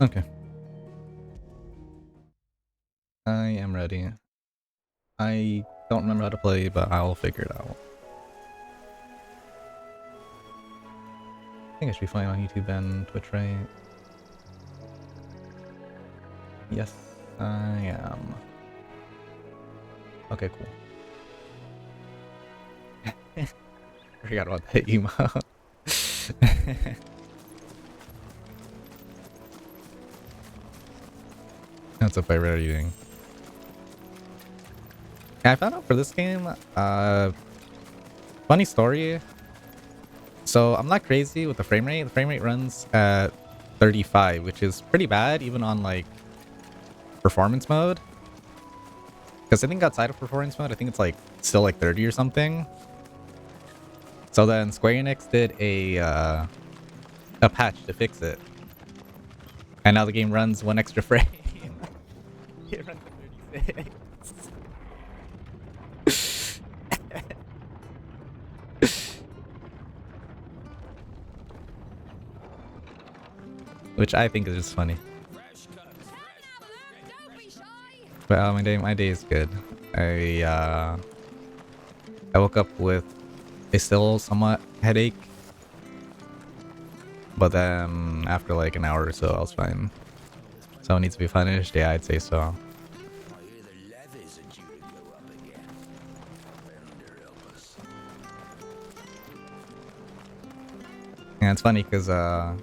Okay. I am ready. I don't remember how to play, but I'll figure it out. I think I should be fine on YouTube and Twitch, right? Yes, I am. Okay, cool. I forgot about that emote. That's up by rare eating. Yeah, I found out for this game, funny story. So I'm not crazy with the frame rate. The frame rate runs at 35, which is pretty bad even on like performance mode. Because I think outside of performance mode, I think it's like still like 30 or something. So then Square Enix did a patch to fix it, and now the game runs one extra frame. It runs at 36. Which I think is just funny. But my day is good. I woke up with a still somewhat headache, but then after like an hour or so, I was fine. So it needs to be finished. Yeah, I'd say so. Yeah, it's funny because I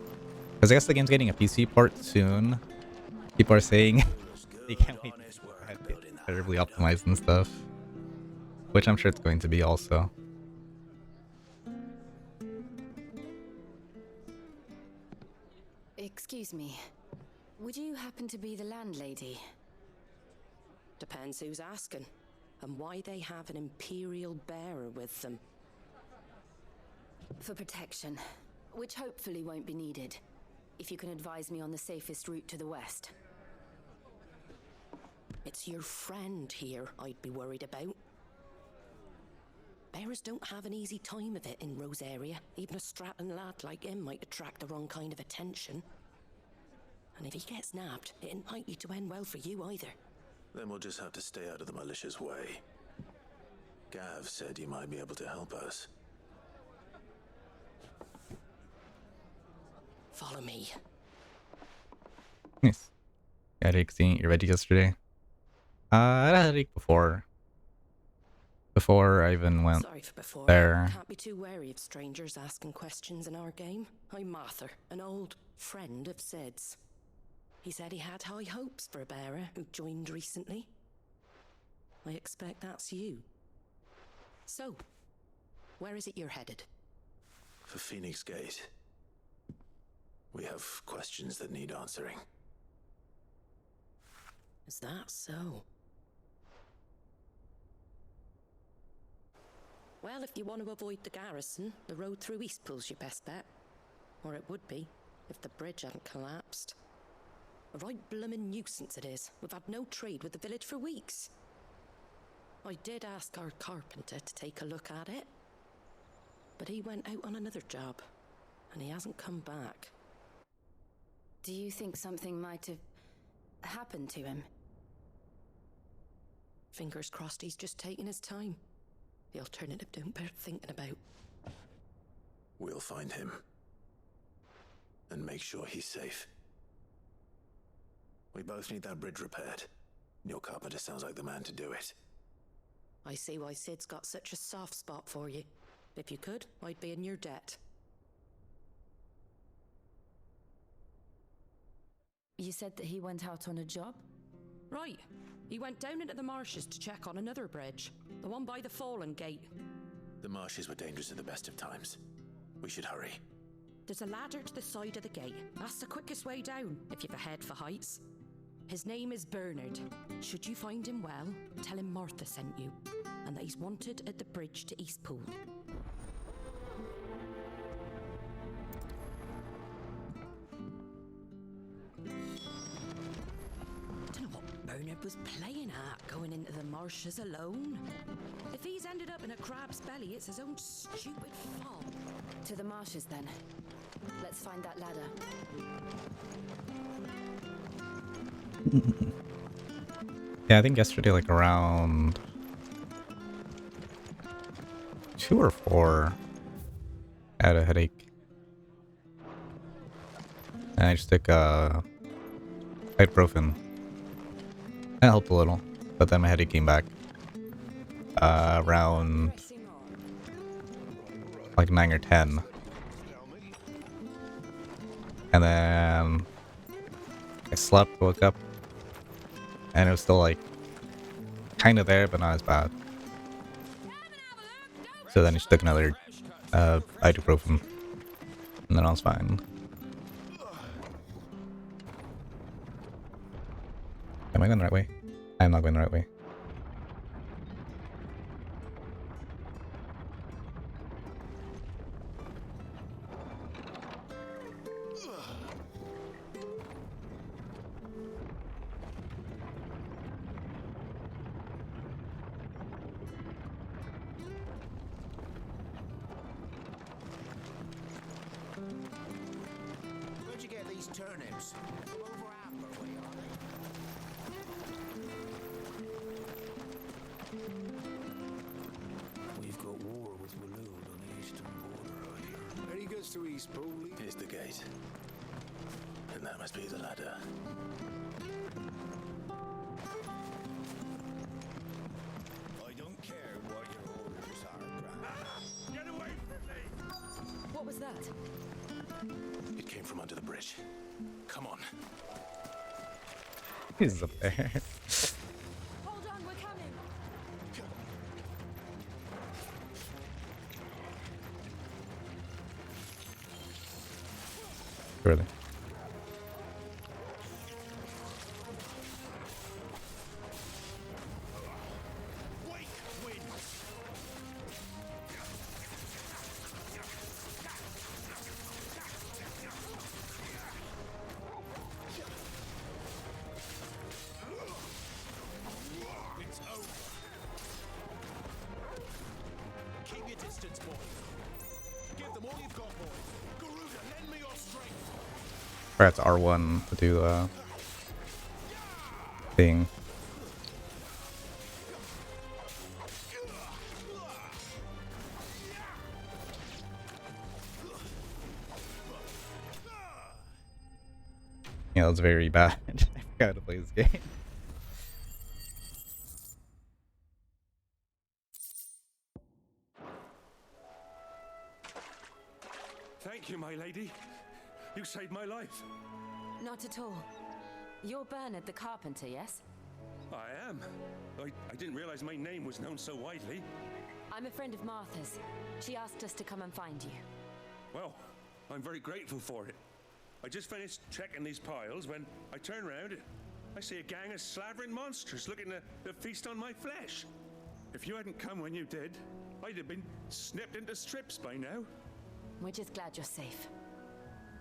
guess the game's getting a PC port soon. People are saying they can't wait to have it terribly optimized and stuff, which I'm sure it's going to be also. Excuse me. Would you happen to be the landlady? Depends who's asking, and why they have an Imperial bearer with them. For protection, which hopefully won't be needed. If you can advise me on the safest route to the west. It's your friend here I'd be worried about. Bearers don't have an easy time of it in Rosaria. Even a strapping lad like him might attract the wrong kind of attention. And if he gets nabbed, it ain't likely to end well for you either. Then we'll just have to stay out of the malicious way. Gav said you might be able to help us. Follow me. Nice. Yeah, headache seeing you're ready yesterday. I had a headache before. Before I even went Sorry for before. there. Can't be too wary of strangers asking questions in our game. I'm Martha, an old friend of Sid's. He said he had high hopes for a bearer who joined recently. I expect that's you. So, where is it you're headed? For Phoenix Gate. We have questions that need answering. Is that so? Well, if you want to avoid the garrison, the road through Eastpool's your best bet. Or it would be, if the bridge hadn't collapsed. A right bloomin' nuisance it is. We've had no trade with the village for weeks. I did ask our carpenter to take a look at it. But he went out on another job, and he hasn't come back. Do you think something might have happened to him? Fingers crossed he's just taking his time. The alternative don't bear thinking about. We'll find him. And make sure he's safe. We both need that bridge repaired. Your carpenter sounds like the man to do it. I see why Sid's got such a soft spot for you. If you could, I'd be in your debt. You said that he went out on a job? Right. He went down into the marshes to check on another bridge. The one by the Fallen Gate. The marshes were dangerous at the best of times. We should hurry. There's a ladder to the side of the gate. That's the quickest way down, if you've a head for heights. His name is Bernard. Should you find him well, tell him Martha sent you, and that he's wanted at the bridge to Eastpool. Don't know what Bernard was playing at, going into the marshes alone. If he's ended up in a crab's belly, it's his own stupid fault. To the marshes then. Let's find that ladder. Yeah, I think yesterday, like around 2 or 4, I had a headache. And I just took ibuprofen. That helped a little, but then my headache came back around like 9 or 10. And then I slept, woke up, and it was still like kind of there, but not as bad. So then I just took another ibuprofen, and then I was fine. Am I going the right way? I'm not going the right way. Where'd you get these turnips? Over half way, are they? We've got war with Waloed on the eastern border, I hear. Any goods to East Pool? Here's the gate. And that must be the ladder. I don't care what your orders are, Get away from me! What was that? It came from under the bridge. Come on. He's up there. Hold on, we're coming. Really? It's over. Keep your distance, boys. Give them all you've got, boys. Garuda, lend me your strength. Press R1 to do thing. Yeah, that's very bad. I forgot how to play this game. Thank you, my lady. You saved my life. Not at all. You're Bernard the carpenter, yes? I am. I didn't realize my name was known so widely. I'm a friend of Martha's. She asked us to come and find you. Well, I'm very grateful for it. I just finished checking these piles when I turn around. I see a gang of slavering monsters looking to feast on my flesh. If you hadn't come when you did, I'd have been snipped into strips by now. We're just glad you're safe.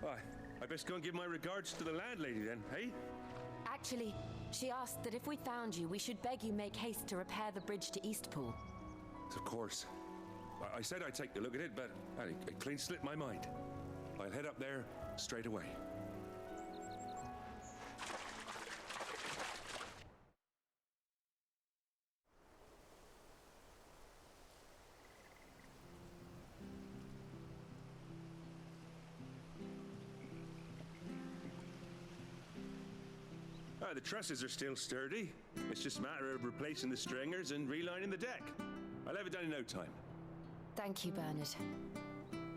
Why, I best go and give my regards to the landlady then, hey? Actually, she asked that if we found you, we should beg you make haste to repair the bridge to Eastpool. Of course. I said I'd take a look at it, but it clean slipped my mind. I'll head up there straight away. The trusses are still sturdy. It's just a matter of replacing the stringers and relining the deck. I'll have it done in no time. Thank you, Bernard.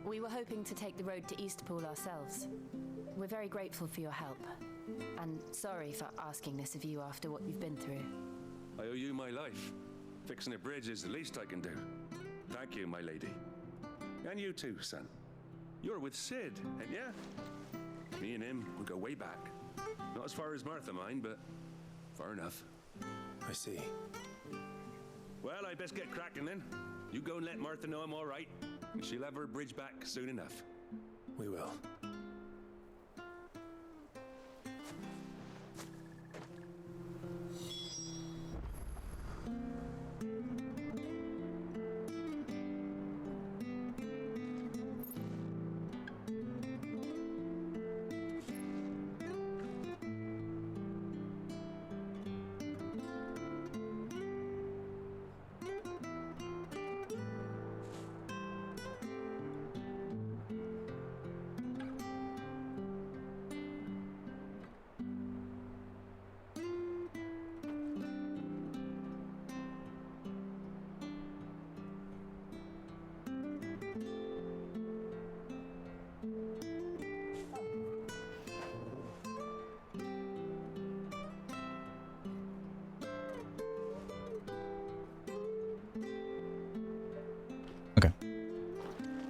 We were hoping to take the road to Eastpool ourselves. We're very grateful for your help. And sorry for asking this of you after what you've been through. I owe you my life. Fixing a bridge is the least I can do. Thank you, my lady. And you too, son. You're with Sid, ain't ya? Me and him, we go way back. Not as far as Martha, mind, but far enough. I see. Well, I best get cracking then. You go and let Martha know I'm all right, and she'll have her bridge back soon enough. We will.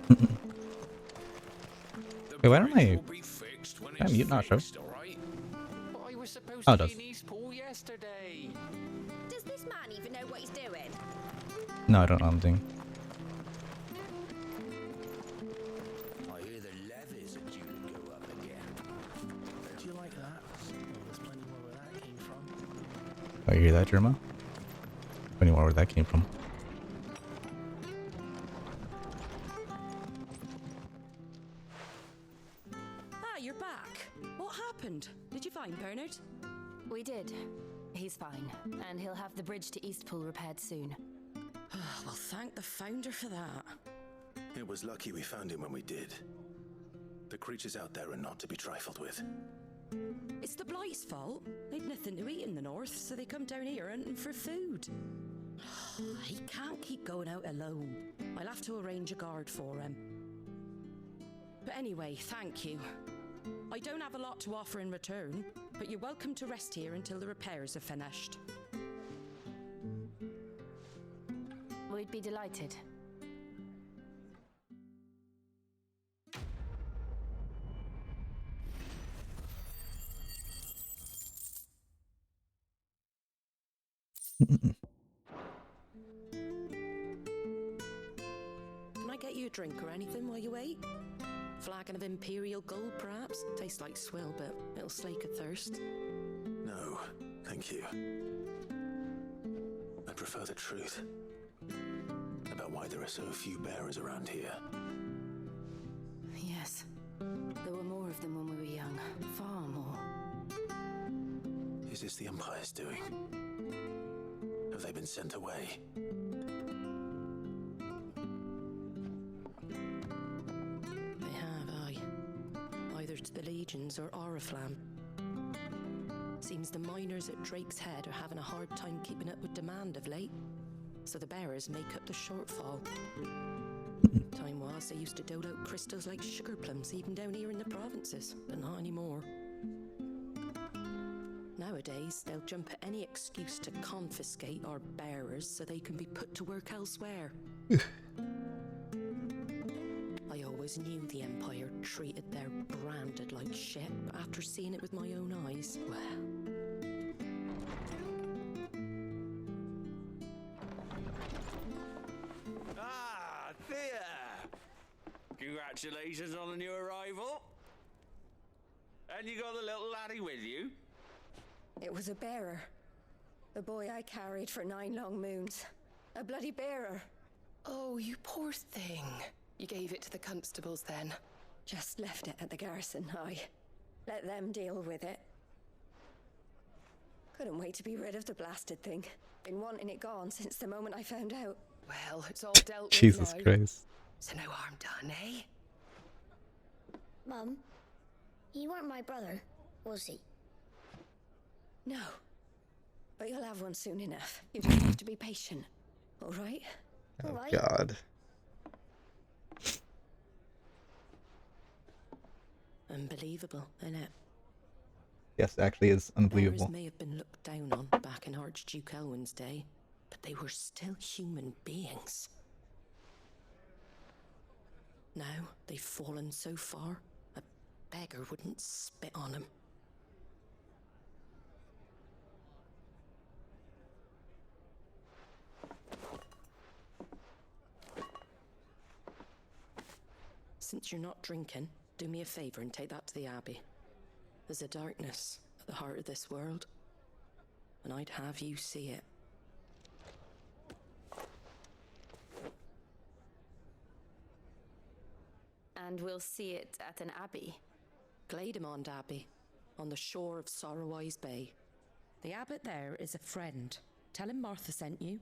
Wait, why don't I... will be fixed when Can I it's mute not show? fixed, all right? But I was supposed Oh, to it be does. in Eastpool yesterday. Does this man even know what he's doing? No, I don't know anything. I hear the levies are due to go up again. Do you like that? Oh, there's plenty more where that came from. Oh, you hear that, Jerma? Any more where that came from? Ah, you're back. What happened? Did you find Bernard? We did. He's fine, and he'll have the bridge to Eastpool repaired soon. Well, thank the founder for that. It was lucky we found him when we did. The creatures out there are not to be trifled with. It's the Blight's fault. They'd nothing to eat in the north, so they come down here hunting for food. He can't keep going out alone. I'll have to arrange a guard for him. But anyway, thank you. I don't have a lot to offer in return, but you're welcome to rest here until the repairs are finished. We'd be delighted. Can I get you a drink or anything while you wait? Flagon of Imperial Gold, perhaps? Tastes like swill, but it'll slake a thirst. No, thank you. I prefer the truth. About why there are so few bearers around here. Yes. There were more of them when we were young. Far more. Is this the Empire's doing? Have they been sent away? They have, aye. Either to the Legions or Oriflamme. Seems the miners at Drake's Head are having a hard time keeping up with demand of late. So the bearers make up the shortfall. Time was they used to dole out crystals like sugar plums even down here in the provinces, but not anymore. Nowadays, they'll jump at any excuse to confiscate our bearers so they can be put to work elsewhere. I always knew the Empire treated their branded like shit, but after seeing it with my own eyes, well... Ah, Thea! Congratulations on the new arrival. And you got the little laddie with you? It was a bearer. The boy I carried for 9 long moons. A bloody bearer. Oh, you poor thing. You gave it to the constables then? Just left it at the garrison, I let them deal with it. Couldn't wait to be rid of the blasted thing. Been wanting it gone since the moment I found out. Well, it's all dealt with Jesus now. Christ. So no harm done, eh? Mum, he weren't my brother, was he? No. But you'll have one soon enough. You just have to be patient. All right? Oh, Alright. God. Unbelievable, innit? Yes, actually, it's unbelievable. Bearers may have been looked down on back in Archduke Elwin's day, but they were still human beings. Now they've fallen so far, a beggar wouldn't spit on them. Since you're not drinking, do me a favor and take that to the Abbey. There's a darkness at the heart of this world, and I'd have you see it. And we'll see it at an abbey. Glademond Abbey, on the shore of Sorrowwise Bay. The abbot there is a friend. Tell him Martha sent you,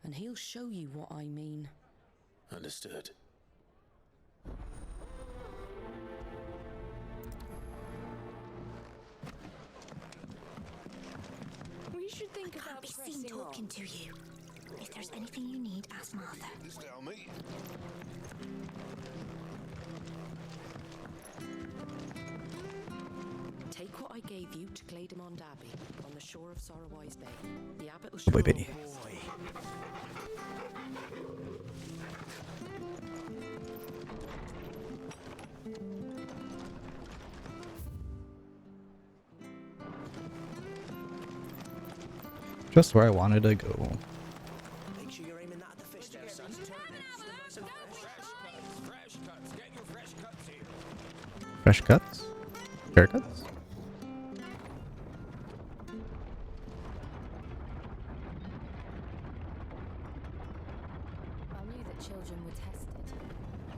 and he'll show you what I mean. Understood. We should think Can't be seen talking to you. If there's anything you need, ask Martha. Just tell me. Take what I gave you to Claydemont Abbey on the shore of Sorrowwise Bay. The abbot will show Boy, you. Benny. Just where I wanted to go. Make sure you're aiming that at the fish there, son. Fresh cuts. Get your fresh cuts here. Fresh cuts? Haircuts? I knew that children were tested,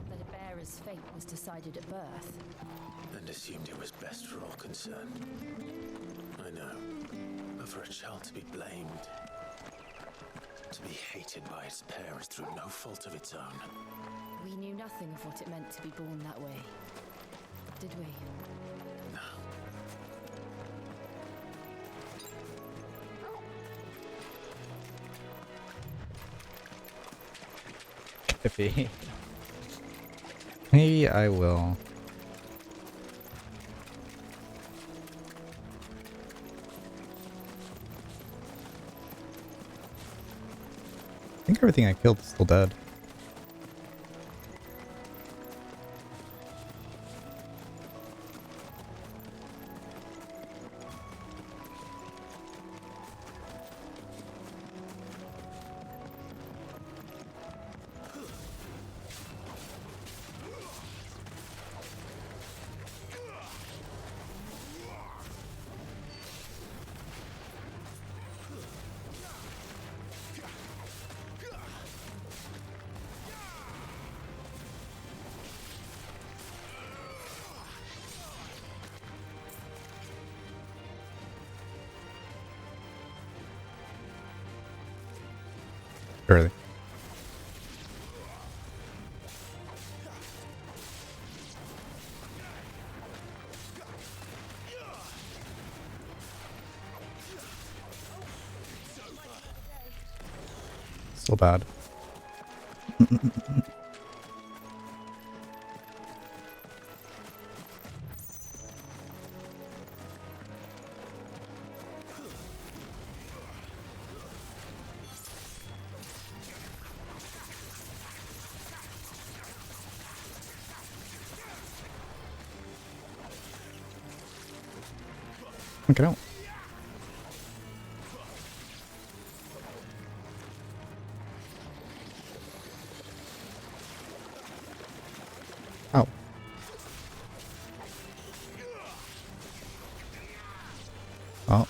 that a bearer's fate was decided at birth. And assumed it was best for all concerned. I know. But for a child to be blamed, to be hated by its parents through no fault of its own. We knew nothing of what it meant to be born that way, did we? No. Iffy. Maybe I will. I think everything I killed is still dead. Early. Still bad. Get out. Ow. Oh.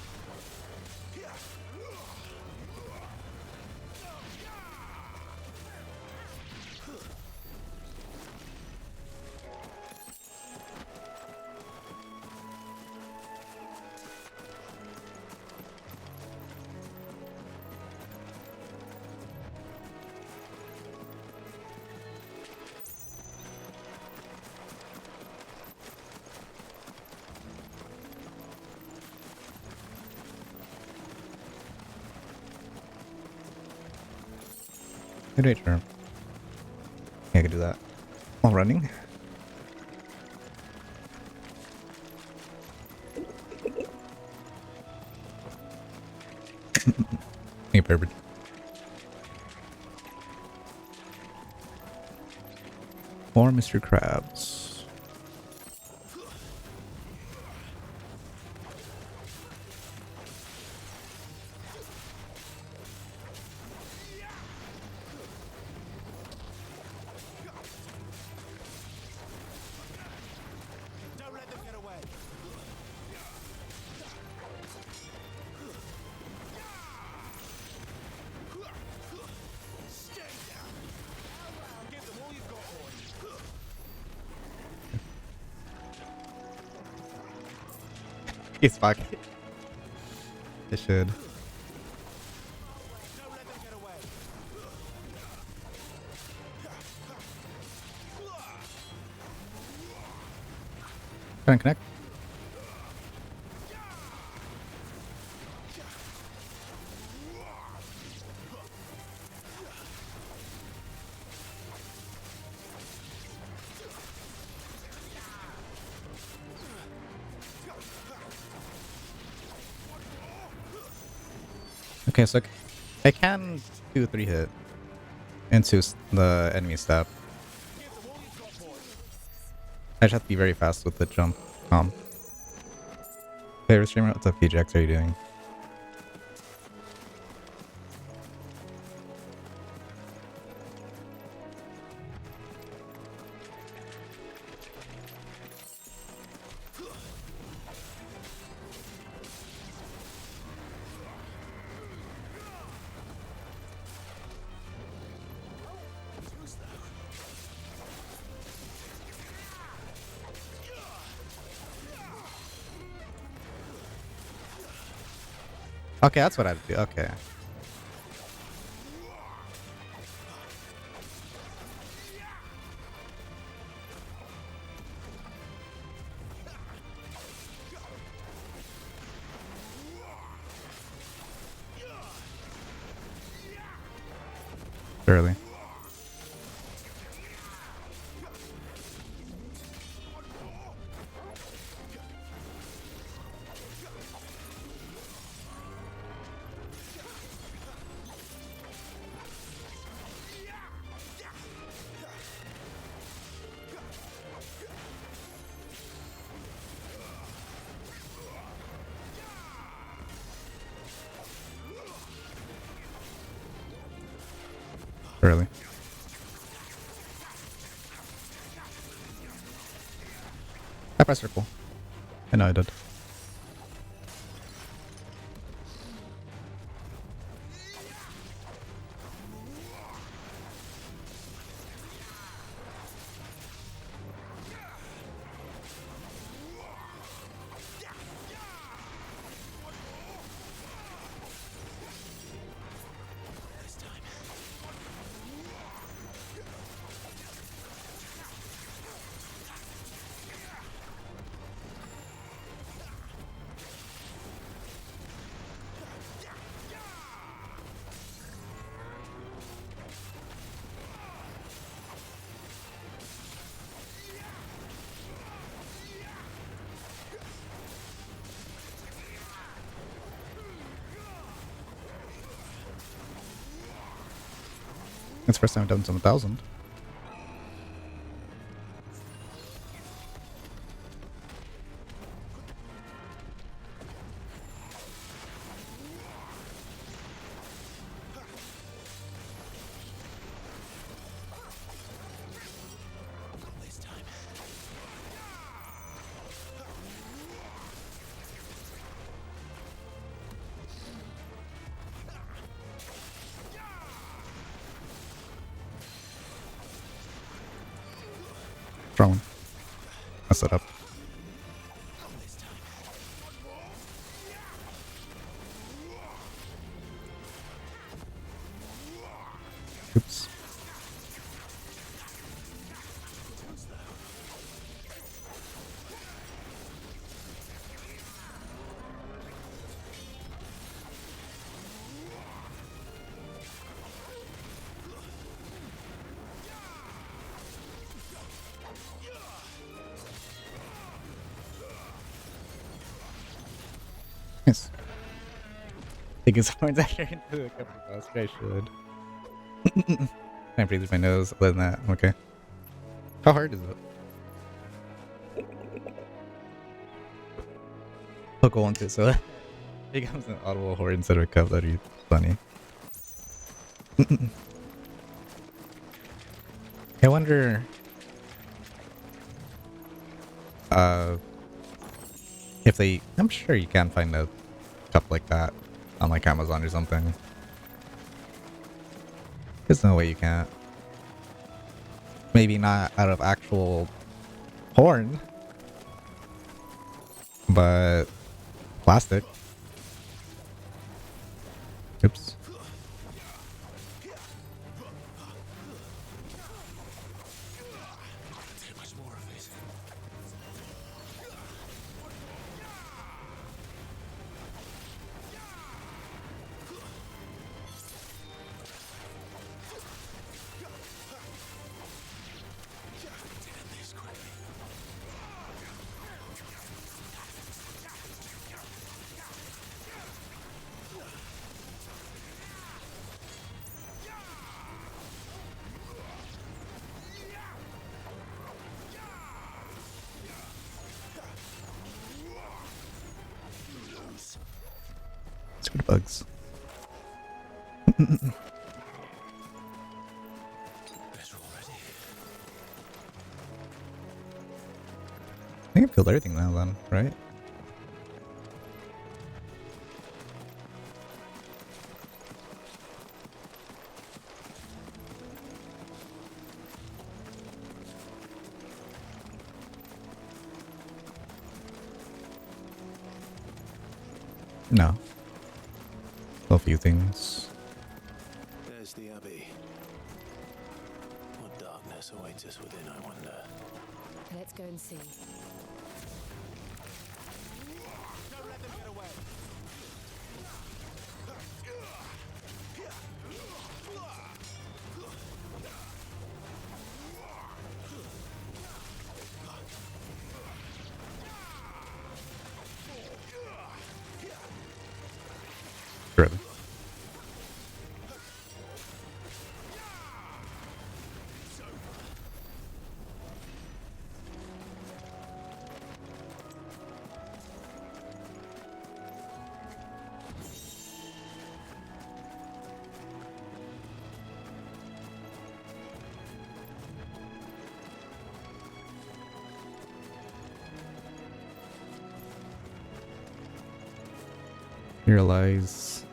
Good day, turn. I could do that while running. Hey, Burbage. More Mr. Krabs. He's fuck. I should. Trying to connect. Okay, so I can do a 3-hit into the enemy step. I just have to be very fast with the jump. Favorite streamer, what's up, PJX? How are you doing? Okay, that's what I do. Okay. Early. Early. I pressed circle. I know I did. It's the first time I've done some 1,000. Throwing. Mess it up. Oops. Nice. Taking some points after into a couple of us. I should. I breathe through my nose. Other than that, I'm okay. How hard is it? I'll go into it so it becomes an audible horde instead of a cup. That'd be funny. I wonder. If they, I'm sure you can find a cup like that on like Amazon or something. There's no way you can't. Maybe not out of actual horn, but plastic. Oops. Stupid bugs. I think I've killed everything now then, right? No. A few things. There's the Abbey. What darkness awaits us within, I wonder. Let's go and see. Don't let them get away. Really. Realize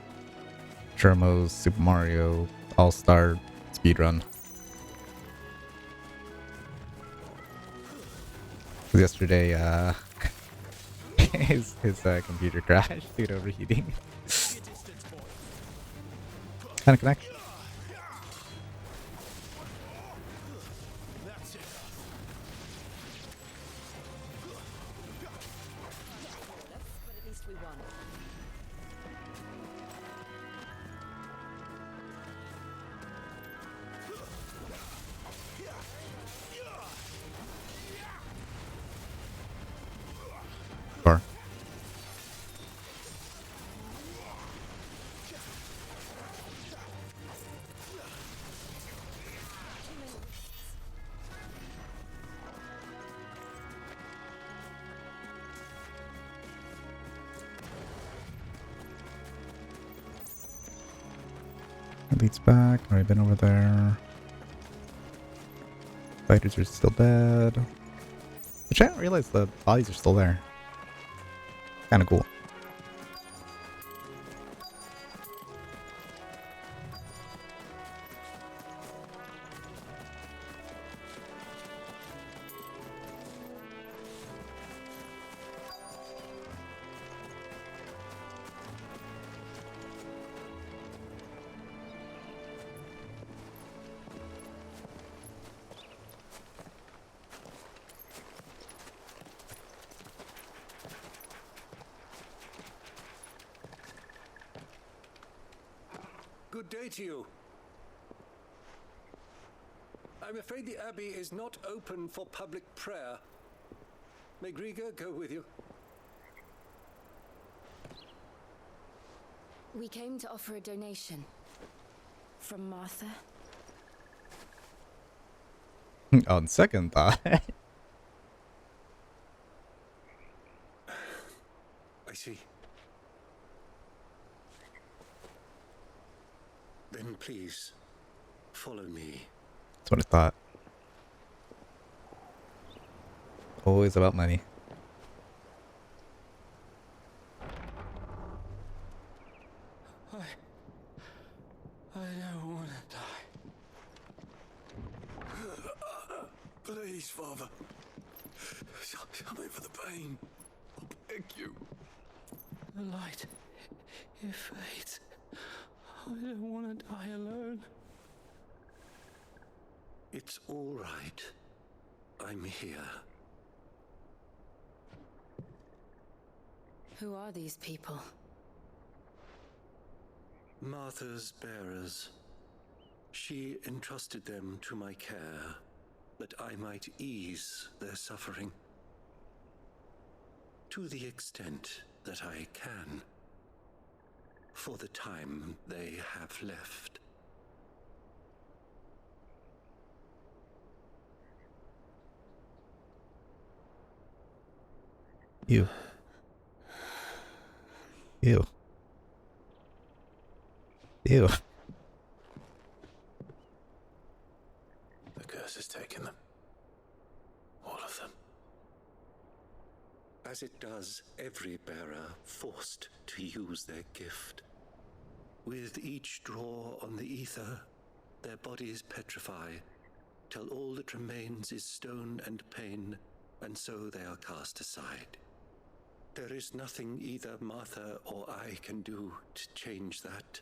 Jermo's Super Mario All-Star speedrun. Yesterday, his computer crashed due to overheating. Kind of connect. But at least we won. Or it leads back. Already been over there. Fighters are still dead. Which I didn't realize the bodies are still there. Kind of cool. Good day to you. I'm afraid the Abbey is not open for public prayer. May Griga go with you? We came to offer a donation. From Martha. On second thought. I see. Then please, follow me. That's what I thought. Always about money. I don't want to die. Please, Father. Something for the pain. I beg you. The light, it fades. I don't want to die alone. It's all right. I'm here. Who are these people? Martha's bearers. She entrusted them to my care, that I might ease their suffering. To the extent that I can. For the time they have left. Ew. Ew. Ew. The curse has taken them. All of them. As it does every bearer forced to use their gift. With each draw on the ether, their bodies petrify, till all that remains is stone and pain, and so they are cast aside. There is nothing either Martha or I can do to change that,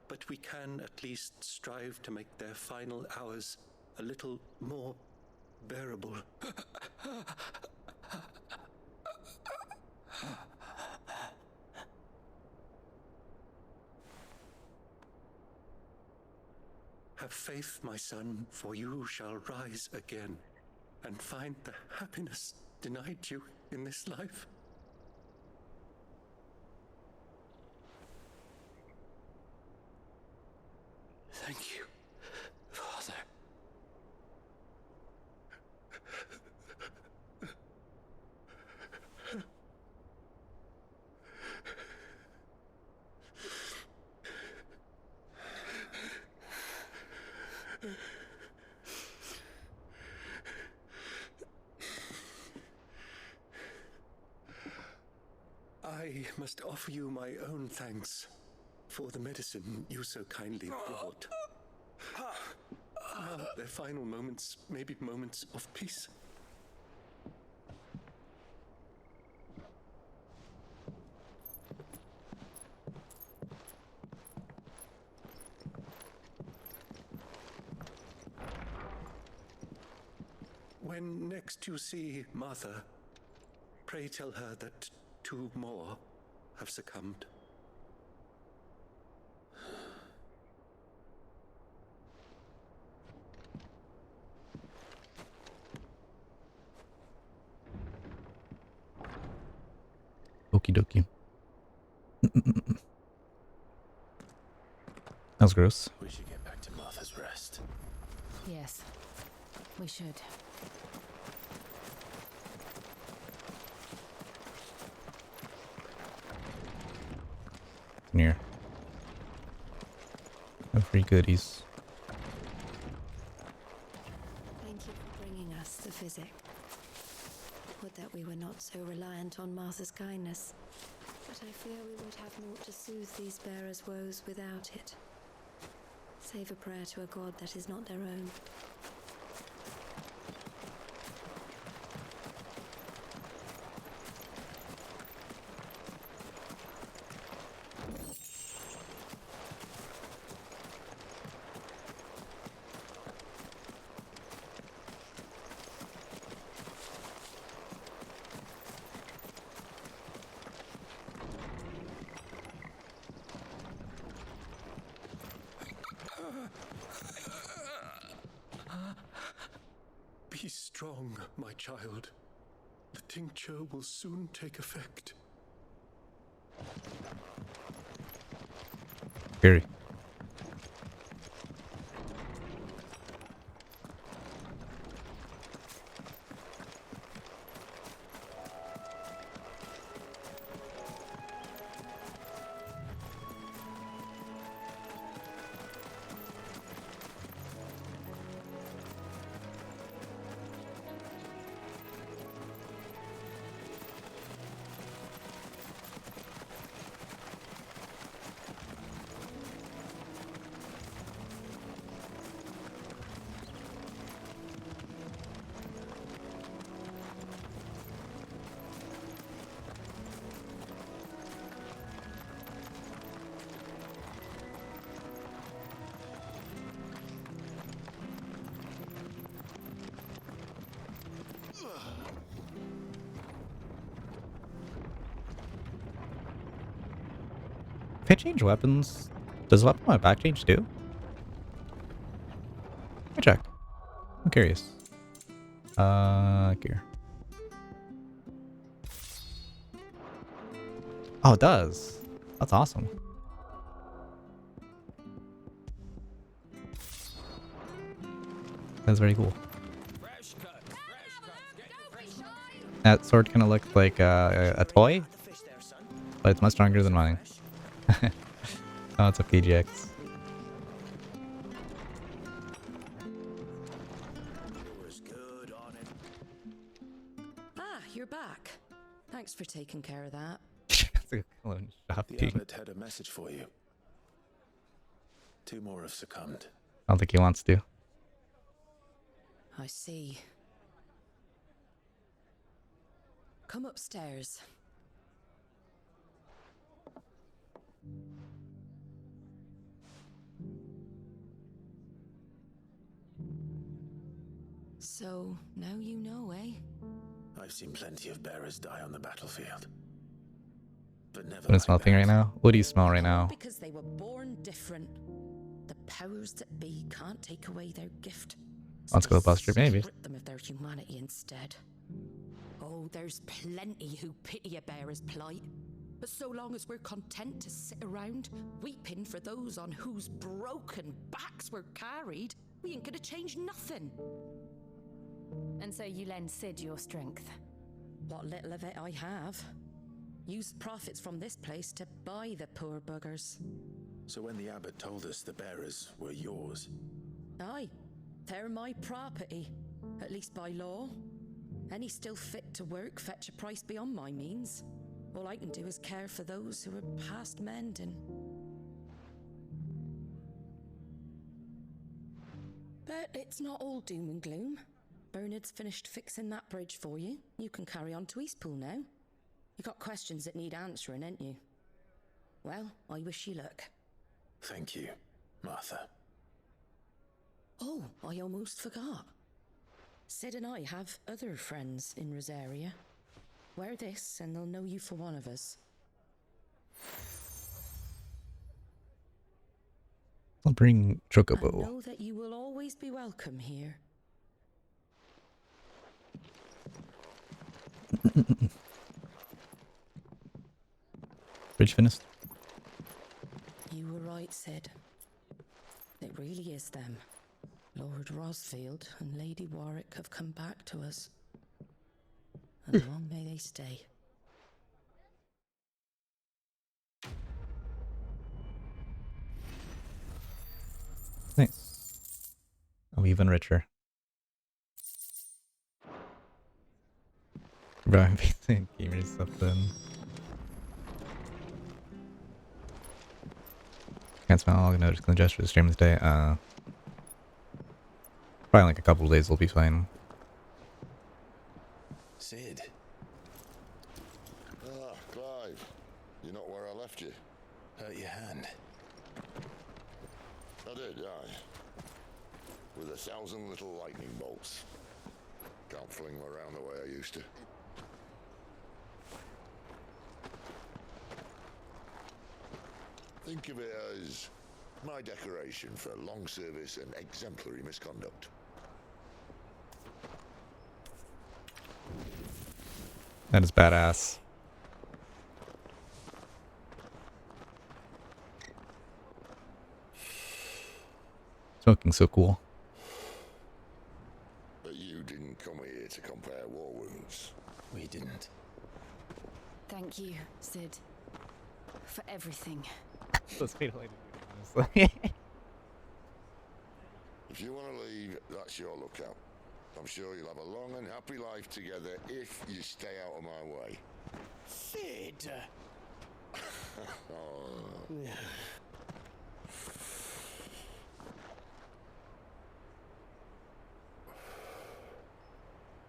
but we can at least strive to make their final hours a little more bearable. Have faith, my son, for you shall rise again and find the happiness denied you in this life. Thank you, Father. I must offer you my own thanks for the medicine you so kindly brought. Now, their final moments may be moments of peace. When next you see Martha, pray tell her that 2 more have succumbed. Okie dokie. That was gross. We should get back to Martha's Rest. Yes, we should. Near. No free goodies. Thank you for bringing us the physic. Would that we were not so reliant on Martha's kindness. But I fear we would have naught to soothe these bearers' woes without it. Save a prayer to a god that is not their own. Be strong, my child. The tincture will soon take effect. Scary. If I change weapons, does the weapon on my back change too? Let me check. I'm curious. Gear. Oh, it does. That's awesome. That's very cool. That sword kind of looks like a toy, but it's much stronger than mine. Oh, it's a PGX. Ah, you're back. Thanks for taking care of that. It's a clone shop. The abbot had a message for you. 2 more have succumbed. I don't think he wants to. I see. Come upstairs. So, now you know, eh? I've seen plenty of bearers die on the battlefield. But never What is like smelting right now? What do you smell right now? Because they were born different. The powers that be can't take away their gift. Let's go to Buster, maybe. Strip them of their humanity instead. Oh, there's plenty who pity a bearer's plight. But so long as we're content to sit around, weeping for those on whose broken backs we're carried, we ain't gonna change nothing. And so you lend Sid your strength. What little of it I have. Use profits from this place to buy the poor buggers. So when the abbot told us the bearers were yours... Aye, they're my property, at least by law. Any still fit to work fetch a price beyond my means. All I can do is care for those who are past mending. But it's not all doom and gloom. Bernard's finished fixing that bridge for you. You can carry on to Eastpool now. You got questions that need answering, ain't you? Well, I wish you luck. Thank you, Martha. Oh, I almost forgot. Sid and I have other friends in Rosaria. Wear this and they'll know you for one of us. I'll bring Chocobo. I know that you will always be welcome here. Bridge finished. You were right, Sid. It really is them. Lord Rosfield and Lady Warwick have come back to us. And long may they stay. Nice. Oh, even richer. Bro, I'm basing gamer stuff then. Can't smell. I'll notice congestion for the stream today. Probably like a couple of days will be fine. Sid. Ah, Clive. You're not where I left you. Hurt your hand. I did, aye. With 1,000 little lightning bolts. Can't fling them around the way I used to. Think of it as my decoration for long service and exemplary misconduct. That is badass. Smoking so cool. But you didn't come here to compare war wounds. We didn't. Thank you, Sid, for everything. Let's wait honestly. If you want to leave, that's your lookout. I'm sure you'll have a long and happy life together if you stay out of my way. Sid! Oh.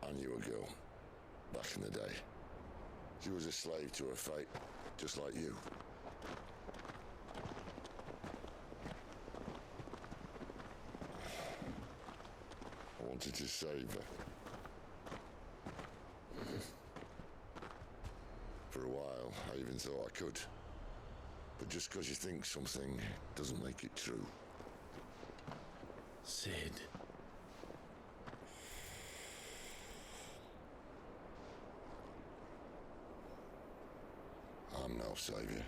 I knew a girl back in the day. She was a slave to her fate, just like you. I wanted to save her. For a while, I even thought I could. But just because you think something doesn't make it true. Sid. I'm no savior.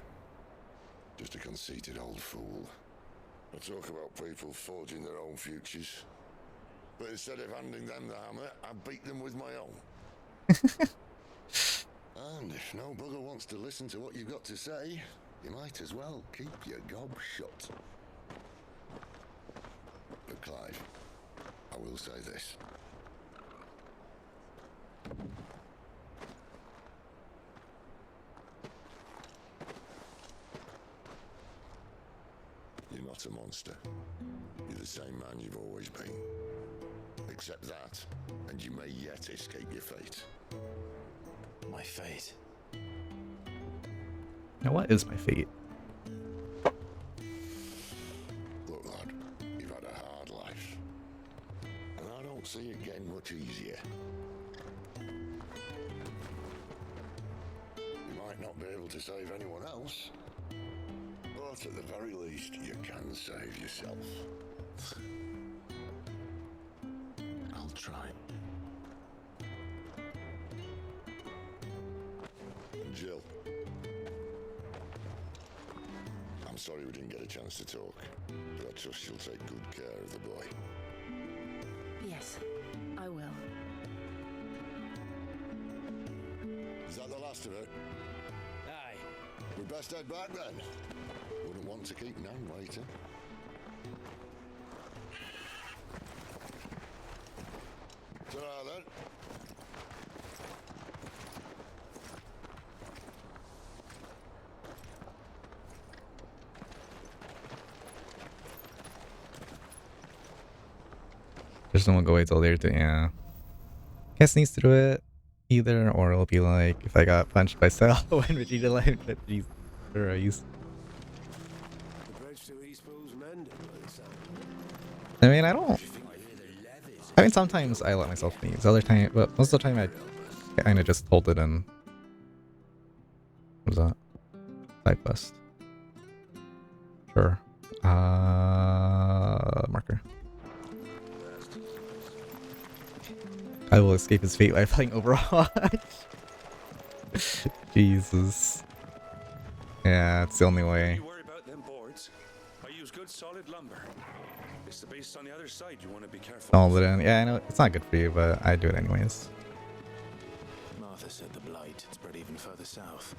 Just a conceited old fool. I talk about people forging their own futures. But instead of handing them the hammer, I beat them with my own. And if no bugger wants to listen to what you've got to say, You might as well keep your gob shut. But Clive, I will say this. You're not a monster. You're the same man you've always been. Accept that, and you may yet escape your fate. My fate? Now, what is my fate? Look, lad, you've had a hard life. And I don't see it getting much easier. You might not be able to save anyone else, but at the very least, you can save yourself. I'll try. And Jill, I'm sorry we didn't get a chance to talk, but I trust you'll take good care of the boy. Yes, I will. Is that the last of it? Aye. We best head back then. Wouldn't want to keep Nan waiting. Ta-ra then. There's someone go wait till later to, yeah. Guess needs to do it either, or it'll be like if I got punched by Cell when Vegeta like that. Jeez, Christ. The bridge to East Pool's mended by the sound. I mean, I mean, sometimes I let myself sneeze. Other time, but most of the time I kind of just hold it in. What was that? Side quest. Sure. Marker. I will escape his fate by playing Overwatch. Jesus. Yeah, it's the only way. You worry about them boards. I use good solid lumber. It's the base on the other side. You want to be careful. All it in. Yeah, I know it's not good for you, but I do it anyways. Martha said the blight had spread even further south,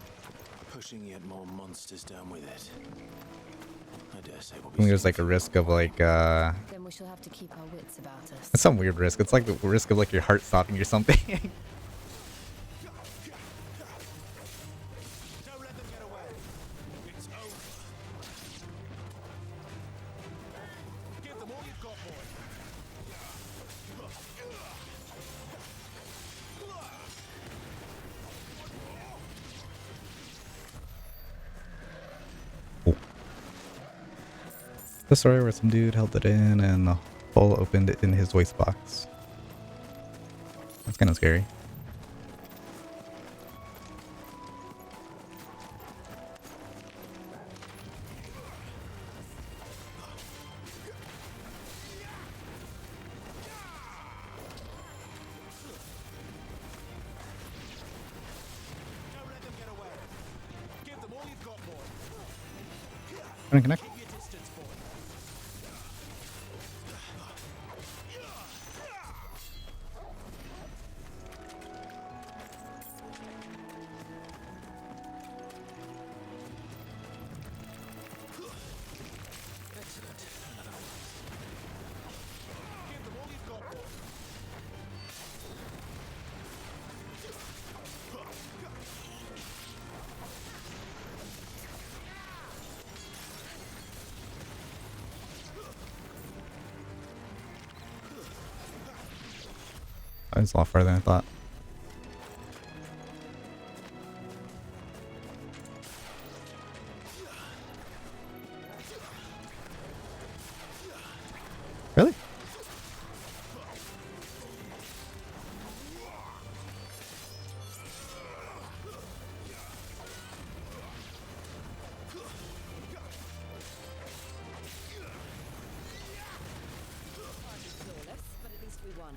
pushing yet more monsters down with it. I dare say we'll I think there's like a risk of like Then we shall have to keep our wits about us. it's some weird risk. It's like the risk of like your heart stopping or something. Don't let them get away. It's over. Give them all you've got, boy. The story where some dude held it in and the hole opened it in his voice box. That's kind of scary. Don't let them get away. Give them all you've got, boy. Trying to connect. Keep your distance, boy. Excellent. Another one. Give them all you've got, boy. It's a lot further than I thought. Really? Flawless, but at least we won.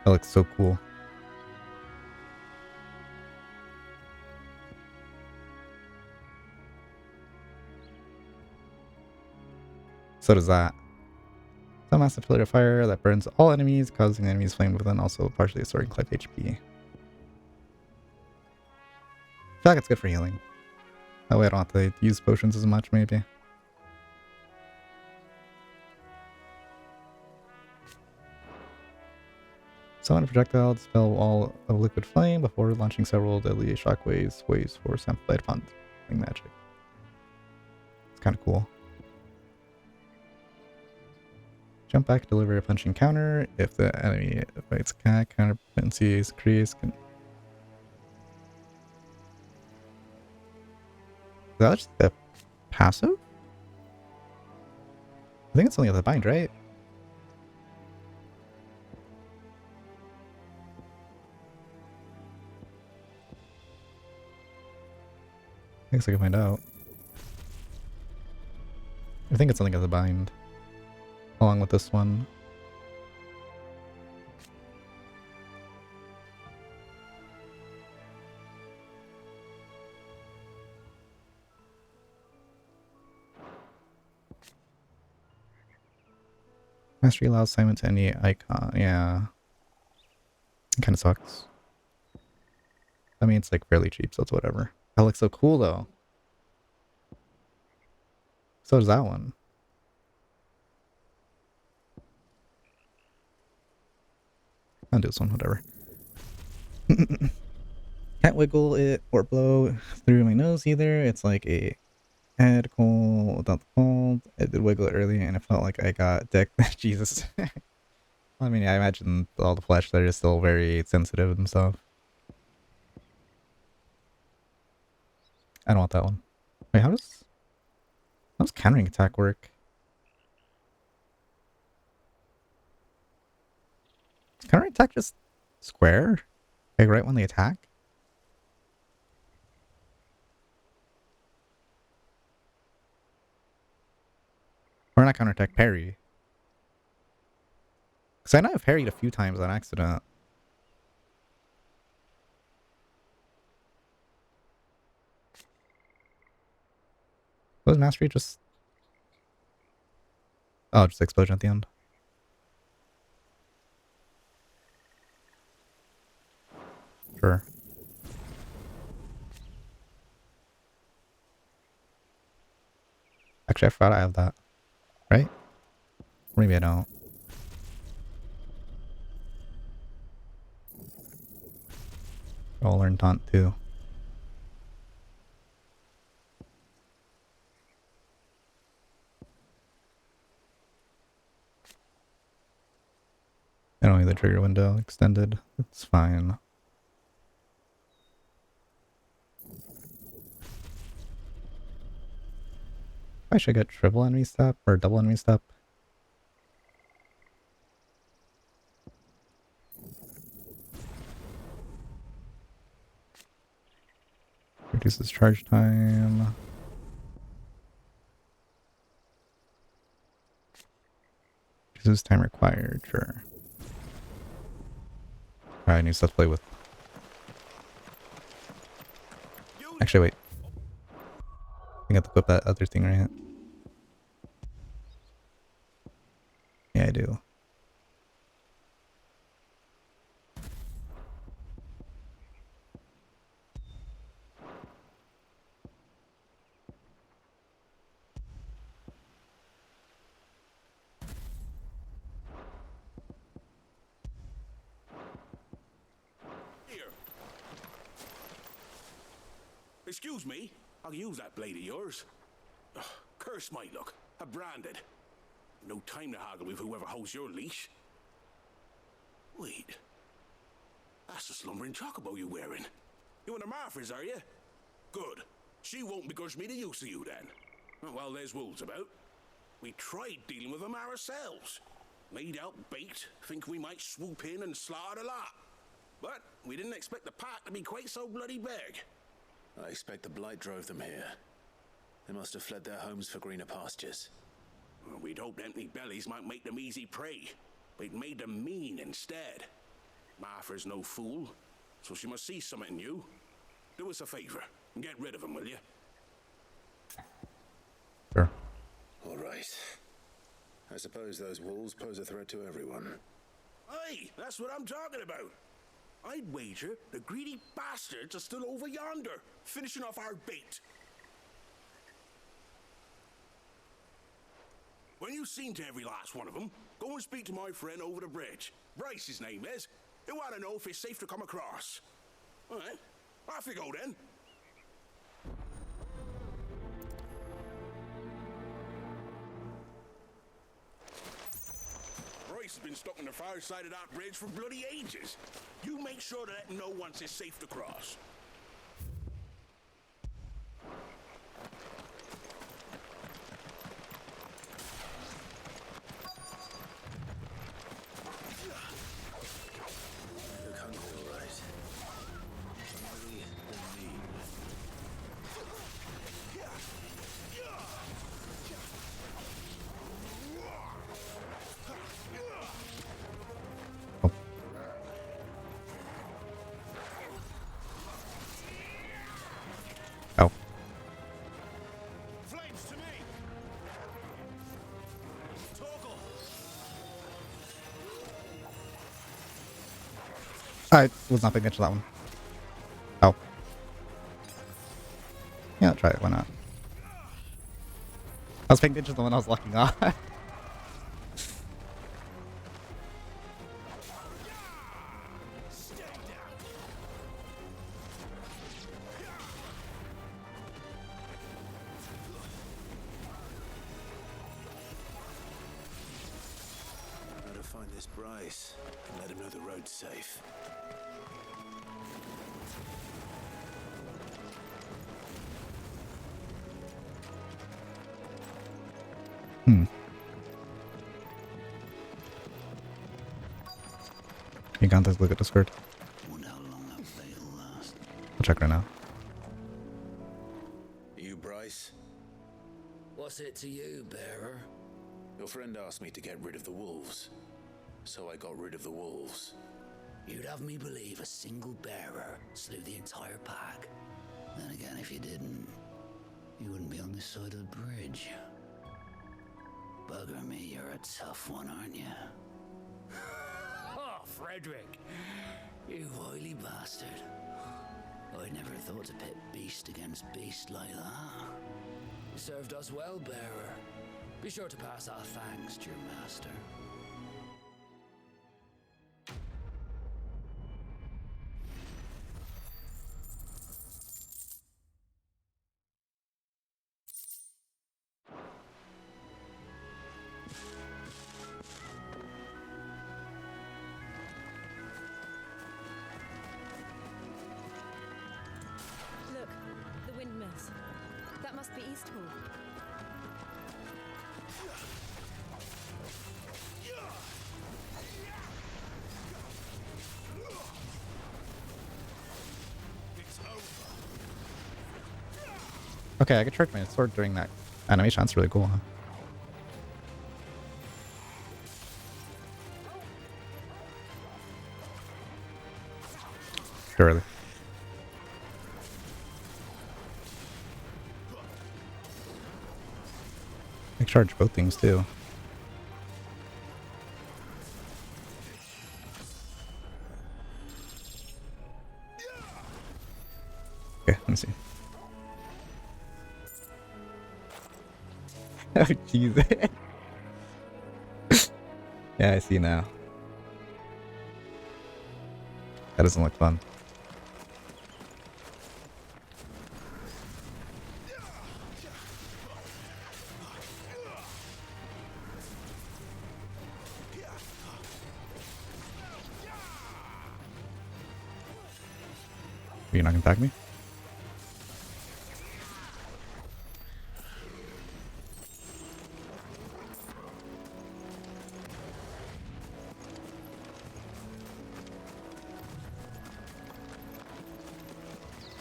That looks so cool. So does that. It's a massive pillar of fire that burns all enemies, causing the enemies flame within, also partially restoring Clive HP. I feel like it's good for healing. That way I don't have to use potions as much, maybe. Summon a projectile, dispel all of liquid flame before launching several deadly shockwaves, waves force amplified upon magic. It's kind of cool. Jump back, deliver a punching counter. If the enemy fights cat, counter potency is increased. Is that just the passive? I think it's only the bind, right? I guess I can find out. I think it's something of the bind. Along with this one. Mastery allows assignment to any icon. Yeah. It kind of sucks. I mean, it's like fairly cheap, so it's whatever. That looks so cool, though. So does that one. I'll do this one, whatever. Can't wiggle it or blow through my nose either. It's like a head cold without the cold. I did wiggle it earlier and it felt like I got dick. Jesus. I mean, I imagine all the flesh there is still very sensitive and stuff. I don't want that one. Wait, how does countering attack work? Is countering attack just square? Like right when they attack? Or not counterattack, parry. Because I know I've parried a few times on accident. Was mastery just... Oh, just explosion at the end. Sure. Actually, I forgot I have that. Right? Or maybe I don't. I'll learn taunt too. I don't need the trigger window extended. It's fine. I should get triple enemy step or double enemy step. Reduces charge time. Reduces time required, sure. Alright, new stuff to play with. Actually, wait. I got to equip that other thing, right? Yeah, I do. Excuse me, I'll use that blade of yours. Ugh, curse my luck, I'm branded. No time to haggle with whoever holds your leash. Wait, that's the slumbering chocobo you're wearing. You and the Marfers, are you? Good. She won't begrudge me the use of you then. Well, there's wolves about. We tried dealing with them ourselves. Laid out bait, think we might swoop in and slaughter the lot. But we didn't expect the pack to be quite so bloody big. I expect the blight drove them here. They must have fled their homes for greener pastures. Well, we'd hoped empty bellies might make them easy prey, but it made them mean instead. Martha's no fool, so she must see something in you. Do us a favor and get rid of them, will you? Sure. All right. suppose those wolves pose a threat to everyone. Aye, that's what I'm talking about. I'd wager the greedy bastards are still over yonder, finishing off our bait. When you've seen to every last one of them, go and speak to my friend over the bridge. Bryce, his name is. He'll want to know if it's safe to come across. All right, off you go then. Bryce has been stuck on the far side of that bridge for bloody ages. You make sure to let him know once it's safe to cross. Look hungry, all right. Hungry and mean. Oh. Flames to me. Toggle. I was not paying attention to that one. Oh. Yeah, I'll try it. Why not? I was paying attention to the one I was locking on. Gotta find this Bryce and let him know the road's safe. You can't just look at Discord. Wonder how long that bait'll last. I'll check right now. You, Bryce? What's it to you, bearer? Your friend asked me to get rid of the wolves, so I got rid of the wolves. You'd have me believe a single bearer slew the entire pack. Then again, if you didn't, you wouldn't be on this side of the bridge. Bugger me, you're a tough one, aren't you? Oh, Frederick! You wily bastard. I'd never thought to pit beast against beast like that. You served us well, bearer. Be sure to pass our thanks to your master. Look, the windmills. That must be Eastpool. Okay, I could charge my sword during that animation. That's really cool, huh? Too early. I can charge both things too. Okay, let me see. Oh, jeez. Yeah, I see now. That doesn't look fun. You're not gonna attack me?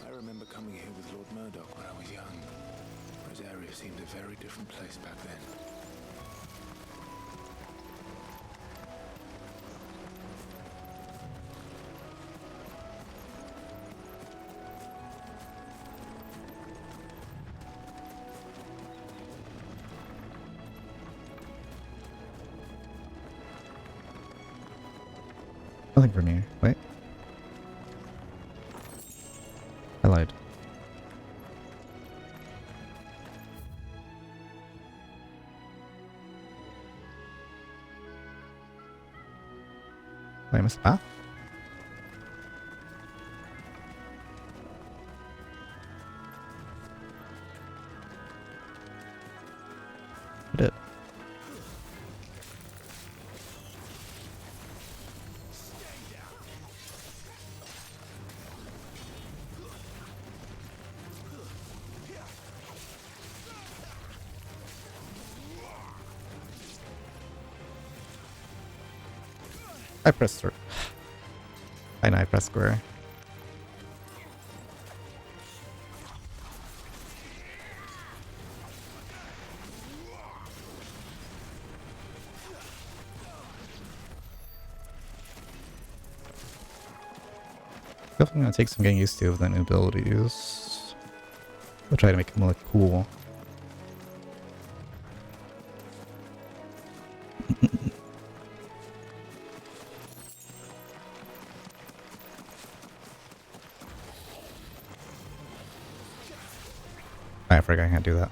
I remember coming here with Lord Murdoch when I was young. Rosaria seemed a very different place back then. Nothing for me. Wait. I lied. Wait, I missed the path? I did. I pressed her. I know I pressed square. Definitely gonna take some getting used to with the new abilities. We'll try to make them look cool. I forgot I can't do that.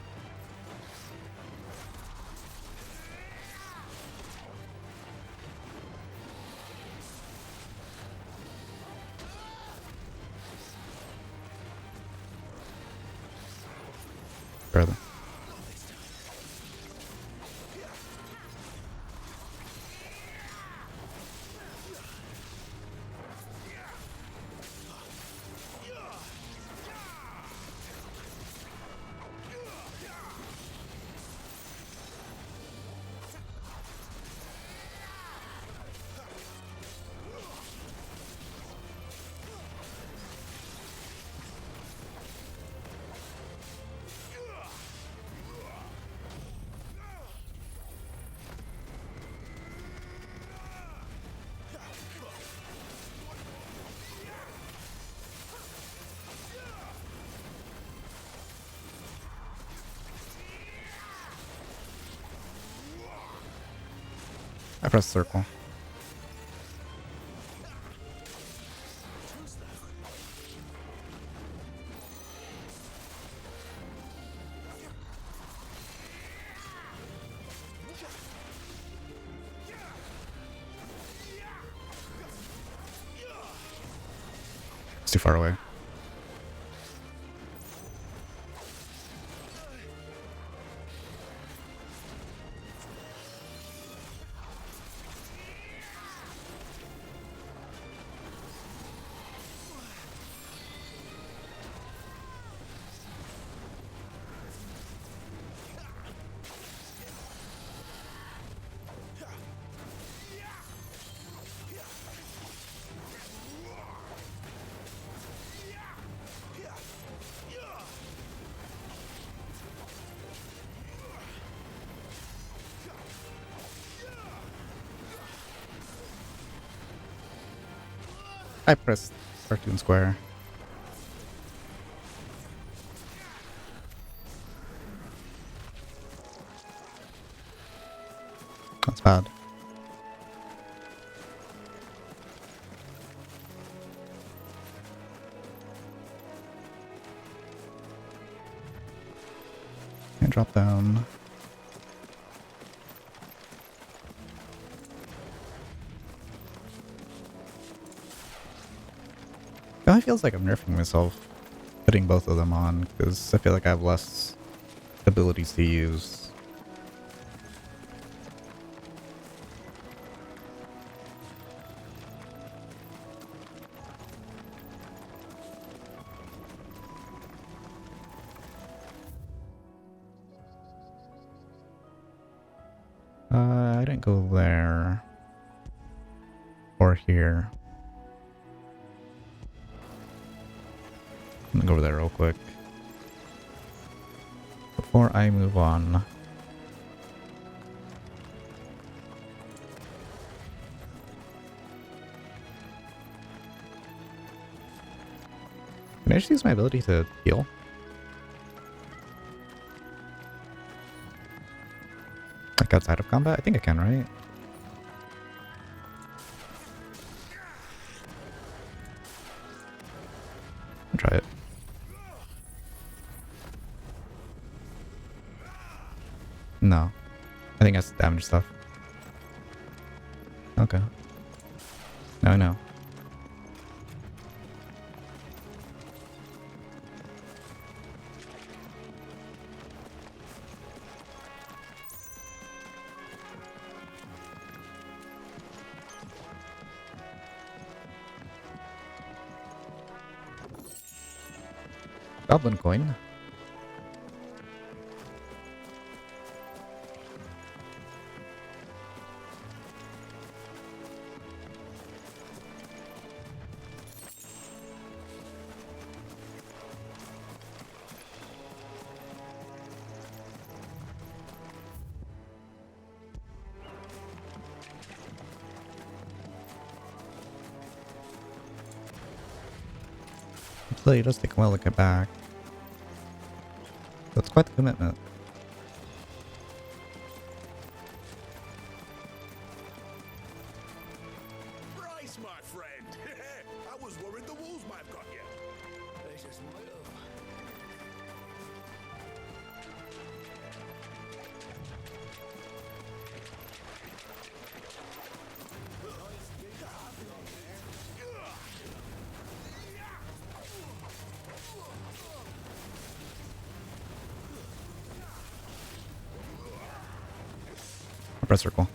Further. I pressed circle. It's too far away. I pressed cartoon square. That's bad. And drop down. It kind of feels like I'm nerfing myself putting both of them on because I feel like I have less abilities to use. I didn't go there or here. I'm gonna go over there real quick before I move on. Can I just use my ability to heal? Like outside of combat? I think I can, right? No. I think that's damage stuff. Okay. No, no. Goblin coin. It does take a while to get back. That's quite the commitment. Bryce, my friend! I was worried the wolves might have got you. They just might have. Press circle.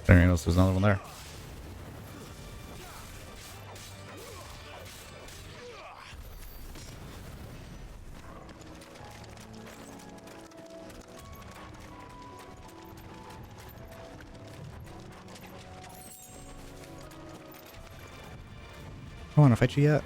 There ain't there's another one there. I don't want to fight you yet.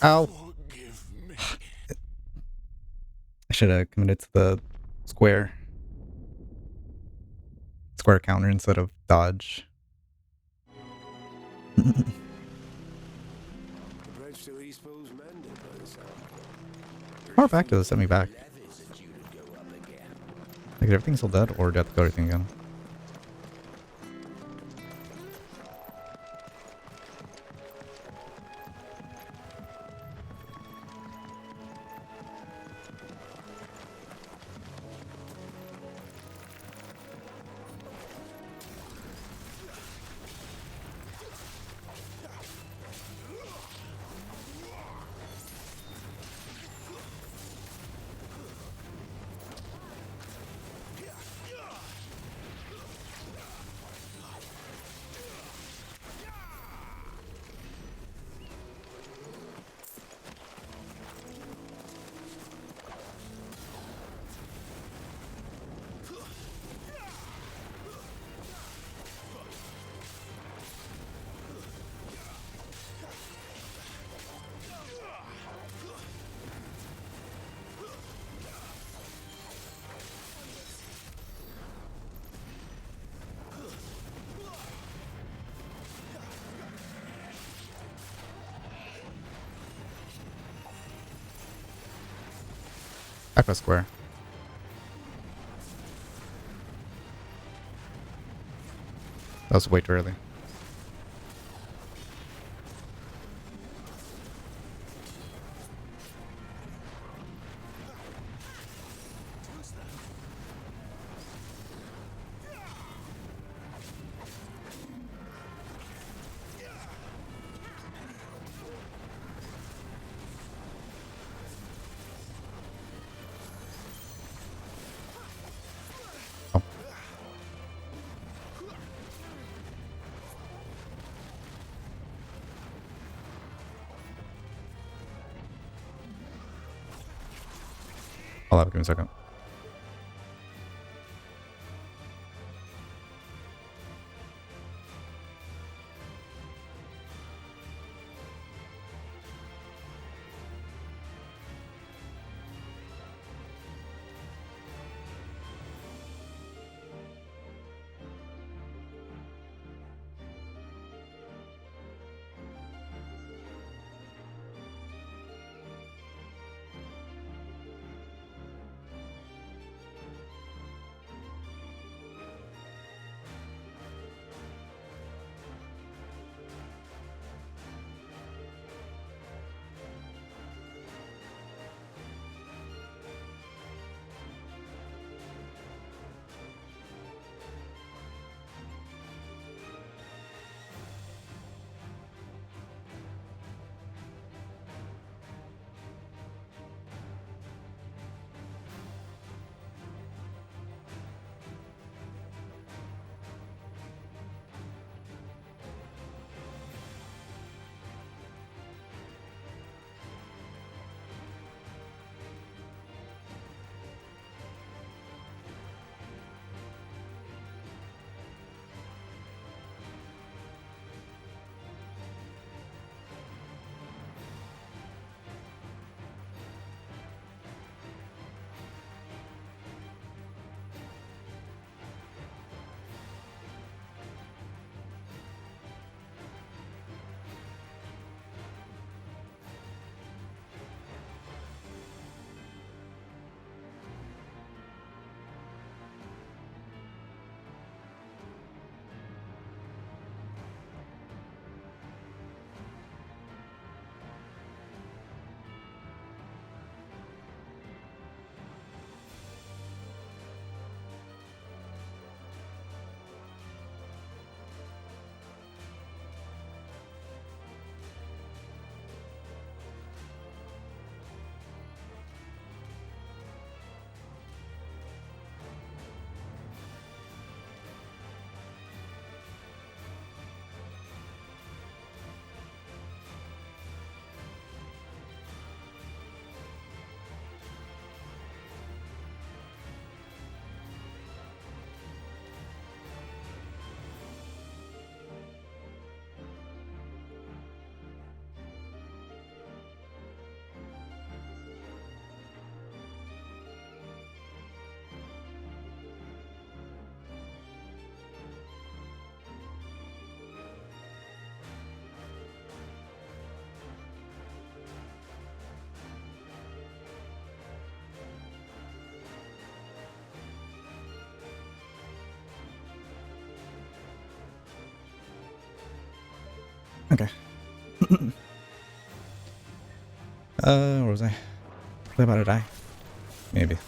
Ow. I should have committed to the square counter instead of dodge. Or back to the semi back. Like everything's still dead, or do I have to go everything again? Aqua Square. That was way too early. Hold up, give me a second. Okay. Where was I? Was I about to die? Maybe.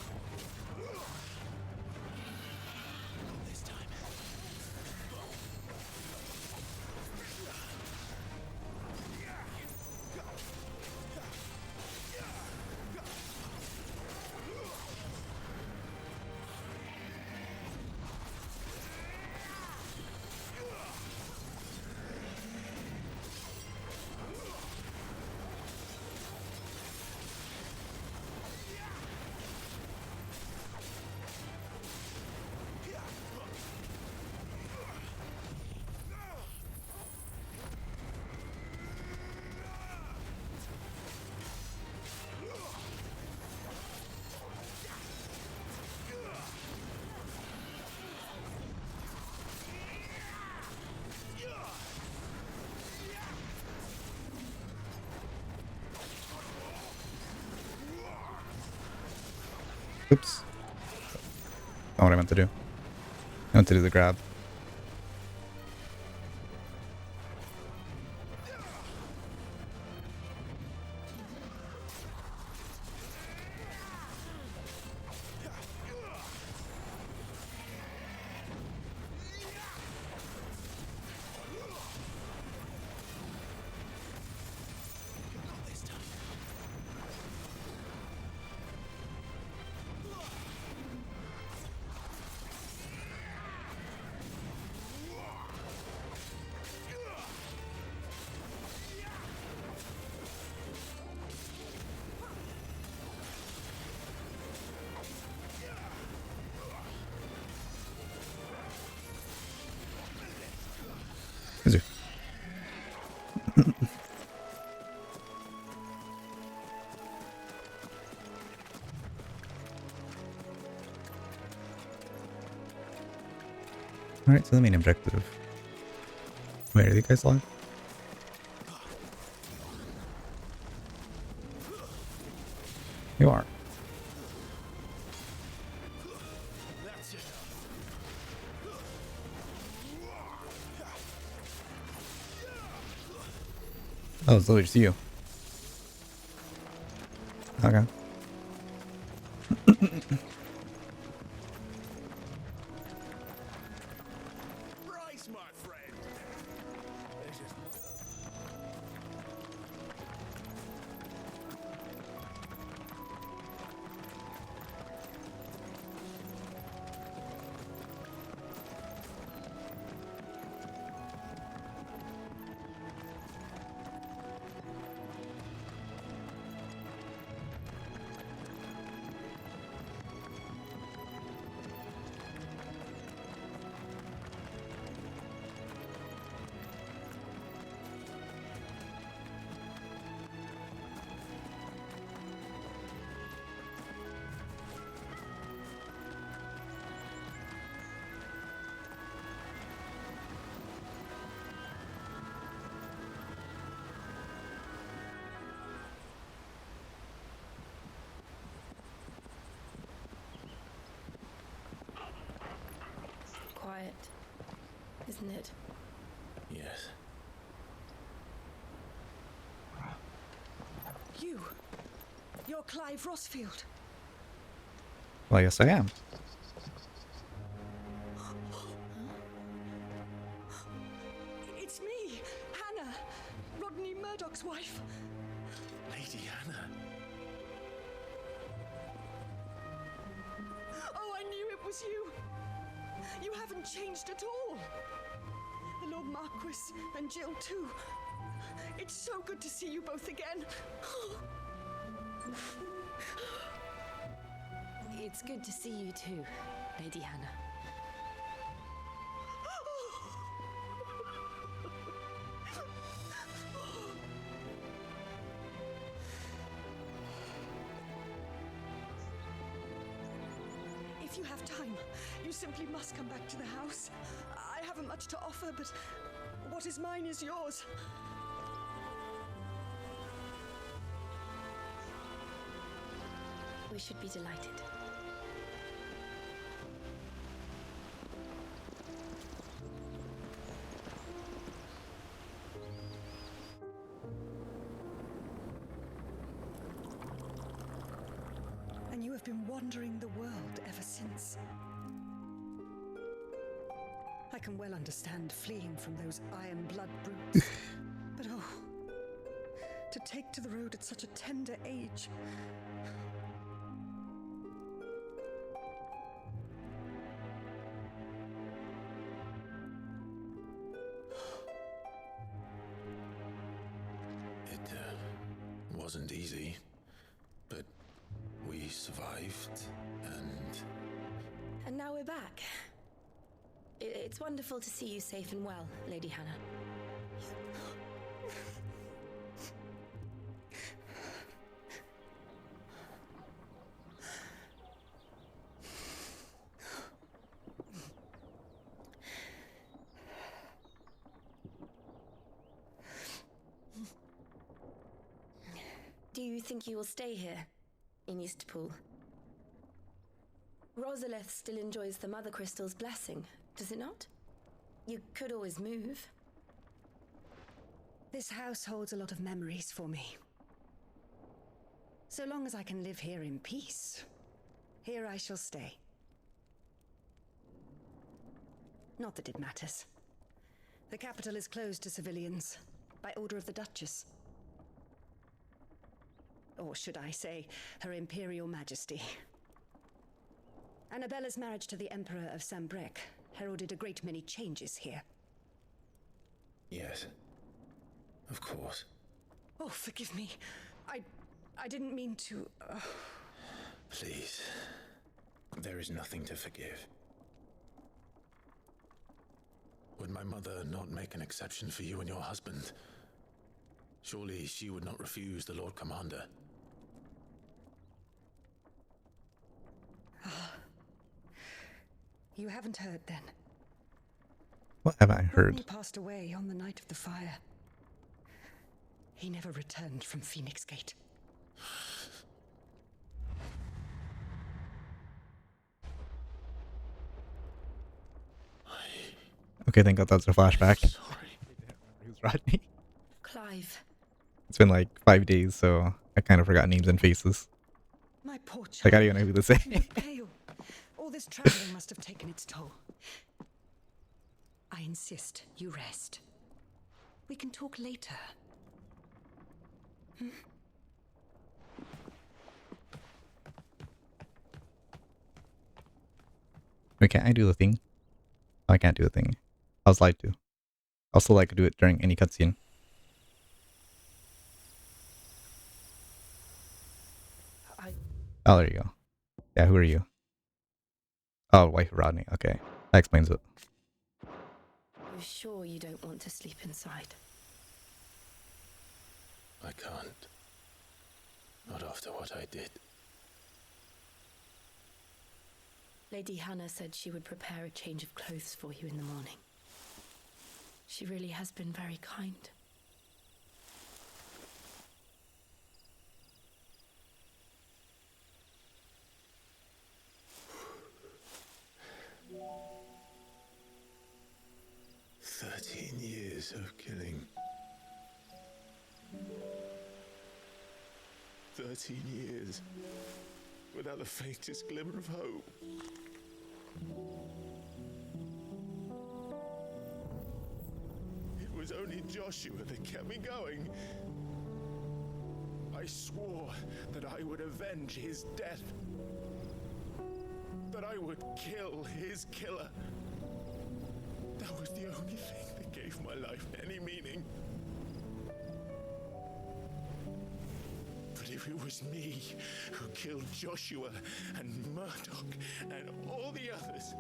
Oops. Not what I meant to do. I meant to do the grab. Easy. Alright, so the main objective. Wait, are you guys alive? You are. Oh, it's literally just you. Okay. Rise, my friend. Quiet, isn't it? Yes. You're Clive Rossfield. Well, yes, I am. It's me, Hannah, Rodney Murdoch's wife. Lady Hannah. Oh, I knew it was you. You haven't changed at all. The Lord Marquis and Jill too. It's so good to see you both again. It's good to see you too, Lady Hannah. If you have time, you simply must come back to the house. I haven't much to offer, but what is mine is yours. We should be delighted. And you have been wandering the world ever since. I can well understand fleeing from those iron blood brutes. But oh, to take to the road at such a tender age. It wasn't easy, but we survived, and... And now we're back. It's wonderful to see you safe and well, Lady Hannah. Do you think you will stay here, in Eastpool? Rosalith still enjoys the Mother Crystal's blessing, does it not? You could always move. This house holds a lot of memories for me. So long as I can live here in peace, here I shall stay. Not that it matters. The capital is closed to civilians, by order of the Duchess. Or should I say, Her Imperial Majesty. Annabella's marriage to the Emperor of Sambrec heralded a great many changes here. Yes. Of course. Oh, forgive me. I didn't mean to... Please. There is nothing to forgive. Would my mother not make an exception for you and your husband? Surely she would not refuse the Lord Commander. You haven't heard, then? What have I heard? Rodney passed away on the night of the fire. He never returned from Phoenix Gate. Okay, thank God that's a flashback. Sorry. Who's Rodney? Clive. It's been like 5 days, so I kind of forgot names and faces. My poor child. Like, I don't even know who this is. You're pale. All this traveling must have taken its toll. I insist you rest. We can talk later. Wait, can't I do the thing? Oh, I can't do the thing. I was lied to. I'll still like to do it during any cutscene. Oh, there you go. Yeah, who are you? Oh, wife of Rodney. Okay, that explains it. You're sure you don't want to sleep inside? I can't. Not after what I did. Lady Hannah said she would prepare a change of clothes for you in the morning. She really has been very kind. Years of killing. 13 years without the faintest glimmer of hope. It was only Joshua that kept me going. I swore that I would avenge his death. That I would kill his killer. That was the only thing that gave my life any meaning. But if it was me who killed Joshua and Murdoch and all the others,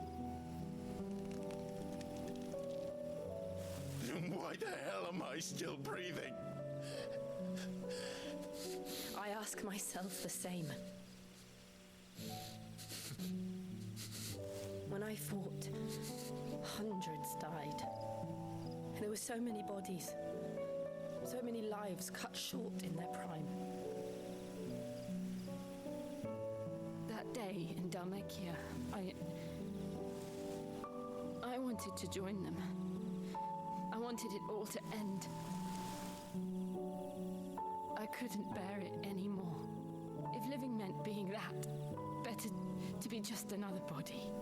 then why the hell am I still breathing? I ask myself the same. When I fought, hundreds died. And there were so many bodies, so many lives cut short in their prime. That day in Dalmekia, I wanted to join them. I wanted it all to end. I couldn't bear it anymore. If living meant being that, better to be just another body.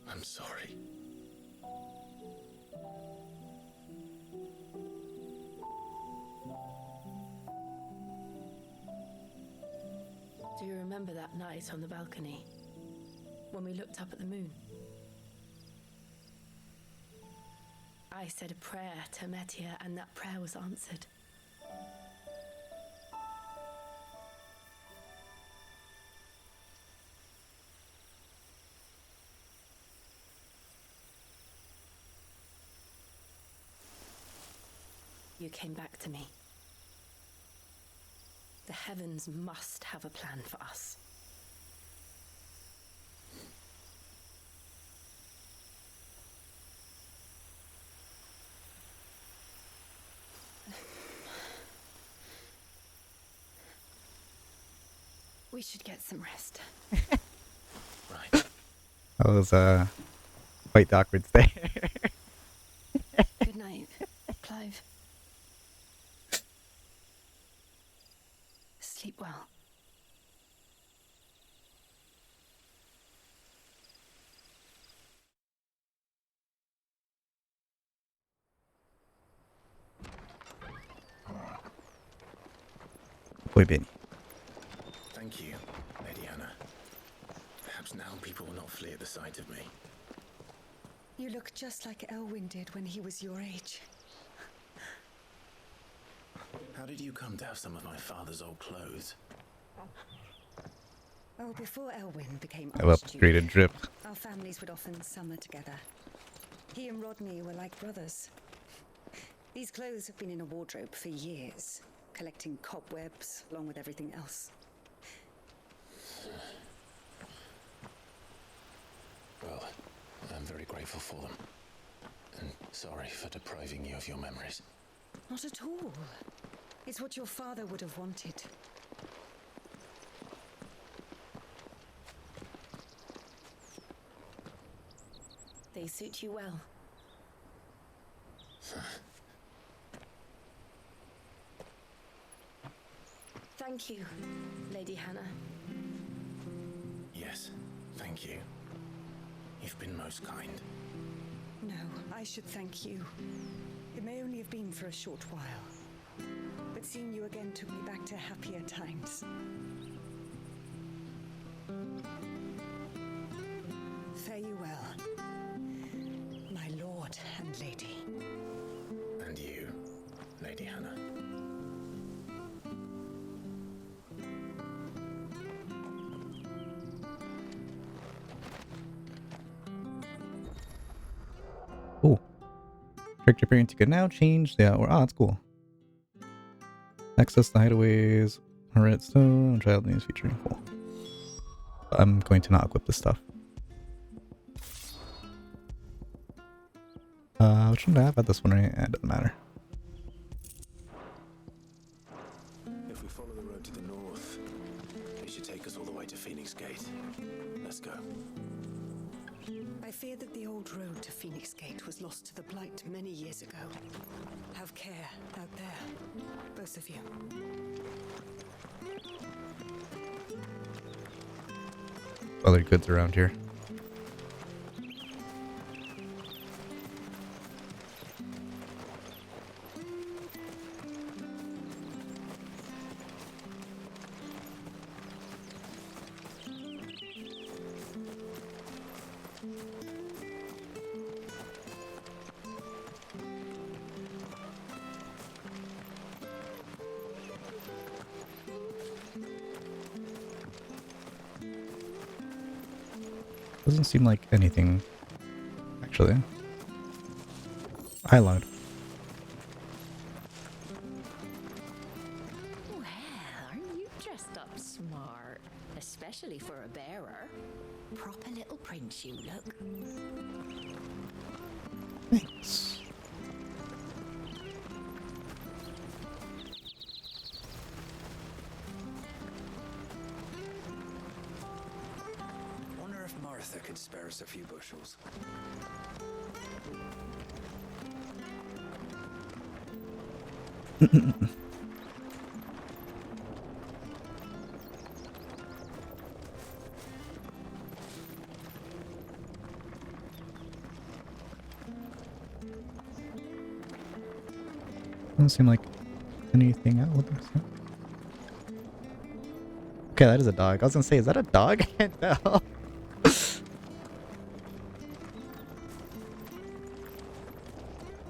I'm sorry. Do you remember that night on the balcony, when we looked up at the moon? I said a prayer to Metia, and that prayer was answered. You came back to me. The heavens must have a plan for us. We should get some rest. Right. That was quite the awkward stay. Good night, Clive. Sleep well. Boy, Benny. Thank you, Lady Anna. Perhaps now people will not flee at the sight of me. You look just like Elwyn did when he was your age. How did you come to have some of my father's old clothes? Oh, before Elwyn became I've upgraded drip. our families would often summer together. He and Rodney were like brothers. These clothes have been in a wardrobe for years, collecting cobwebs along with everything else. Well, I'm very grateful for them. And sorry for depriving you of your memories. Not at all. It's what your father would have wanted. They suit you well. Thank you, Lady Hannah. Yes, thank you. You've been most kind. No, I should thank you. It may only have been for a short while, but seeing you again took me back to happier times. Fare you well, my lord and lady. And you, Lady Hannah. Cool. Character appearance you can now change the or that's cool. Access the hideaways, redstone, child names featuring cool. I'm going to not equip this stuff. What should I have at this one, right? It doesn't matter. If we follow the road to the north, it should take us all the way to Phoenix Gate. Let's go. I fear that the old road to Phoenix Gate was lost to the Blight many years ago. Have care out there, both of you. Other goods around here. Doesn't seem like anything, actually. I lied. Well, aren't you dressed up smart? Especially for a bearer. Proper little prince you look. Thanks. Wonder if Martha could spare us a few bushels. Doesn't seem like anything else. Okay, that is a dog. I was gonna say, is that a dog? I can't tell.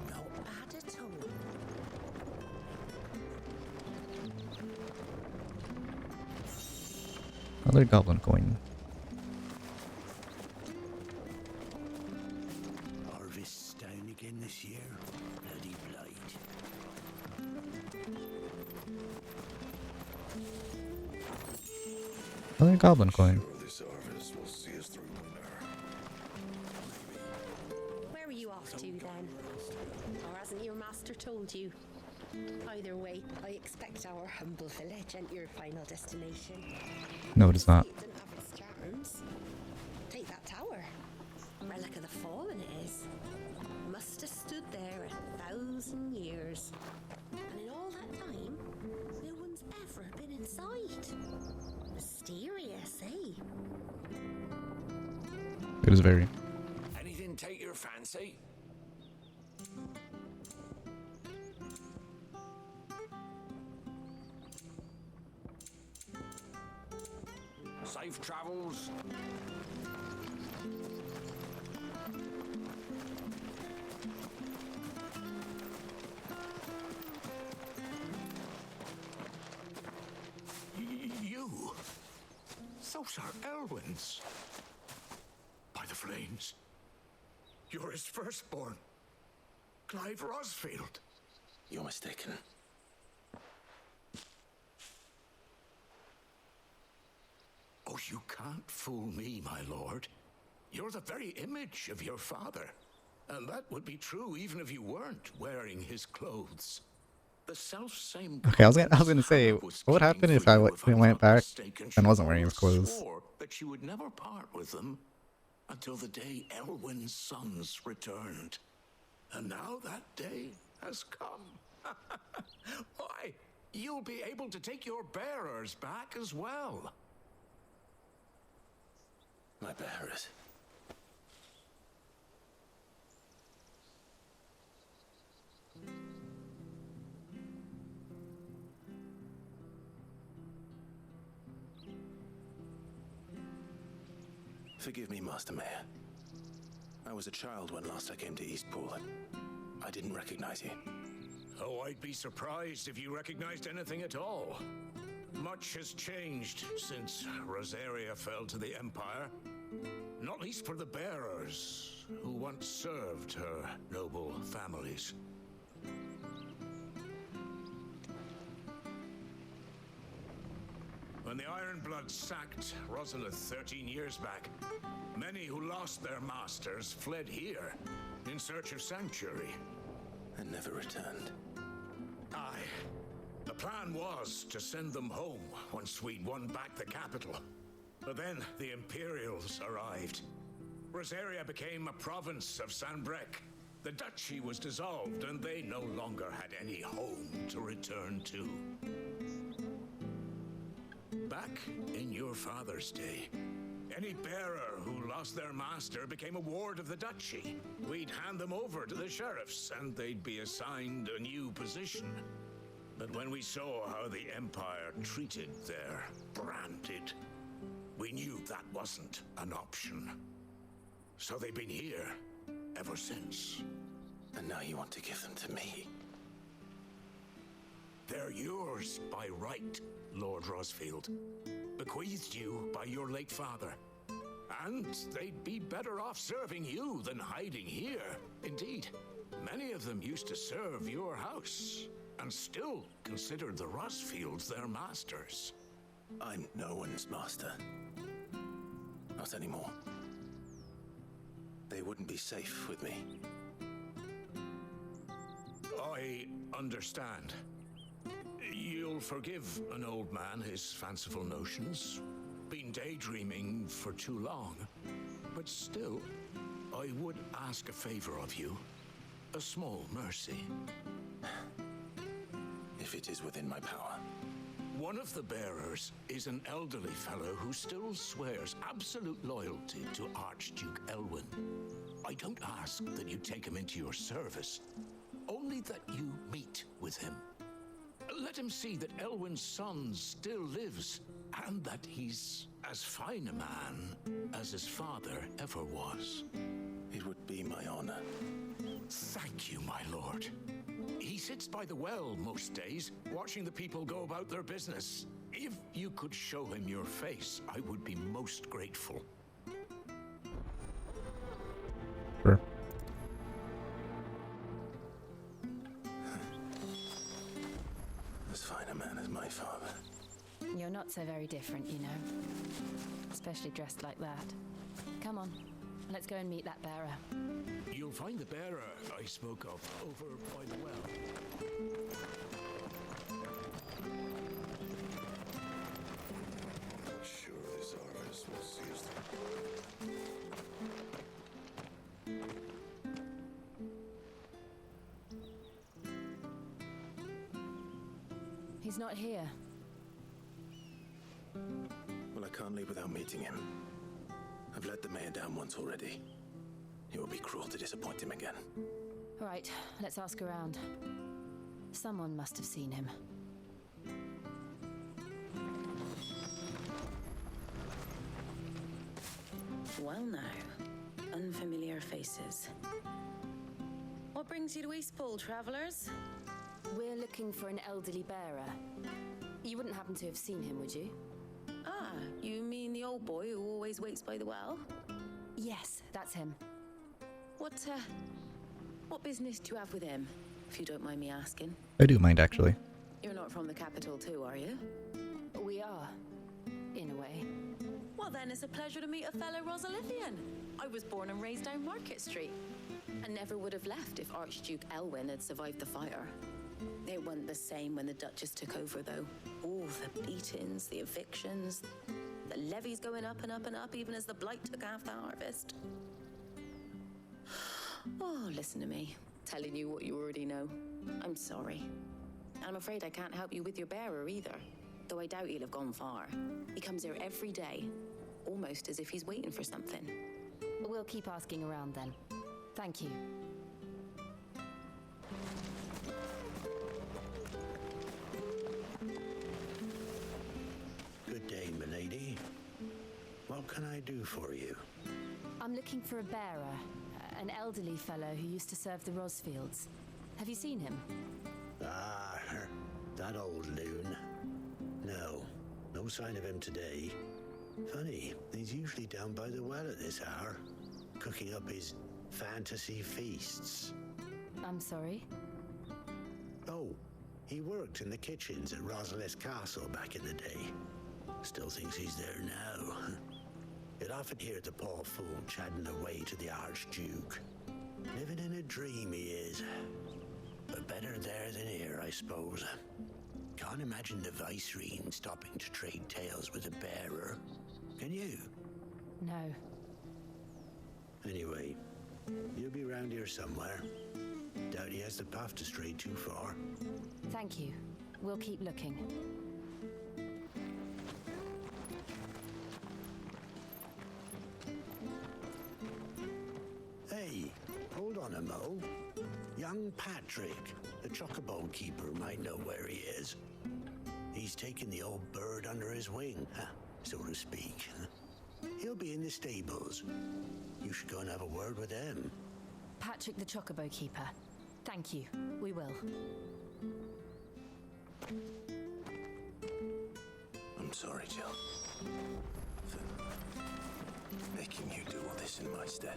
Not bad at all. Another goblin coin. Harvest down again this year. Bloody blight. Another goblin coin. This harvest will see us through winter. Where are you off to then? Or hasn't your master told you? Either way, I expect our humble village and your final destination. No, it is not. It doesn't have its charms. Take that tower. Relic of the Fallen it is. Must have stood there 1,000 years. And in all that time, no one's ever been inside. Mysterious, eh? It is very. Anything take your fancy? Safe travels. You? Those are Elwyn's. By the flames. You're his firstborn. Clive Rosfield. You're mistaken. Oh, you can't fool me, my lord. You're the very image of your father. And that would be true even if you weren't wearing his clothes. The self-same. Okay, I was gonna say, what would happen if I went back and wasn't wearing his clothes? Swore that she would never part with them until the day Elwyn's sons returned. And now that day has come. Why, you'll be able to take your bearers back as well. My bearers. Forgive me, Master Mayor. I was a child when last I came to Eastpool, and I didn't recognize you. Oh, I'd be surprised if you recognized anything at all. Much has changed since Rosaria fell to the Empire. Not least for the bearers, who once served her noble families. When the Ironbloods sacked Rosalith 13 years back, many who lost their masters fled here in search of sanctuary. And never returned. Aye. The plan was to send them home once we'd won back the capital. But then the Imperials arrived. Rosaria became a province of Sanbreque. The duchy was dissolved, and they no longer had any home to return to. Back in your father's day, any bearer who lost their master became a ward of the duchy. We'd hand them over to the sheriffs, and they'd be assigned a new position. But when we saw how the Empire treated their branded, we knew that wasn't an option. So they've been here ever since. And now you want to give them to me? They're yours by right, Lord Rosfield. Bequeathed you by your late father. And they'd be better off serving you than hiding here. Indeed, many of them used to serve your house, and still considered the Rosfields their masters. I'm no one's master. Not anymore. They wouldn't be safe with me. I understand. You'll forgive an old man his fanciful notions. Been daydreaming for too long. But still, I would ask a favor of you. A small mercy. If it is within my power. One of the bearers is an elderly fellow who still swears absolute loyalty to Archduke Elwyn. I don't ask that you take him into your service, only that you meet with him. Let him see that Elwyn's son still lives, and that he's as fine a man as his father ever was. It would be my honor. Thank you, my lord. He sits by the well most days, watching the people go about their business. If you could show him your face, I would be most grateful. Sure. As fine a man as my father. You're not so very different, you know. Especially dressed like that. Come on, let's go and meet that bearer. You'll find the bearer I spoke of over by the well. He's not here. Well, I can't leave without meeting him. I've let the mayor down once already. It would be cruel to disappoint him again. Right, let's ask around. Someone must have seen him. Well now, unfamiliar faces. What brings you to Eastpool, travellers? We're looking for an elderly bearer. You wouldn't happen to have seen him, would you? Ah, you mean the old boy who always waits by the well? Yes, that's him. What business do you have with him, if you don't mind me asking? I do mind, actually. You're not from the capital too, are you? We are, in a way. Well then, it's a pleasure to meet a fellow Rosalithian. I was born and raised down Market Street, and never would have left if Archduke Elwyn had survived the fire. It wasn't the same when the Duchess took over, though. All the beatings, the evictions, the levies going up and up and up, even as the blight took half the harvest. Oh, listen to me, telling you what you already know. I'm sorry. I'm afraid I can't help you with your bearer either, though I doubt he'll have gone far. He comes here every day, almost as if he's waiting for something. We'll keep asking around then. Thank you. Good day, milady. What can I do for you? I'm looking for a bearer, an elderly fellow who used to serve the Rosfields. Have you seen him? Ah, that old loon. No sign of him today. Funny, he's usually down by the well at this hour, cooking up his fantasy feasts. I'm sorry? Oh, he worked in the kitchens at Rosalith Castle back in the day. Still thinks he's there now. You'd often hear the poor fool chatting away to the Archduke. Living in a dream he is. But better there than here, I suppose. Can't imagine the Vicereine stopping to trade tales with a bearer. Can you? No. Anyway, he'll be round here somewhere. Doubt he has the path to stray too far. Thank you. We'll keep looking. Hey, hold on a mo. Young Patrick, the chocobo keeper, might know where he is. He's taken the old bird under his wing, so to speak. He'll be in the stables. You should go and have a word with him. Patrick the Chocobo Keeper. Thank you. We will. I'm sorry, Jill. For making you do all this in my stead.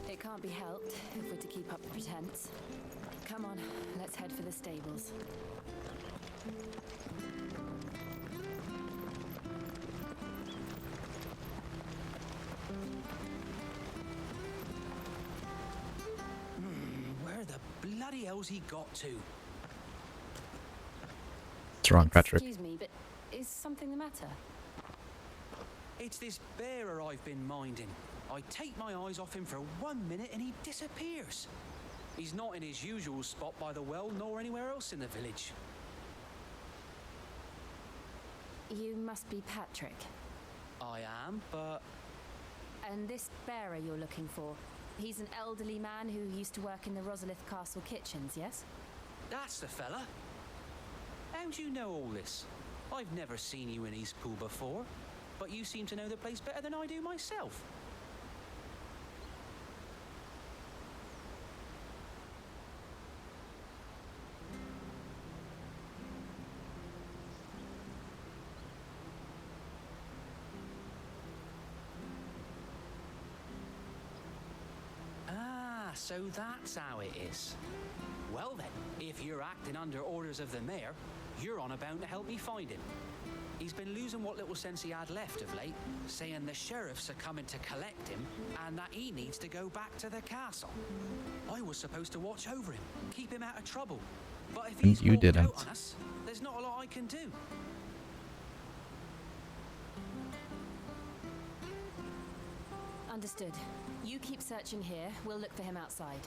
It can't be helped if we're to keep up the pretense. Come on, let's head for the stables. Where the bloody hell's he got to? What's wrong, Patrick? Excuse me, but is something the matter? It's this bearer I've been minding. I take my eyes off him for 1 minute and he disappears. He's not in his usual spot by the well, nor anywhere else in the village. You must be Patrick. I am, but... And this bearer you're looking for, he's an elderly man who used to work in the Rosalith Castle kitchens, yes? That's the fella. How do you know all this? I've never seen you in Eastpool before, but you seem to know the place better than I do myself. So that's how it is. Well then, if you're acting under orders of the mayor, you're on about to help me find him. He's been losing what little sense he had left of late, saying the sheriffs are coming to collect him and that he needs to go back to the castle. I was supposed to watch over him, keep him out of trouble. But if he's you didn't. out on us, there's not a lot I can do. Understood. You keep searching here. We'll look for him outside.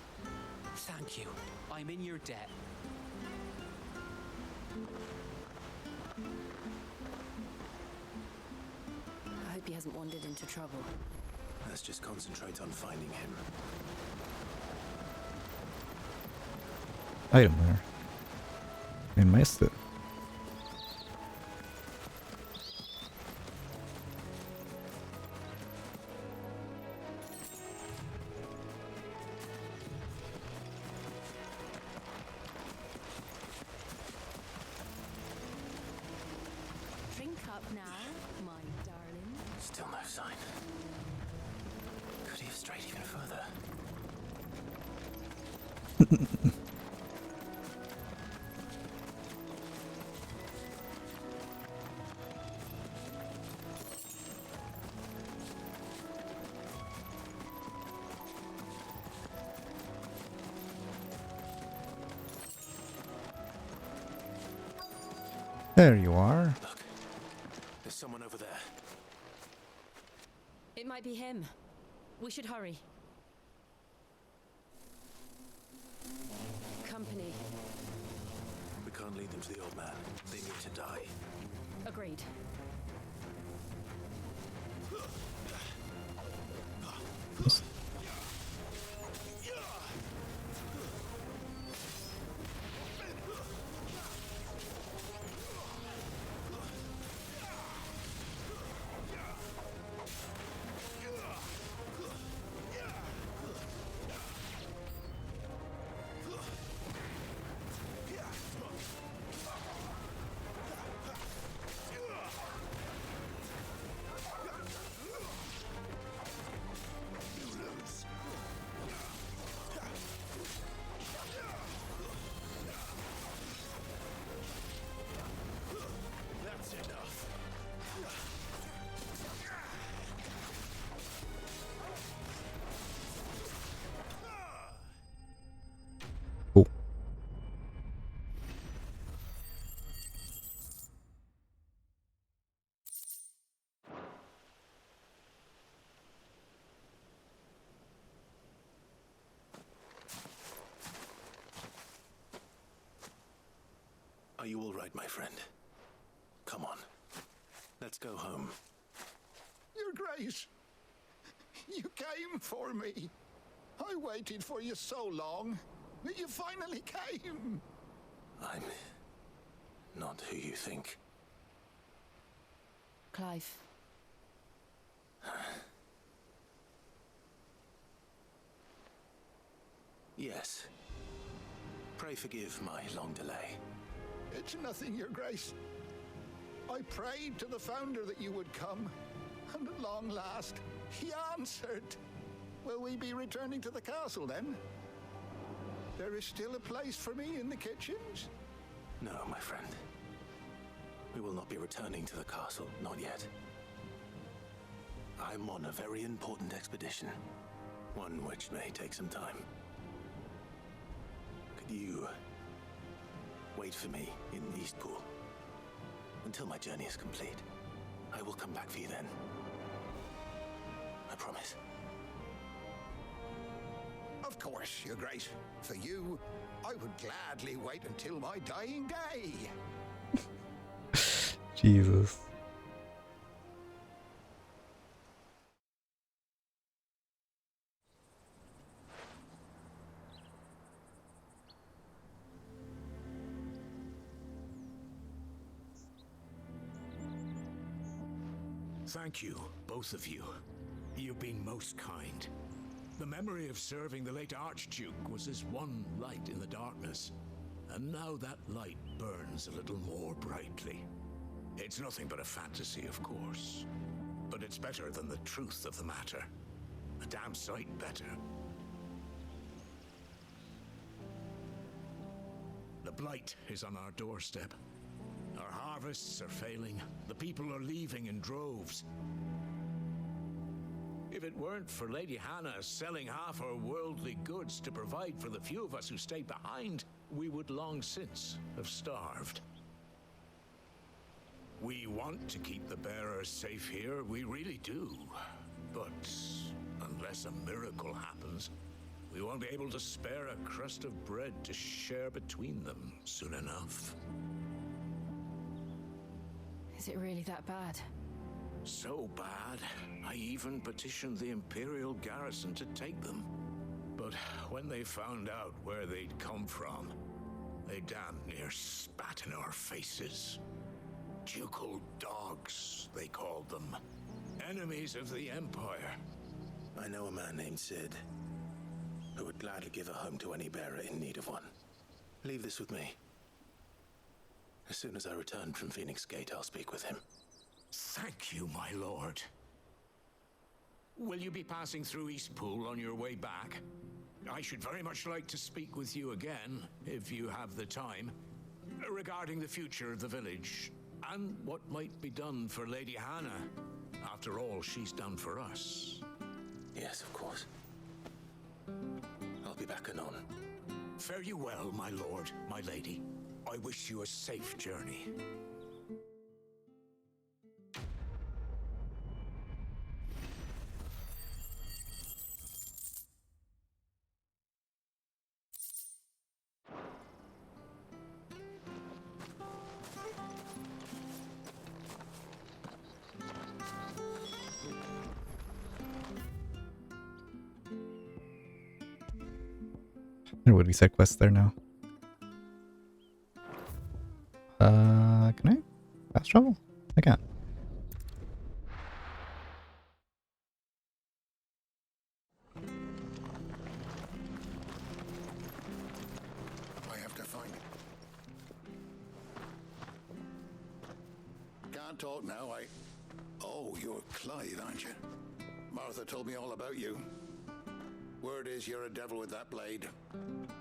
Thank you. I'm in your debt. hasn't wandered into trouble. Let's just concentrate on finding him. Item there. I missed it. Drink up now, my darling. Still no sign. Could he have strayed even further? There you are. Look, there's someone over there. It might be him. We should hurry. Company. We can't lead them to the old man. They need to die. Agreed. That's enough. Oh. Are you all right, my friend? Come on. Let's go home. Your Grace, you came for me. I waited for you so long. You finally came. I'm not who you think. Clive. Yes. Pray forgive my long delay. It's nothing, Your Grace. I prayed to the Founder that you would come, and at long last, he answered. Will we be returning to the castle then? There is still a place for me in the kitchens? No, my friend. We will not be returning to the castle, not yet. I'm on a very important expedition, one which may take some time. Could you wait for me in Eastpool until my journey is complete? I will come back for you then. I promise. Of course, Your Grace. For you, I would gladly wait until my dying day. Jesus. Thank you, both of you. You've been most kind. The memory of serving the late Archduke was as one light in the darkness, and now that light burns a little more brightly. It's nothing but a fantasy, of course, but it's better than the truth of the matter. A damn sight better. The blight is on our doorstep. Our harvests are failing. The people are leaving in droves. If it weren't for Lady Hannah selling half her worldly goods to provide for the few of us who stayed behind, we would long since have starved. We want to keep the bearers safe here, we really do. But unless a miracle happens, we won't be able to spare a crust of bread to share between them soon enough. Is it really that bad? So bad, I even petitioned the Imperial garrison to take them. But when they found out where they'd come from, they damn near spat in our faces. Ducal dogs, they called them. Enemies of the Empire. I know a man named Sid who would gladly give a home to any bearer in need of one. Leave this with me. As soon as I return from Phoenix Gate, I'll speak with him. Thank you, my lord. Will you be passing through Eastpool on your way back? I should very much like to speak with you again, if you have the time, regarding the future of the village, and what might be done for Lady Hannah, after all she's done for us. Yes, of course. I'll be back anon. Fare you well, my lord, my lady. I wish you a safe journey. There would be side quests there now. Can I fast travel? I can. I have to find it. Can't talk now, Oh, you're Clive, aren't you? Martha told me all about you. Word is you're a devil with that blade.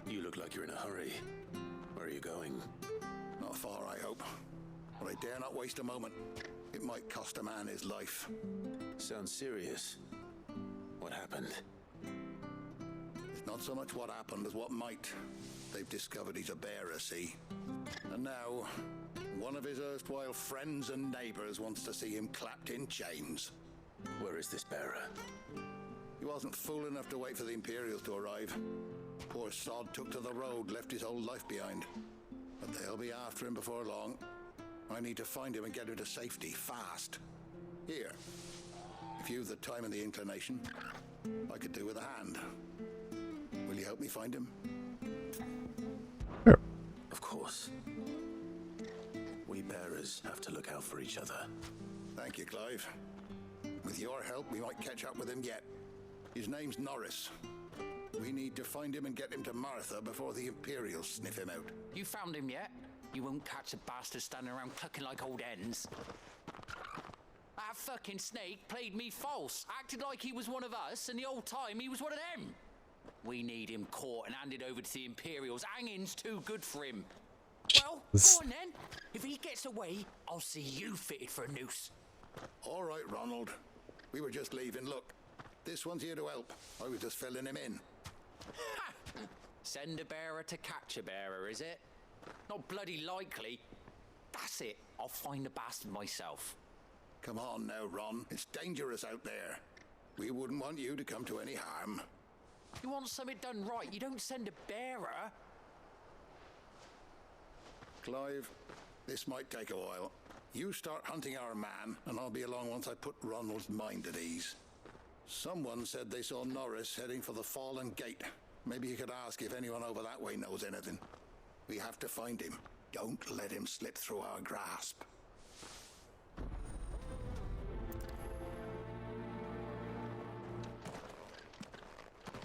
You look like you're in a hurry. Where are you going? Not far, I hope. But I dare not waste a moment. It might cost a man his life. Sounds serious. What happened? It's not so much what happened as what might. They've discovered he's a bearer, see? And now, one of his erstwhile friends and neighbors wants to see him clapped in chains. Where is this bearer? He wasn't fool enough to wait for the Imperials to arrive. Poor sod took to the road, left his whole life behind. But they'll be after him before long. I need to find him and get him to safety, fast. Here, if you've the time and the inclination, I could do with a hand. Will you help me find him? Sure. Of course. We bearers have to look out for each other. Thank you, Clive. With your help, we might catch up with him yet. His name's Norris. We need to find him and get him to Martha before the Imperials sniff him out. You found him yet? You won't catch a bastard standing around clucking like old hens. That fucking snake played me false, acted like he was one of us, and the whole time he was one of them. We need him caught and handed over to the Imperials. Hanging's too good for him. Well, go on then. If he gets away, I'll see you fitted for a noose. All right, Ronald. We were just leaving. Look, this one's here to help. I was just filling him in. Ha! Send a bearer to catch a bearer, is it? Not bloody likely. That's it. I'll find the bastard myself. Come on now, Ron. It's dangerous out there. We wouldn't want you to come to any harm. You want something done right, you don't send a bearer. Clive, this might take a while. You start hunting our man, and I'll be along once I put Ronald's mind at ease. Someone said they saw Norris heading for the Fallen Gate. Maybe you could ask if anyone over that way knows anything. We have to find him. Don't let him slip through our grasp.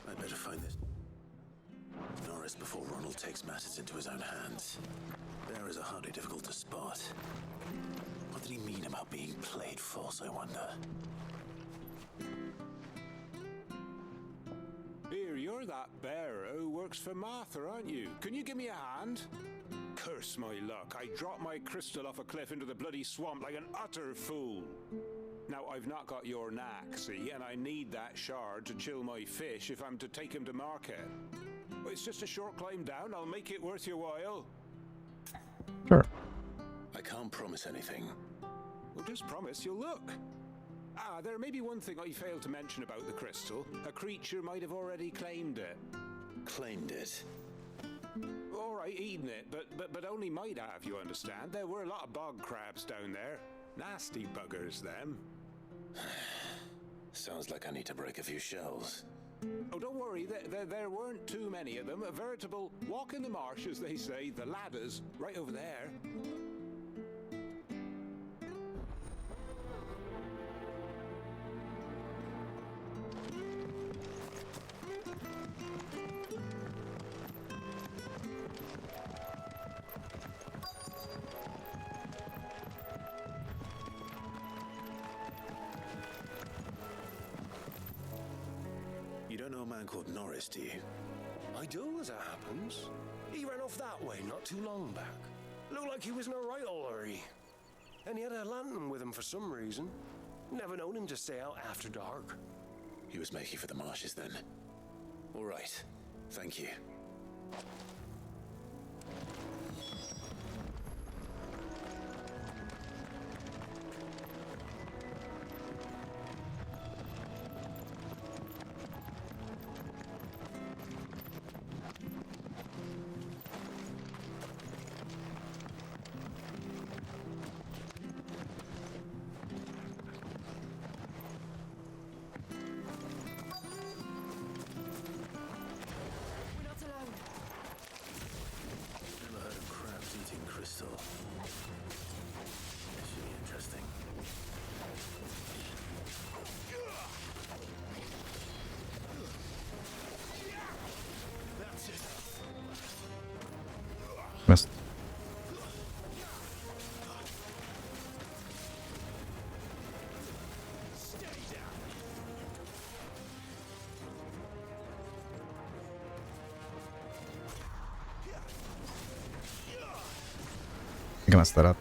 I'd better find this Norris before Ronald takes matters into his own hands. Bearers are hardly difficult to spot. What did he mean about being played false, I wonder? Here, you're that bearer who works for Martha, aren't you? Can you give me a hand? Curse my luck, I dropped my crystal off a cliff into the bloody swamp like an utter fool. Now, I've not got your knack, see, and I need that shard to chill my fish if I'm to take him to market. Well, it's just a short climb down, I'll make it worth your while. Sure. I can't promise anything. Well, just promise you'll look. Ah, there may be one thing I failed to mention about the crystal. A creature might have already claimed it. Claimed it? All right, eaten it, but only might have, you understand. There were a lot of bog crabs down there. Nasty buggers, them. Sounds like I need to break a few shells. Oh, don't worry, there weren't too many of them. A veritable walk in the marsh, as they say, the ladders, right over there. You don't know a man called Norris, do you? I do, as it happens. He ran off that way not too long back. Looked like he was in a right old hurry. And he had a lantern with him for some reason. Never known him to stay out after dark. He was making for the marshes then. All right. Thank you. Missed. I think I messed that up.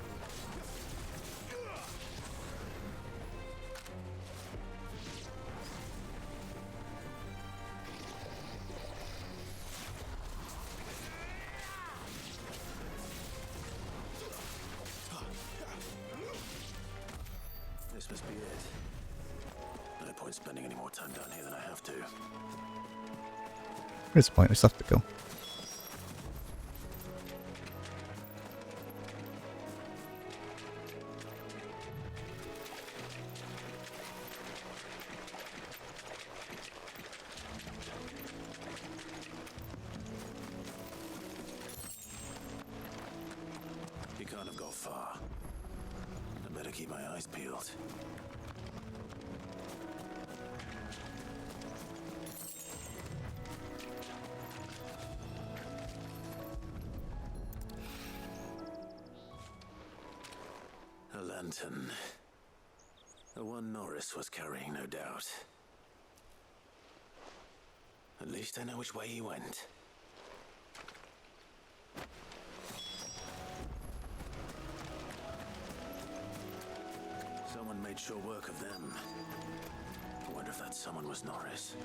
This must be it. No point spending any more time down here than I have to. Where's the point? We still have to go. He can't have got far. I better keep my eyes peeled. A lantern. The one Norris was carrying, no doubt. At least I know which way he went. Someone made sure work of them. I wonder if that someone was Norris.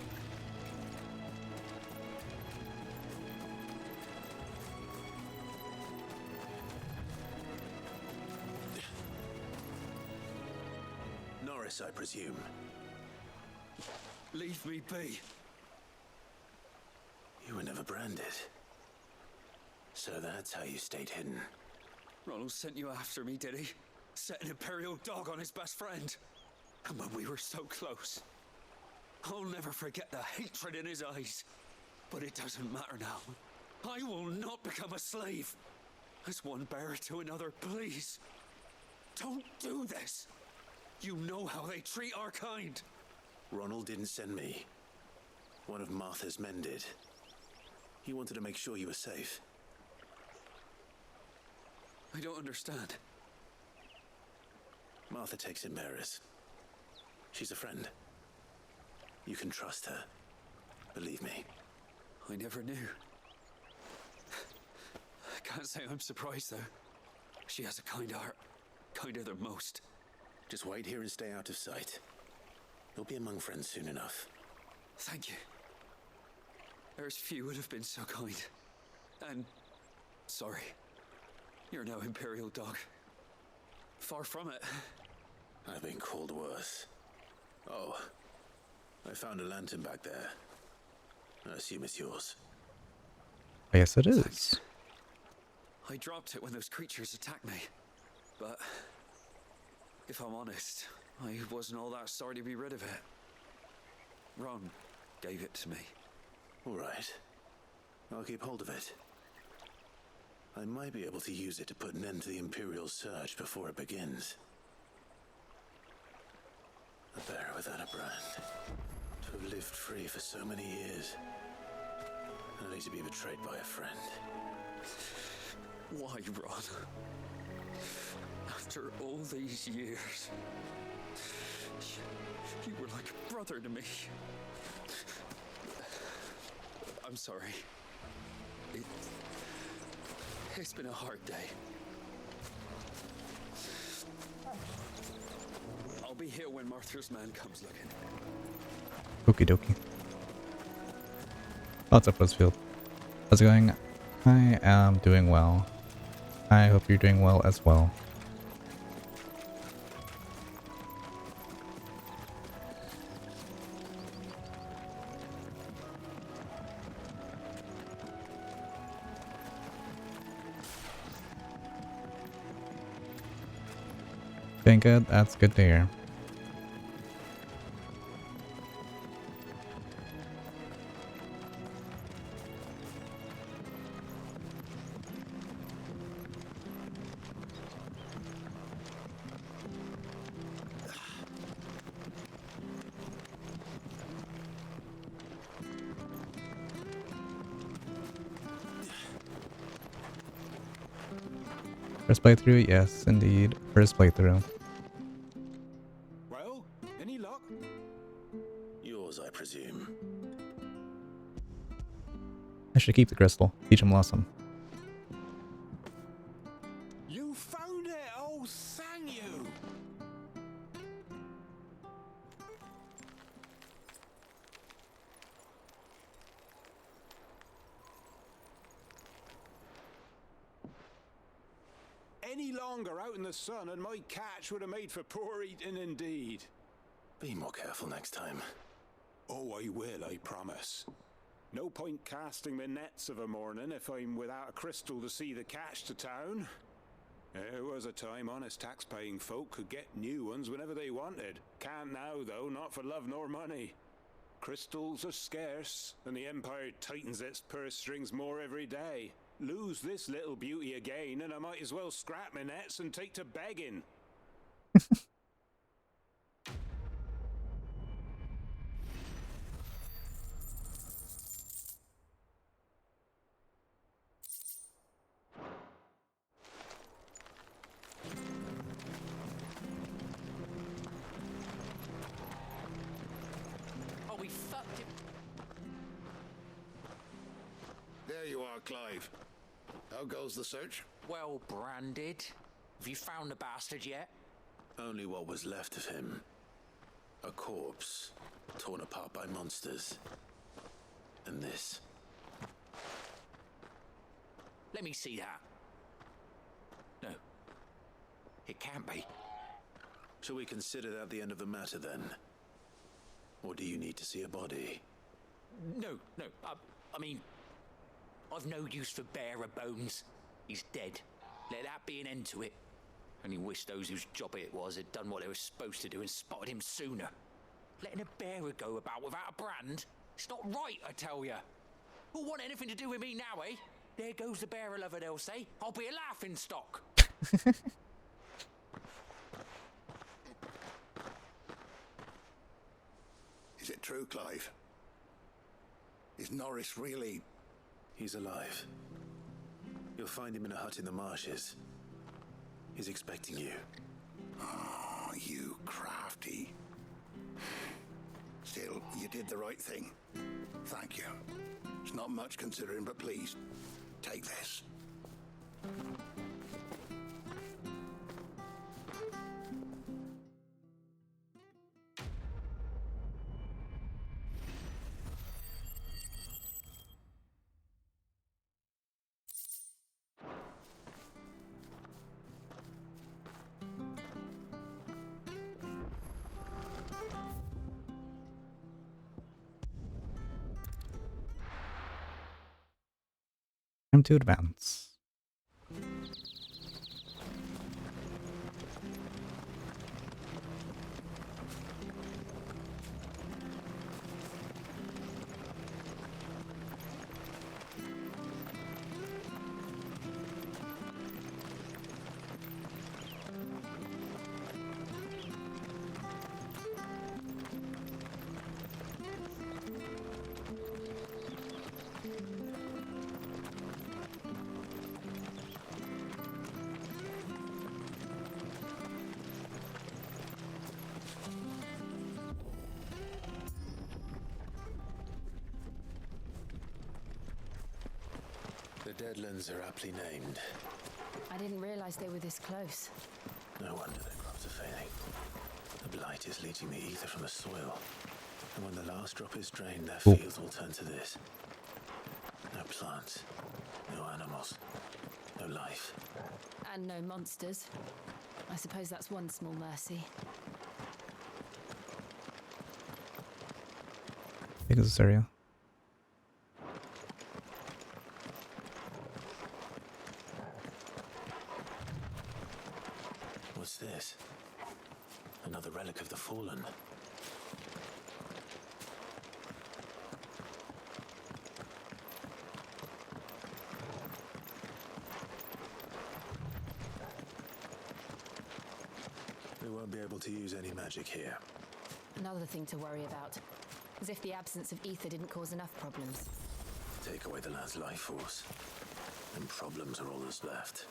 Norris, I presume. Leave me be. You were never branded. So that's how you stayed hidden. Ronald sent you after me, did he? Set an Imperial dog on his best friend. And when we were so close. I'll never forget the hatred in his eyes. But it doesn't matter now. I will not become a slave. As one bearer to another, please. Don't do this. You know how they treat our kind. Ronald didn't send me. One of Martha's men did. He wanted to make sure you were safe. I don't understand. Martha takes in bearers. She's a friend. You can trust her. Believe me. I never knew. I can't say I'm surprised, though. She has a kind heart. Kinder than most. Just wait here and stay out of sight. You'll be among friends soon enough. Thank you. There's few would have been so kind. And sorry. You're no Imperial dog. Far from it. I've been called worse. Oh, I found a lantern back there. I assume it's yours. Yes, it is. Thanks. I dropped it when those creatures attacked me. But if I'm honest, I wasn't all that sorry to be rid of it. Ron gave it to me. All right. I'll keep hold of it. I might be able to use it to put an end to the Imperial Surge before it begins. A bear without a brand. To have lived free for so many years. Only to be betrayed by a friend. Why, Ron? After all these years, you were like a brother to me. I'm sorry. It's been a hard day. I'll be here when Martha's man comes looking. Okie dokie. What's up, Rosefield? How's it going? I am doing well. I hope you're doing well as well. Doing good? That's good to hear. First playthrough? Yes, indeed. First playthrough. Well, any luck? Yours, I presume. I should keep the crystal. Teach him a lesson. You found it! Oh, thank you! Any longer out in the sun and my catch would have made for poor eating indeed. Be more careful next time. Oh, I will, I promise. No point casting my nets of a morning if I'm without a crystal to see the catch to town. There was a time honest tax-paying folk could get new ones whenever they wanted. Can't now, though, not for love nor money. Crystals are scarce, and the Empire tightens its purse strings more every day. Lose this little beauty again, and I might as well scrap my nets and take to begging. Oh, we fucked him. There you are, Clive. How goes the search? Well branded. Have you found the bastard yet? Only what was left of him. A corpse, torn apart by monsters. And this. Let me see that. No. It can't be. Shall we consider that the end of the matter then? Or do you need to see a body? No. I mean, I've no use for bearer bones. He's dead. Let that be an end to it. Only wish those whose job it was had done what they were supposed to do and spotted him sooner. Letting a bearer go about without a brand? It's not right, I tell ya. Who'll want anything to do with me now, eh? There goes the bearer lover, they'll say. I'll be a laughing stock. Is it true, Clive? Is Norris really... He's alive. You'll find him in a hut in the marshes. He's expecting you. Oh, you crafty. Still, you did the right thing. Thank you. It's not much considering, but please, take this. Time to advance. Deadlands are aptly named. I didn't realize they were this close. No wonder their crops are failing. The blight is leaching the ether from the soil. And when the last drop is drained, their fields will turn to this. No plants, no animals, no life. And no monsters. I suppose that's one small mercy. Big is this area? What's this? Another relic of the fallen. We won't be able to use any magic here. Another thing to worry about. As if the absence of ether didn't cause enough problems. Take away the lad's life force, and problems are all that's left.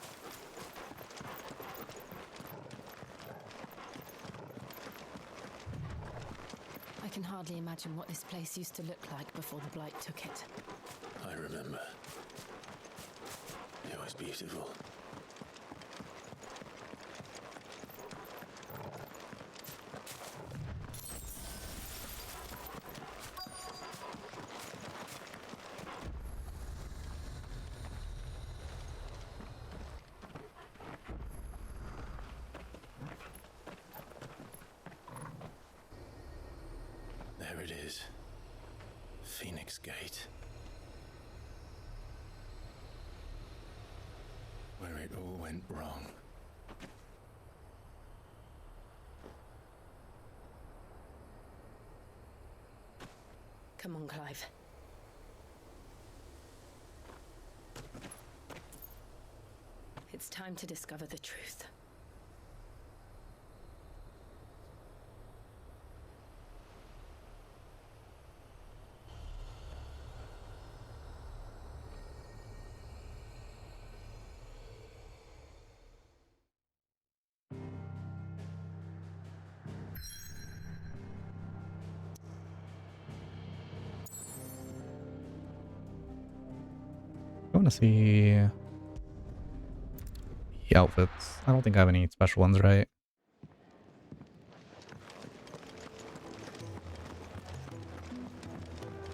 I can hardly imagine what this place used to look like before the blight took it. I remember. It was beautiful. There it is. Phoenix Gate. Where it all went wrong. Come on, Clive. It's time to discover the truth. I want to see the outfits. I don't think I have any special ones, right?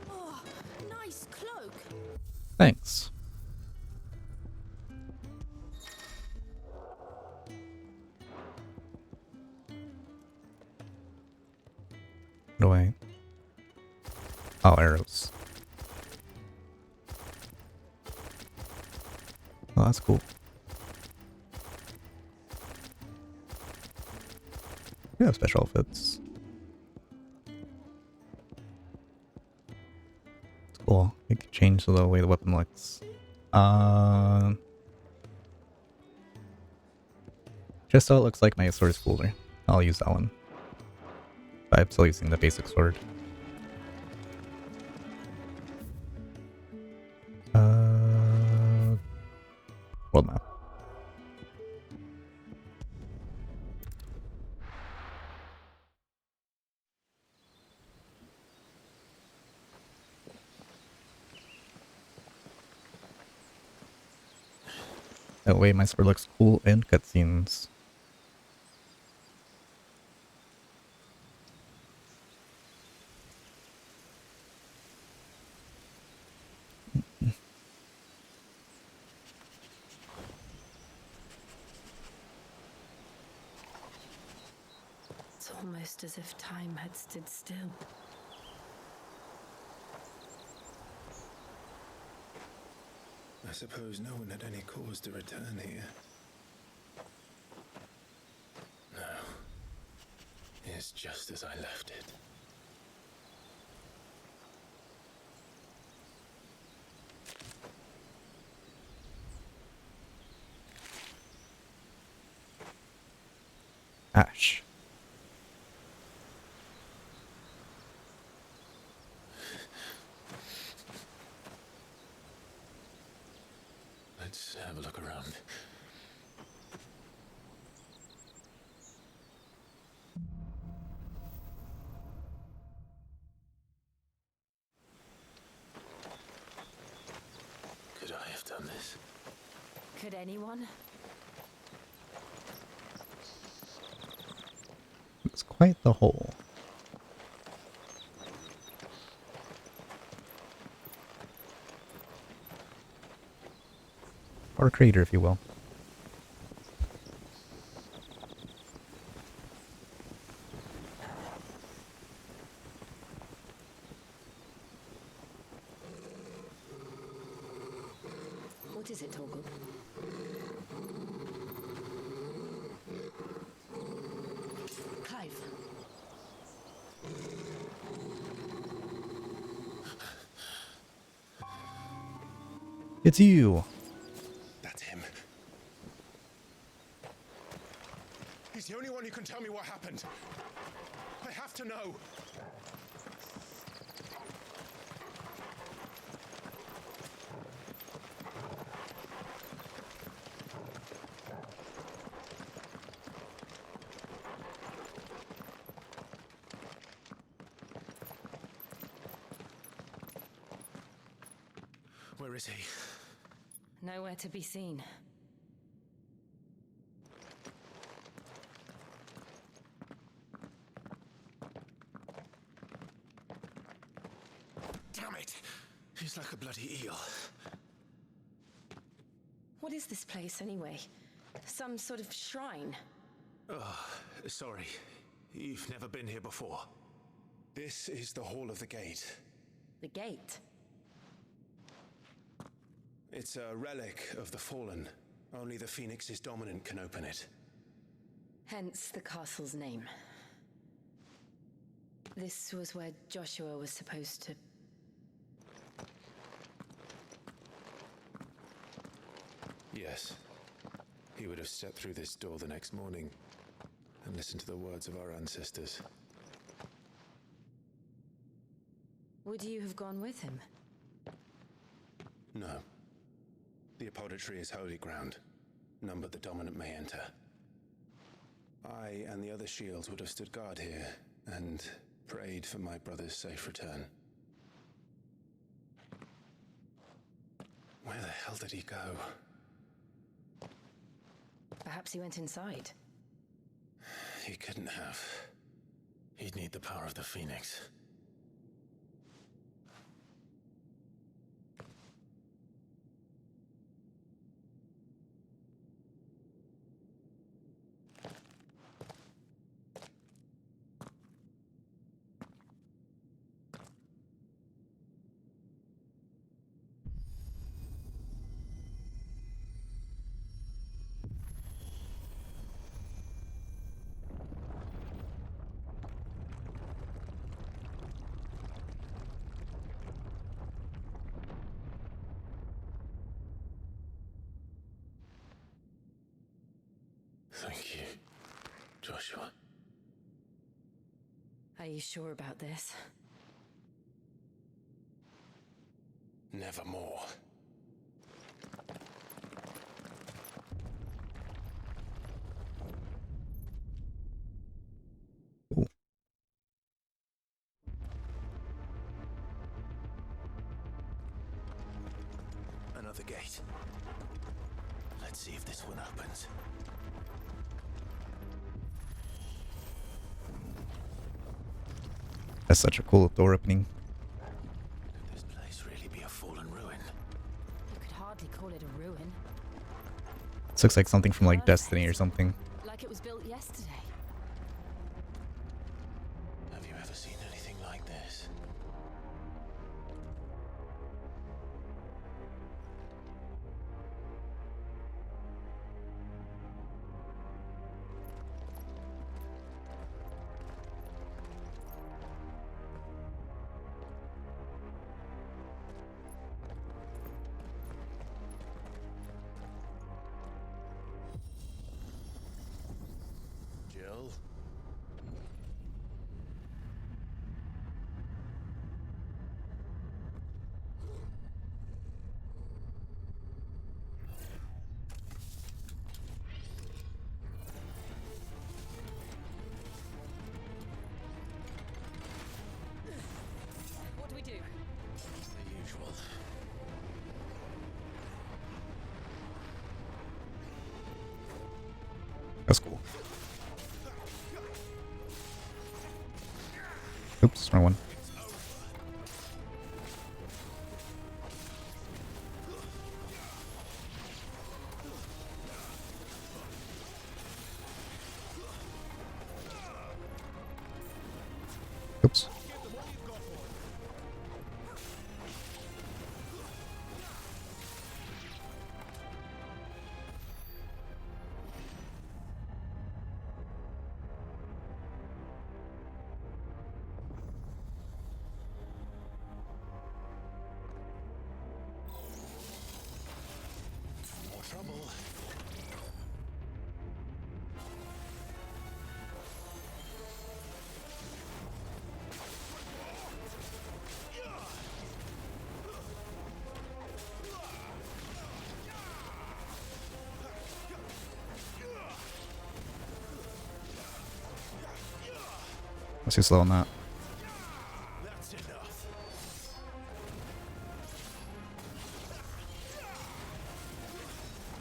Oh, nice cloak. Thanks. What do I... Oh, arrows. Oh, that's cool. We have special outfits. It's cool. You can change the way the weapon looks. Just so it looks like my sword is cooler. I'll use that one. But I'm still using the basic sword. World map. That way my sword looks cool in cutscenes. It's almost as if time had stood still. I suppose no one had any cause to return here. No. It's just as I left it. Ash. Let's have a look around. Could I have done this? Could anyone? It's quite the hole. Or a crater, if you will. What is it, Torgal? Clive. It's you! That's him. He's the only one who can tell me what happened. I have to know. Where is he? Nowhere to be seen. Damn it! He's like a bloody eel. What is this place, anyway? Some sort of shrine? Oh, sorry. You've never been here before. This is the Hall of the Gate. The gate? It's a relic of the Fallen. Only the Phoenix's dominant can open it. Hence the castle's name. This was where Joshua was supposed to... Yes. He would have stepped through this door the next morning and listened to the words of our ancestors. Would you have gone with him? No. The apodatory is holy ground. None but the dominant may enter. I and the other shields would have stood guard here and prayed for my brother's safe return. Where the hell did he go? Perhaps he went inside. He couldn't have. He'd need the power of the Phoenix. Thank you, Joshua. Are you sure about this? Nevermore. Another gate. Let's see if this one opens. That's such a cool door opening. Could this place really be a fallen ruin? You could hardly call it a ruin. This looks like something from like Destiny or something. Like it was built yesterday. Have you ever seen anything like this? Jill? What do we do? The usual. That's cool. Oops, wrong one. Oops. More trouble. Let's too slow on that. That's enough.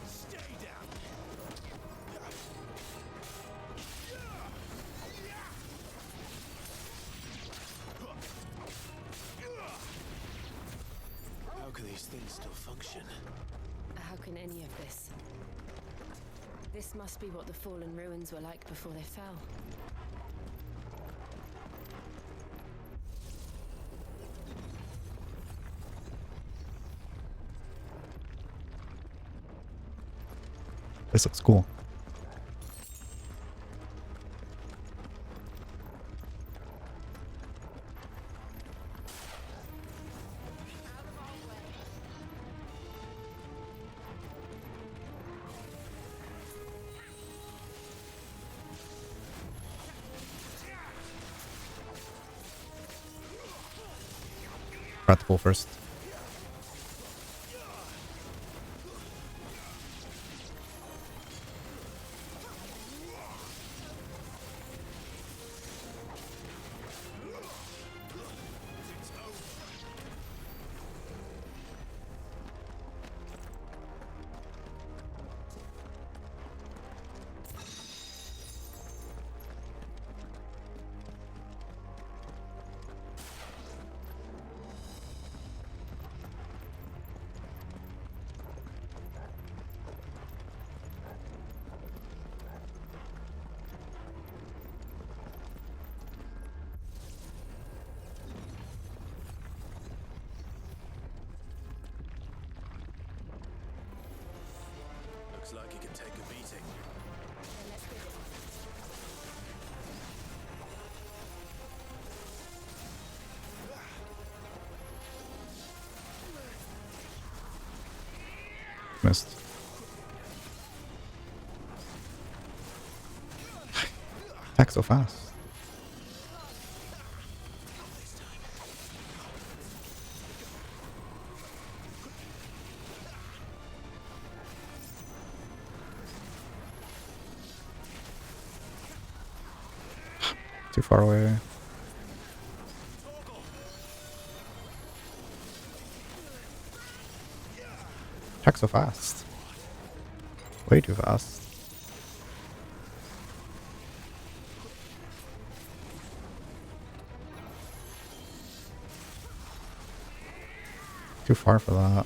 Stay down. How can these things still function? How can any of this? This must be what the fallen ruins were like before they fell. This looks cool. Got the pull first. Looks like he can take a beating. Missed. Attack so fast. Too far away. Attack so fast. Way too fast. Too far for that.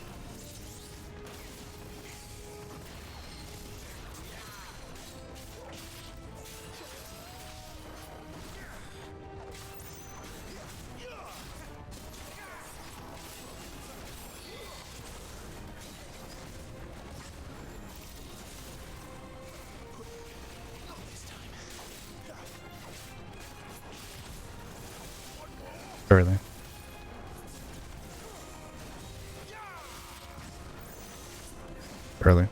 Early. Early.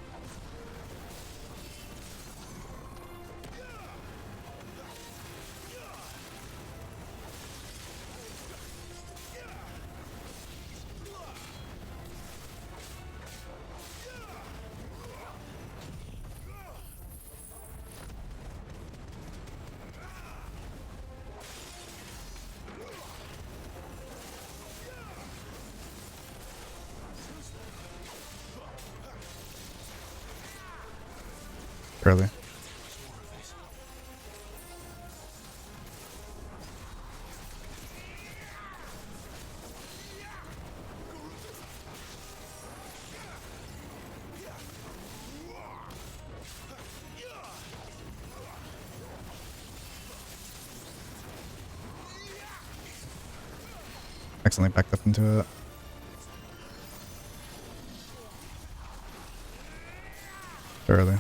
Early. Accidentally backed up into it. Early.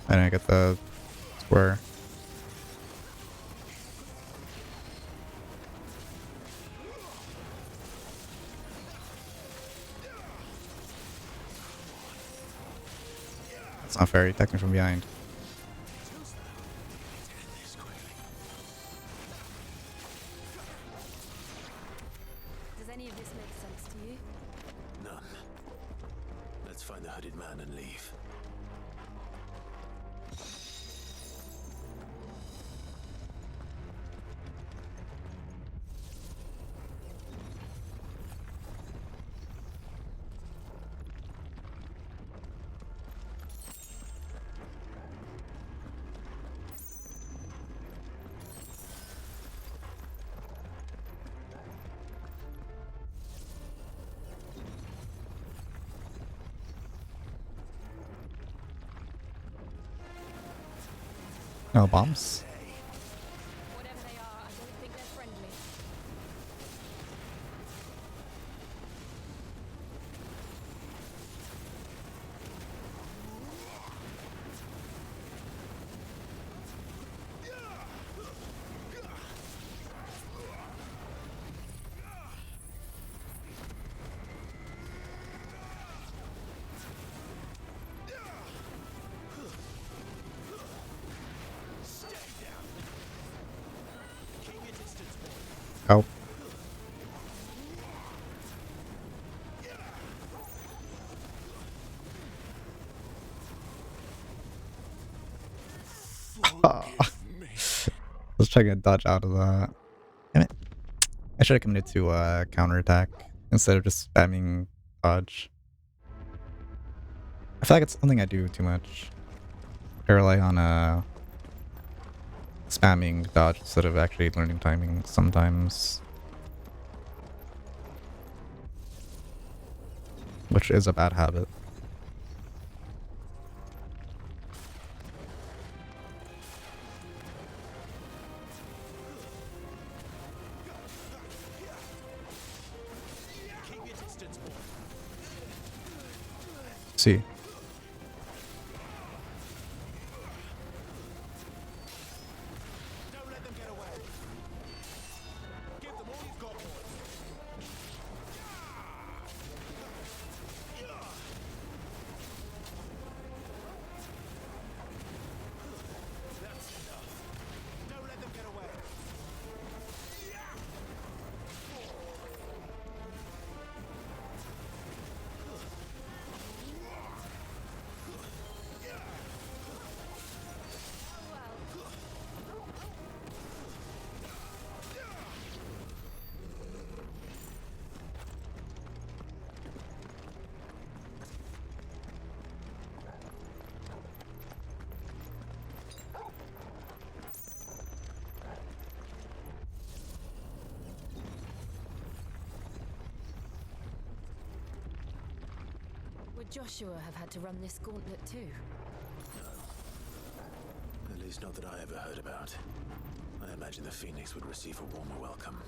I didn't get the square. That's not fair, he attacked me from behind. Does any of this make sense to you? None. Let's find the hooded man and leave. No bombs. Whatever they are, I don't think they're friendly. Oh. Let's try to dodge out of that. Damn it. I should have committed to counterattack instead of just spamming dodge. I feel like it's something I do too much. I rely on spamming dodge instead of actually learning timing sometimes. Which is a bad habit. See. Would Joshua have had to run this gauntlet too? At least not that I ever heard about. I imagine the Phoenix would receive a warmer welcome.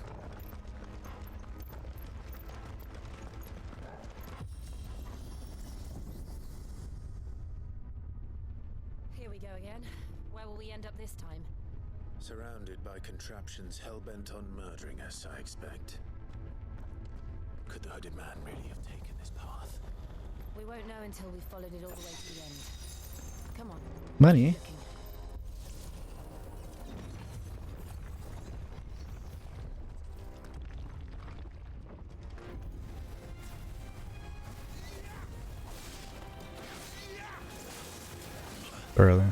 Here we go again. Where will we end up this time? Surrounded by contraptions hell-bent on murdering us, I expect. Could the hooded man really have taken this path? We won't know until we've followed it all the way to the end. Come on. Money? Early.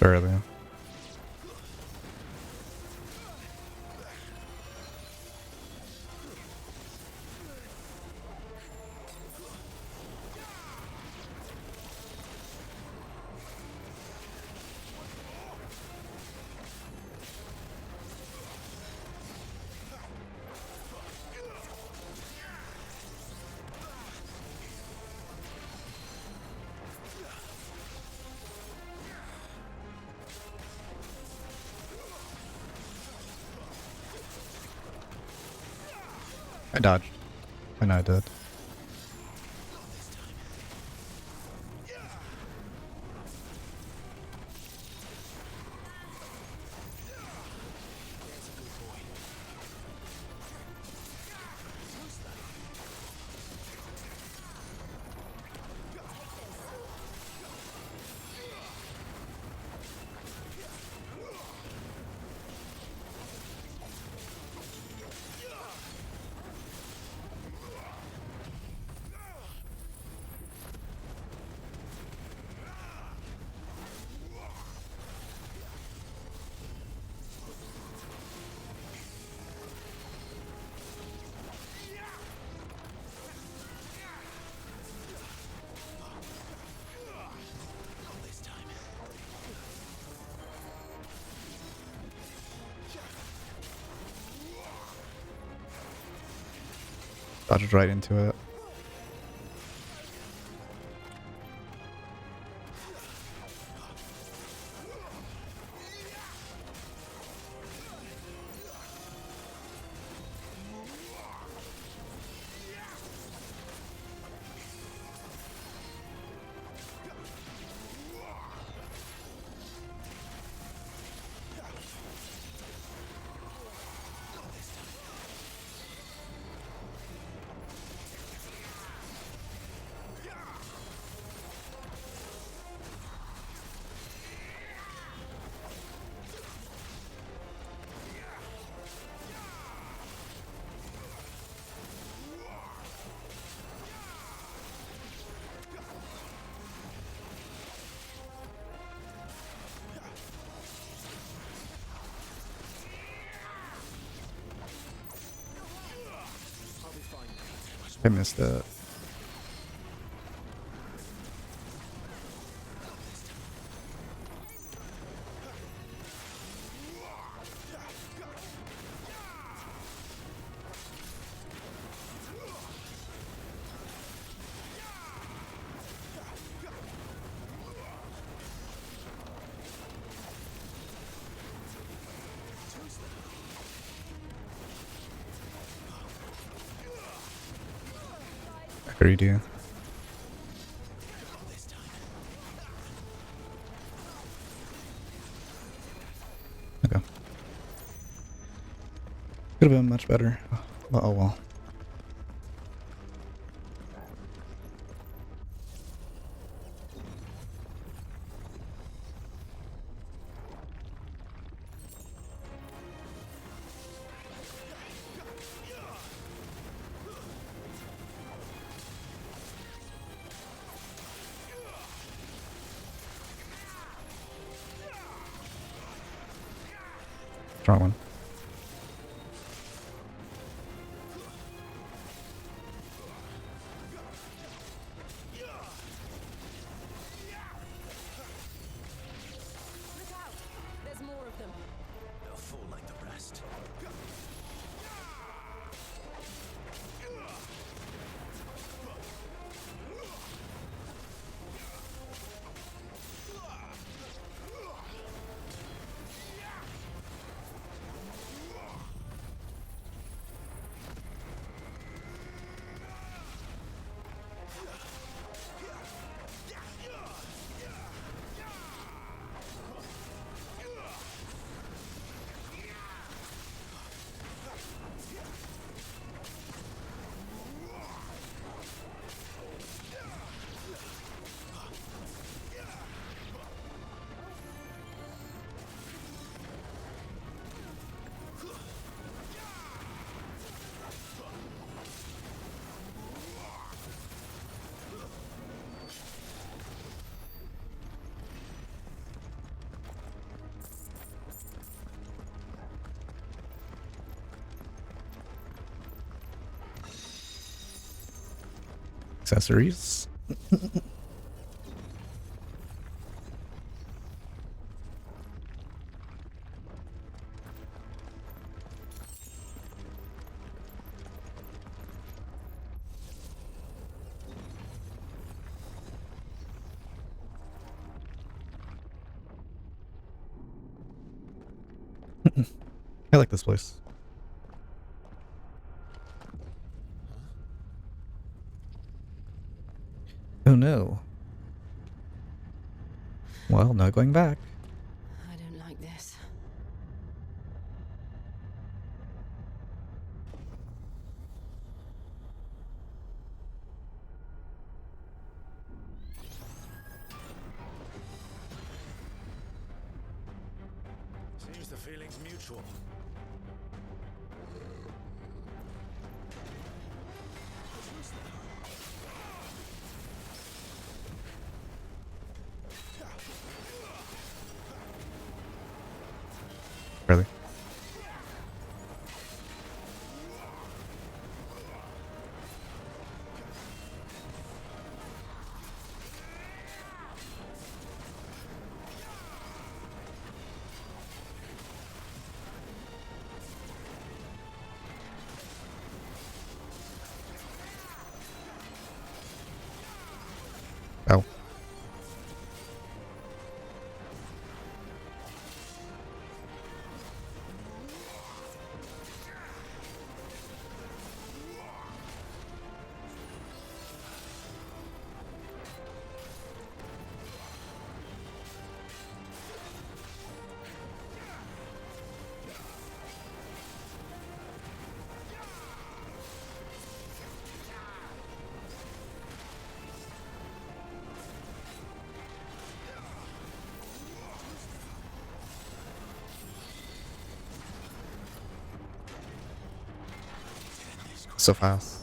early. I dodged. I know I did. Dodged right into it. I missed it. I agreed you. Okay. Could have been much better. Oh well. Strong one. Look out! There's more of them. They'll fall like the rest. Accessories. I like this place. Oh no. Well, no going back. I don't like this. Seems the feeling's mutual. Really? Oh. So fast.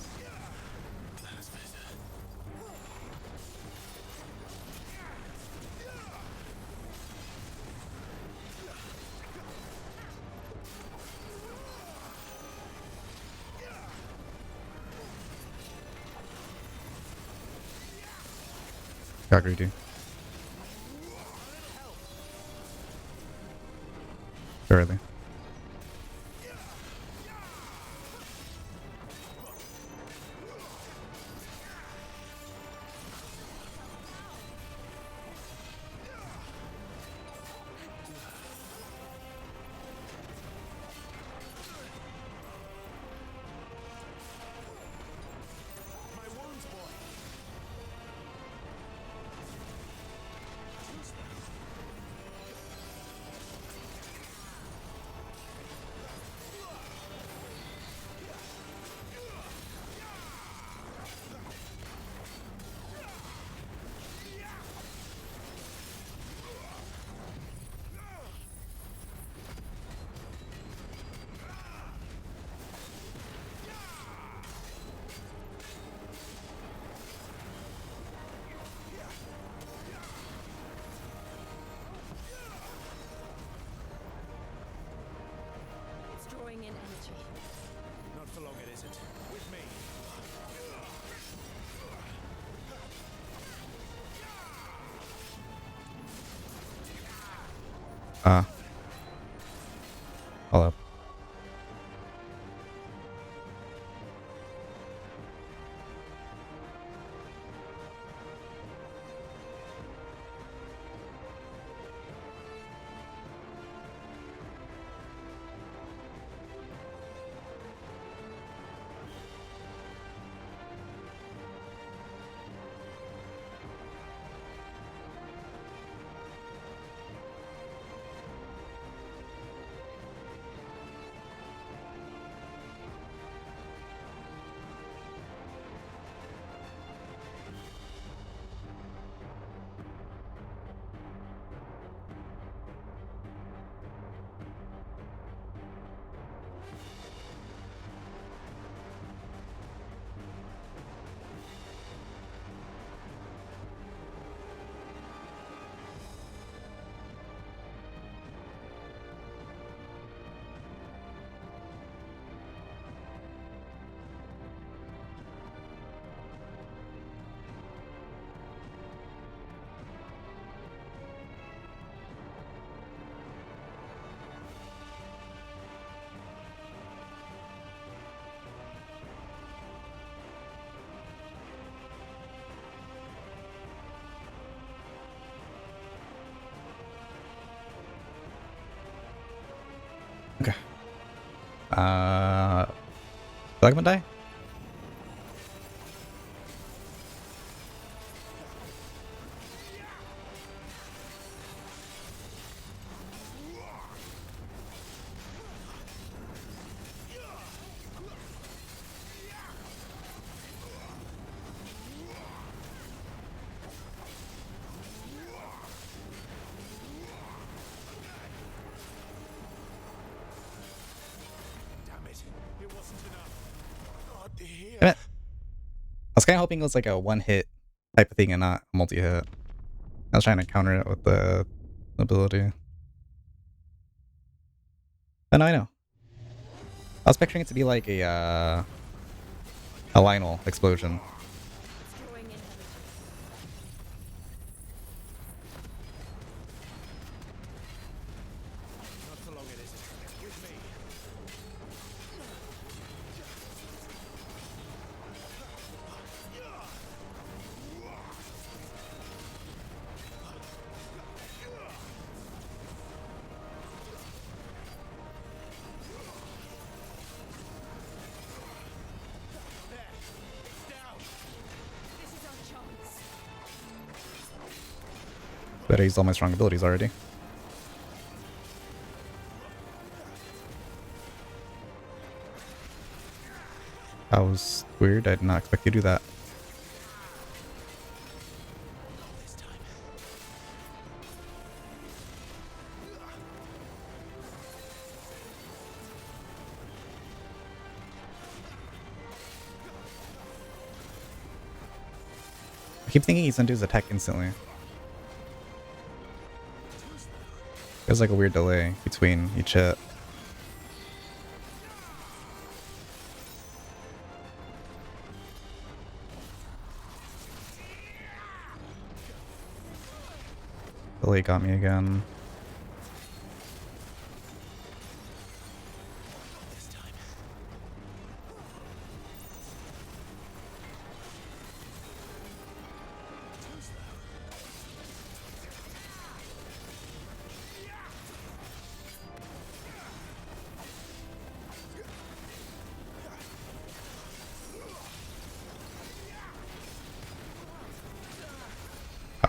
Got greedy. Early. It's drawing in energy. Not for long, it isn't. With me. All up. Feel like I'm gonna die? Damn it. I was kind of hoping it was like a one-hit type of thing and not multi-hit. I was trying to counter it with the ability. But no, I know. I was picturing it to be like a Lionel explosion. But I used all my strong abilities already. That was weird. I did not expect you to do that. I keep thinking he's gonna do his attack instantly. There's like a weird delay between each hit. Delay got me again.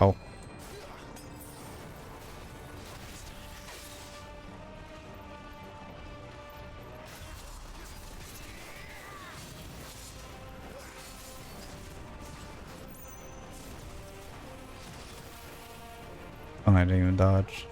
Ow. Oh, I didn't even dodge.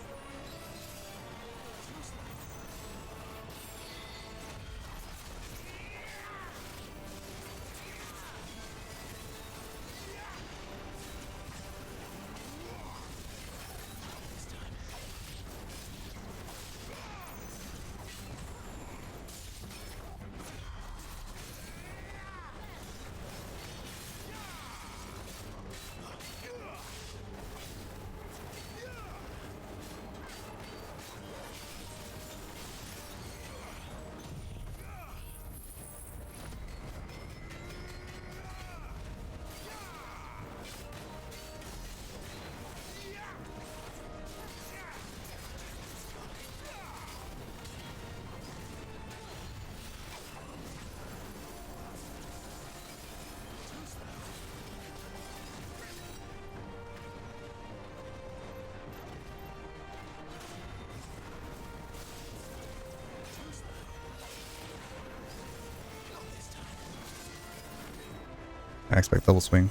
I expect double swing.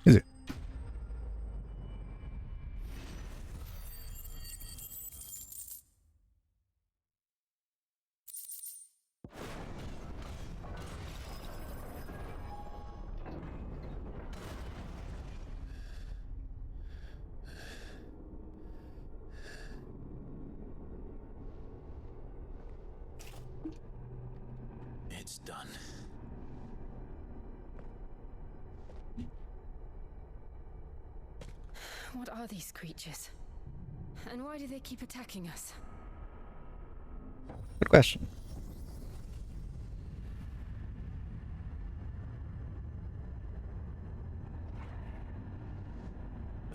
Easy. It's done. What are these creatures? And why do they keep attacking us? Good question.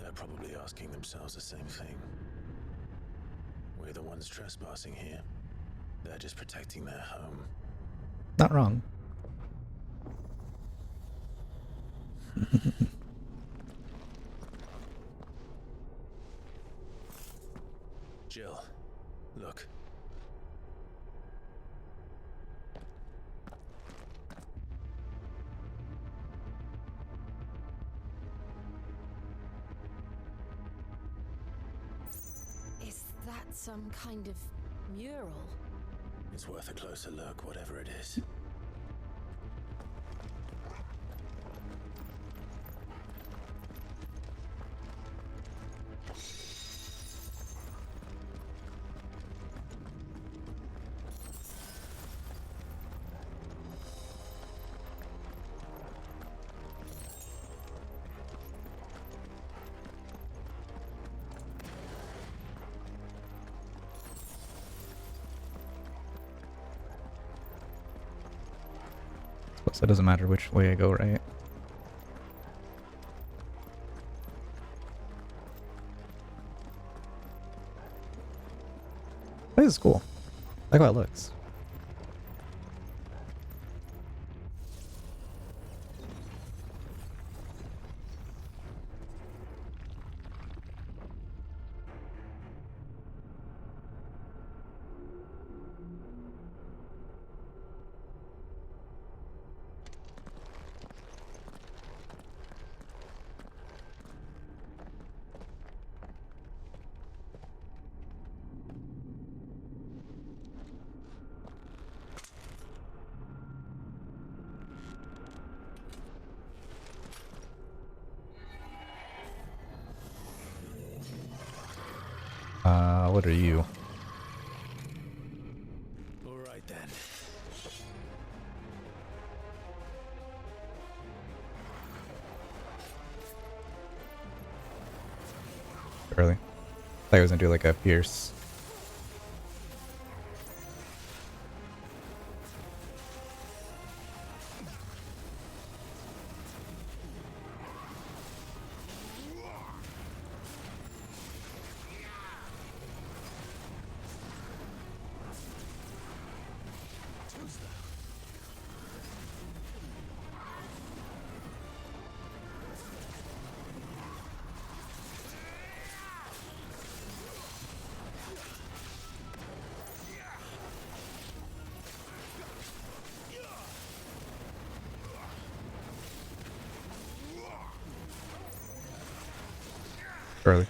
They're probably asking themselves the same thing. We're the ones trespassing here. They're just protecting their home. Not wrong. Jill, look. Is that some kind of mural? It's worth a closer look, whatever it is. Suppose it doesn't matter which way I go, right? This is cool. I like how it looks. What are you? All right then. Early. Thought I was gonna do like a pierce. Early.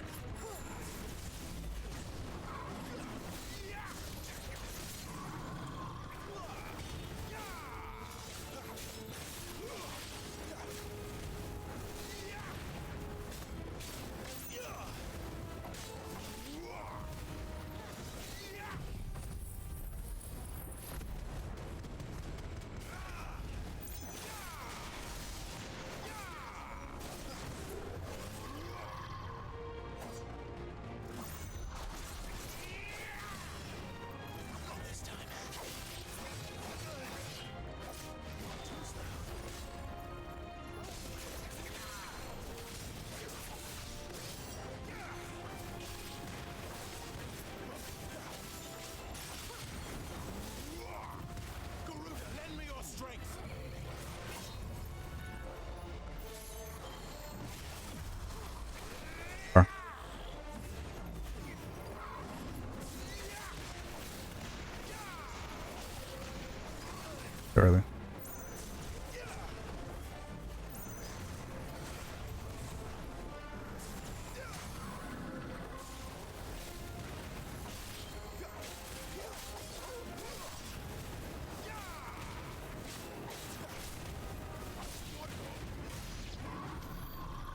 Early.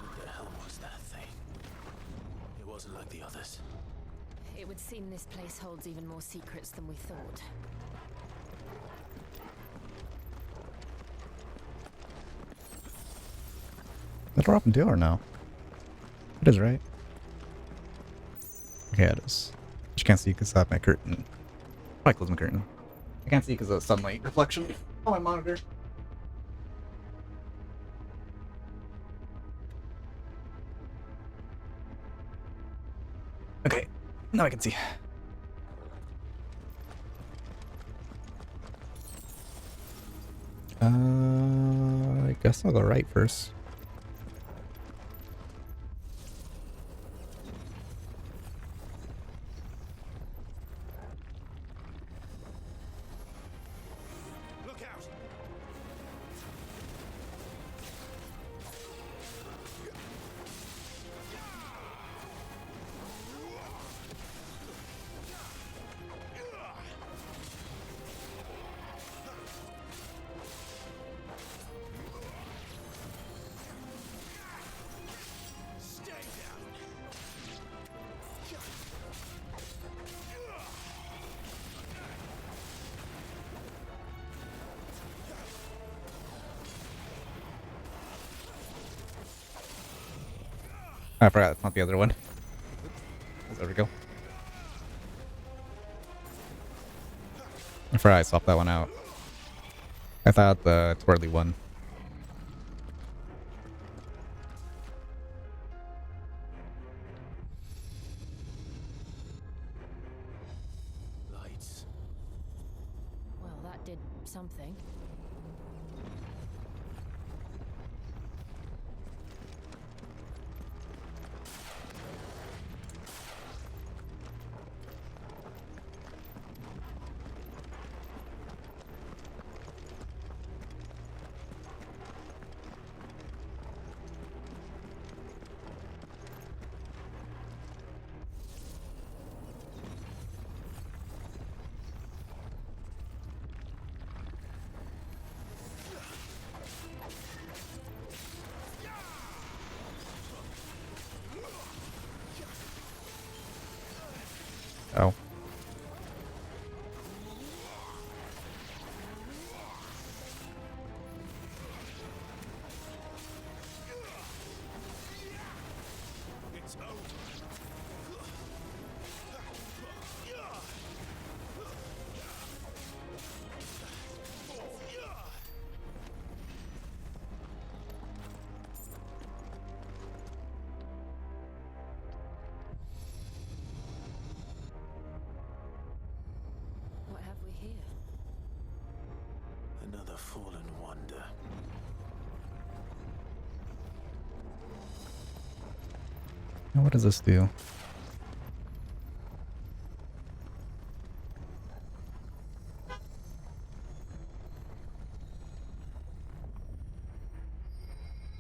What the hell was that thing? It wasn't like the others. It would seem this place holds even more secrets than we thought. Is that door open too or no? It is, right? Okay, it is. Just can't see because I have my curtain. Probably close my curtain. I can't see because of sunlight reflection on my monitor. Okay, now I can see. I guess I'll go right first. Look out! Stay down. I forgot it's not the other one. There we go. I forgot I swapped that one out. I thought the twirly one. Lights. Well, that did something. Oh. It's over. What have we here? Another fallen wonder. Now what does this do?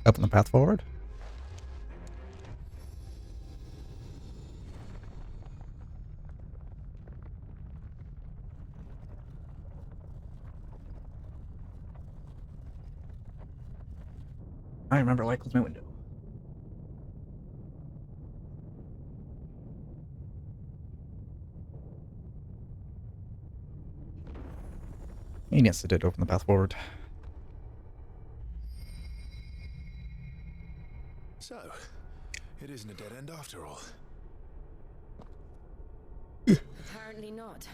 Open the path forward? I remember why I closed my window. And yes, it did open the path forward. So, it isn't a dead end after all. Apparently not.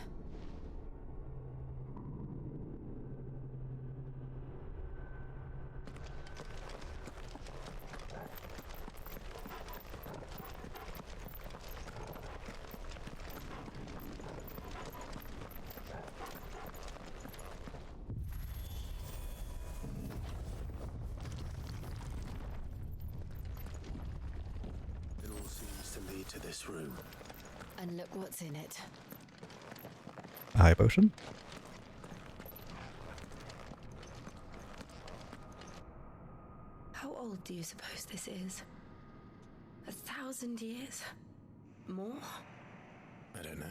It all seems to lead to this room. And look what's in it. A high potion? How old do you suppose this is? 1,000 years? More? I don't know.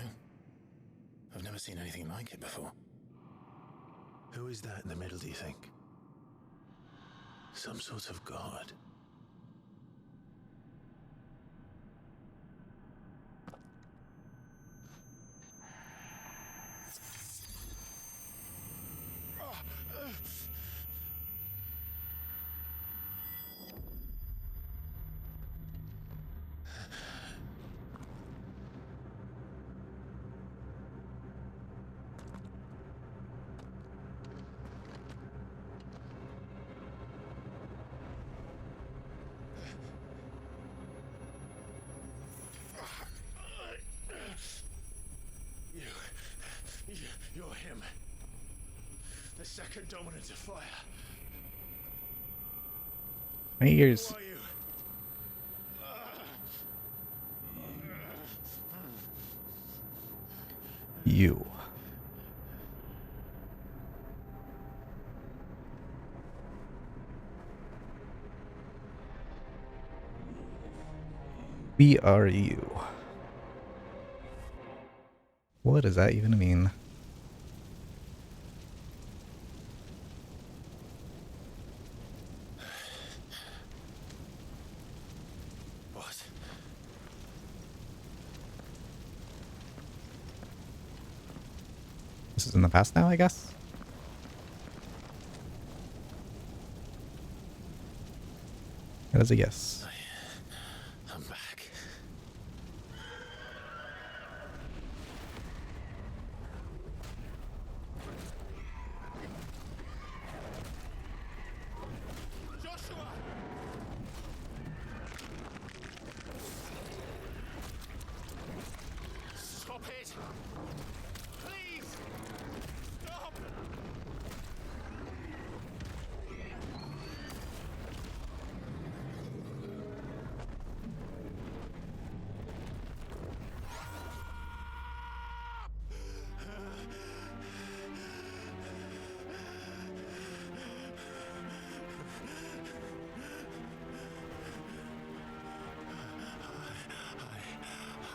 I've never seen anything like it before. Who is that in the middle, do you think? Some sort of god? The second dominant of fire. My ears. Who are you? You. We are you. What does that even mean? What? This is in the past now, I guess? That is a yes. I'm back. Joshua! Stop it! Please! Stop!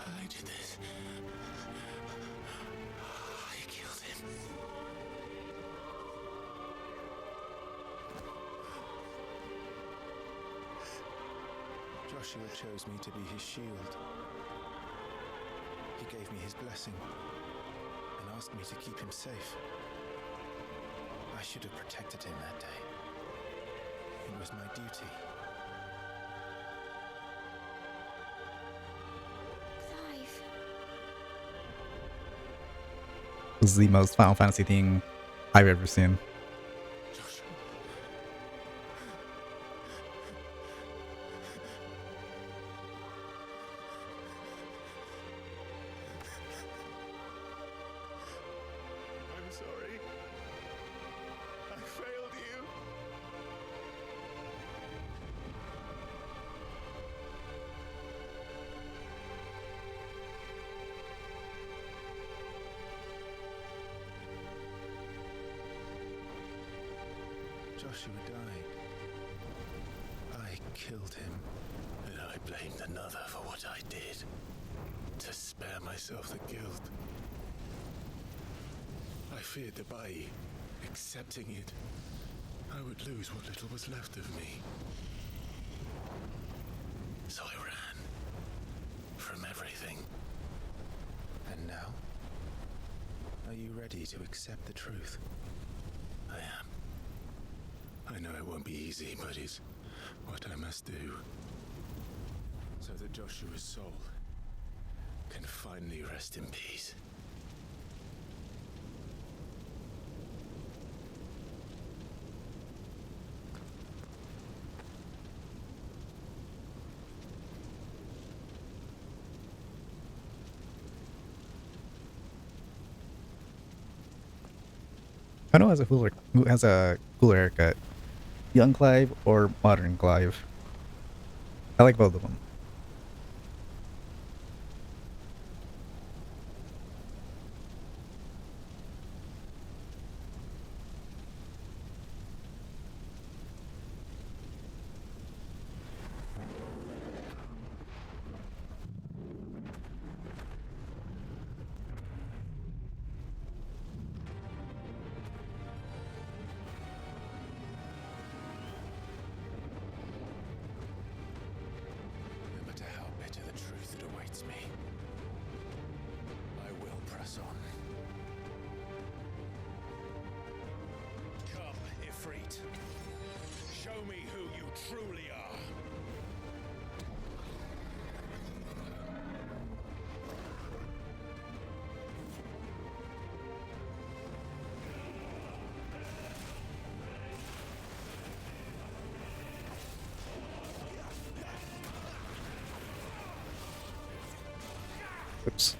I did this. I killed him. Joshua chose me to be his shield. He gave me his blessing and asked me to keep him safe. I should have protected him that day. It was my duty. Clive. This is the most Final Fantasy thing I've ever seen. I'm sorry. I failed you. Joshua died. I killed him, and I blamed another for what I did, to spare myself the guilt. I feared that by accepting it, I would lose what little was left of me. So I ran from everything. And now? Are you ready to accept the truth? I am. I know it won't be easy, but it's what I must do. So that Joshua's soul can finally rest in peace. I know who has a cooler haircut. Young Clive or modern Clive. I like both of them. No matter how bitter the truth that awaits me, I will press on. Come, Ifrit. Show me who you truly are. Oops.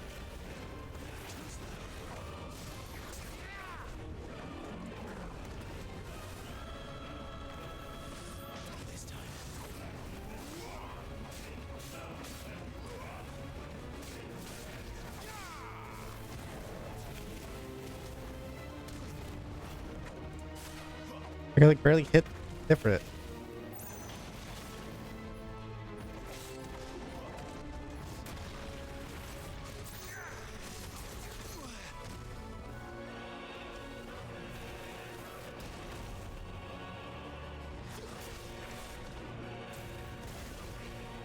I like barely hit for it.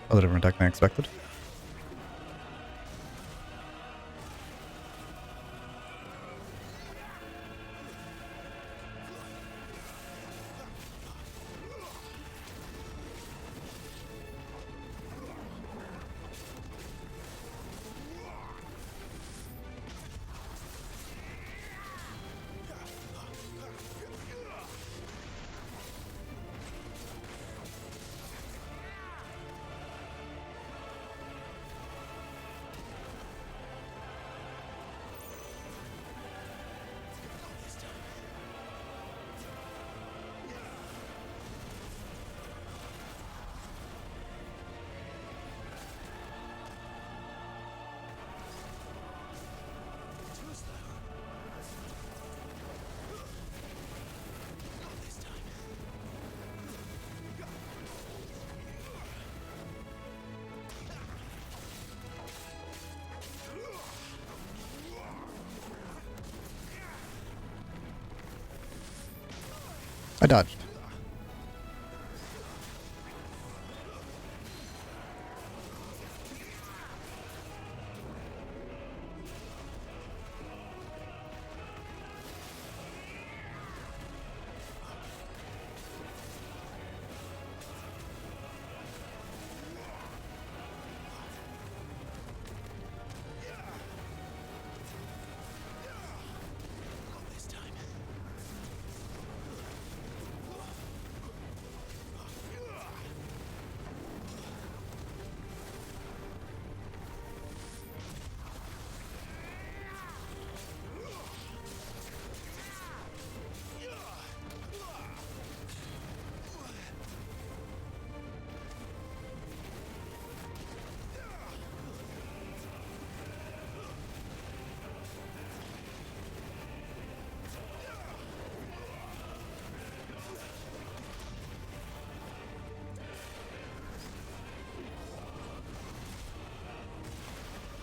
A little different deck than I expected. I dodged.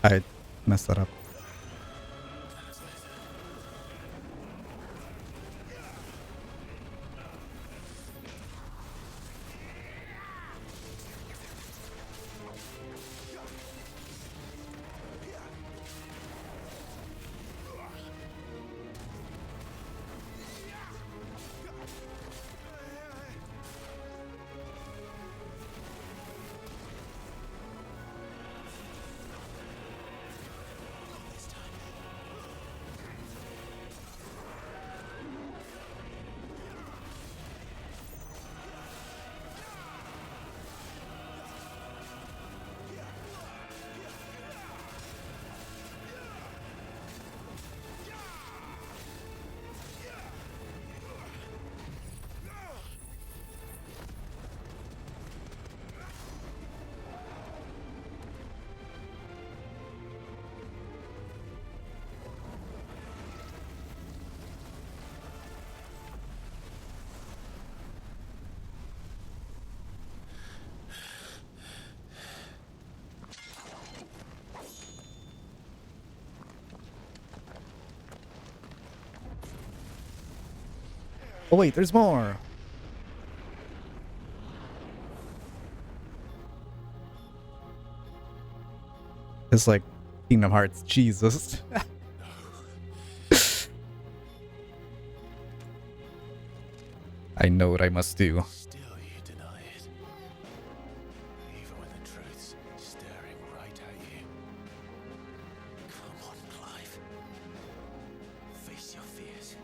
I messed that up. Oh wait, there's more. It's like Kingdom Hearts, Jesus. I know what I must do. Still you deny it. Even when the truth's staring right at you. Come on, Clive. Face your fears.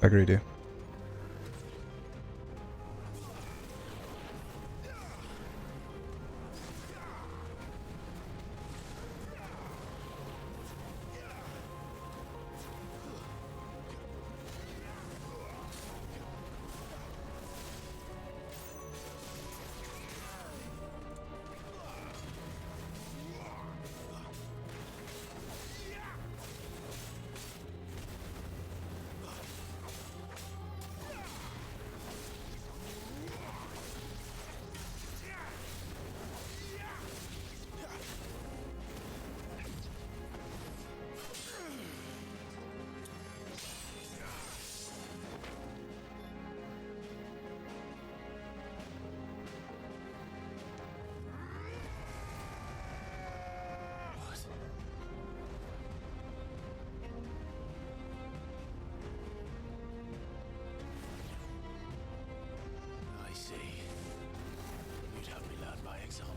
Agree, dude. I see. You'd have me learn by example.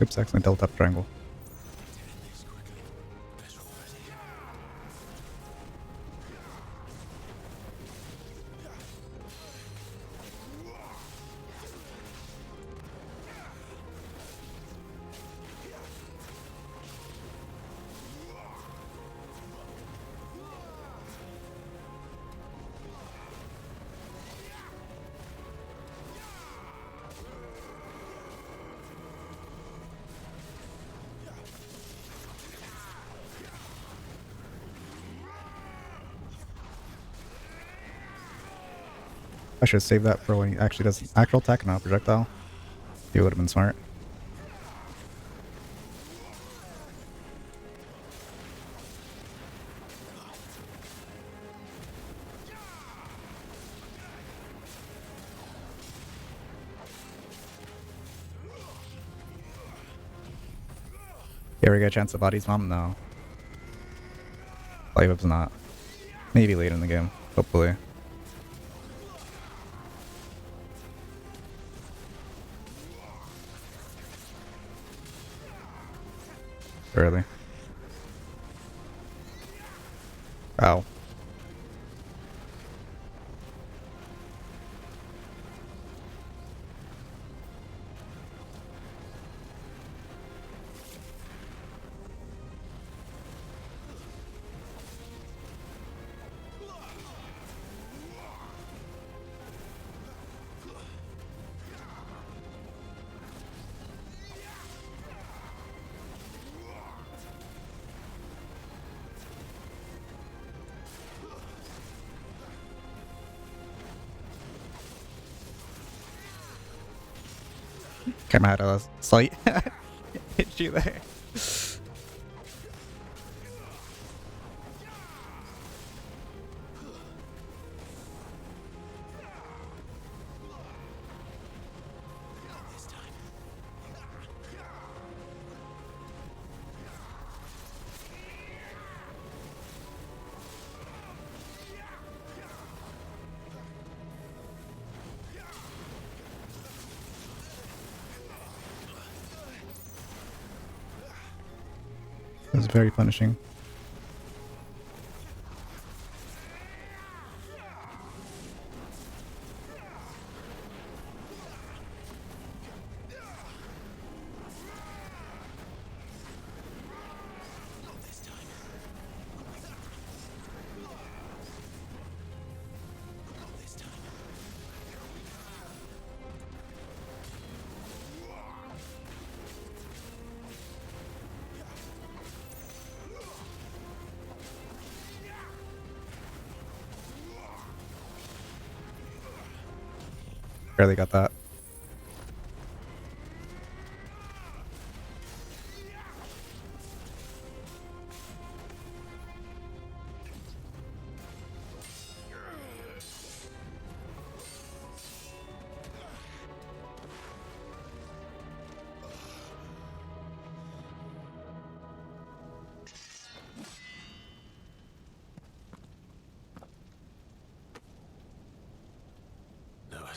Oops, accidentally double tap triangle. I should save that for when he actually does an actual attack and not a projectile. It would have been smart. You ever get a chance to body's mom? No. Life up's not. Maybe late in the game, hopefully. Early. Ow. Camera had a slight hit you there. It was very punishing. Barely got that.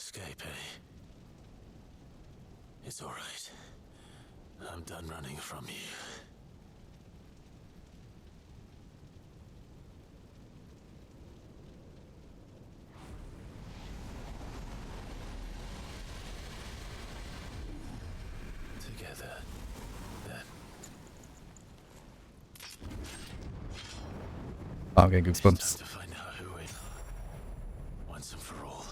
escape, eh? It's all right. I'm done running from you. Together, then. Oh, I'm getting goosebumps. To find out who we are, once and for all.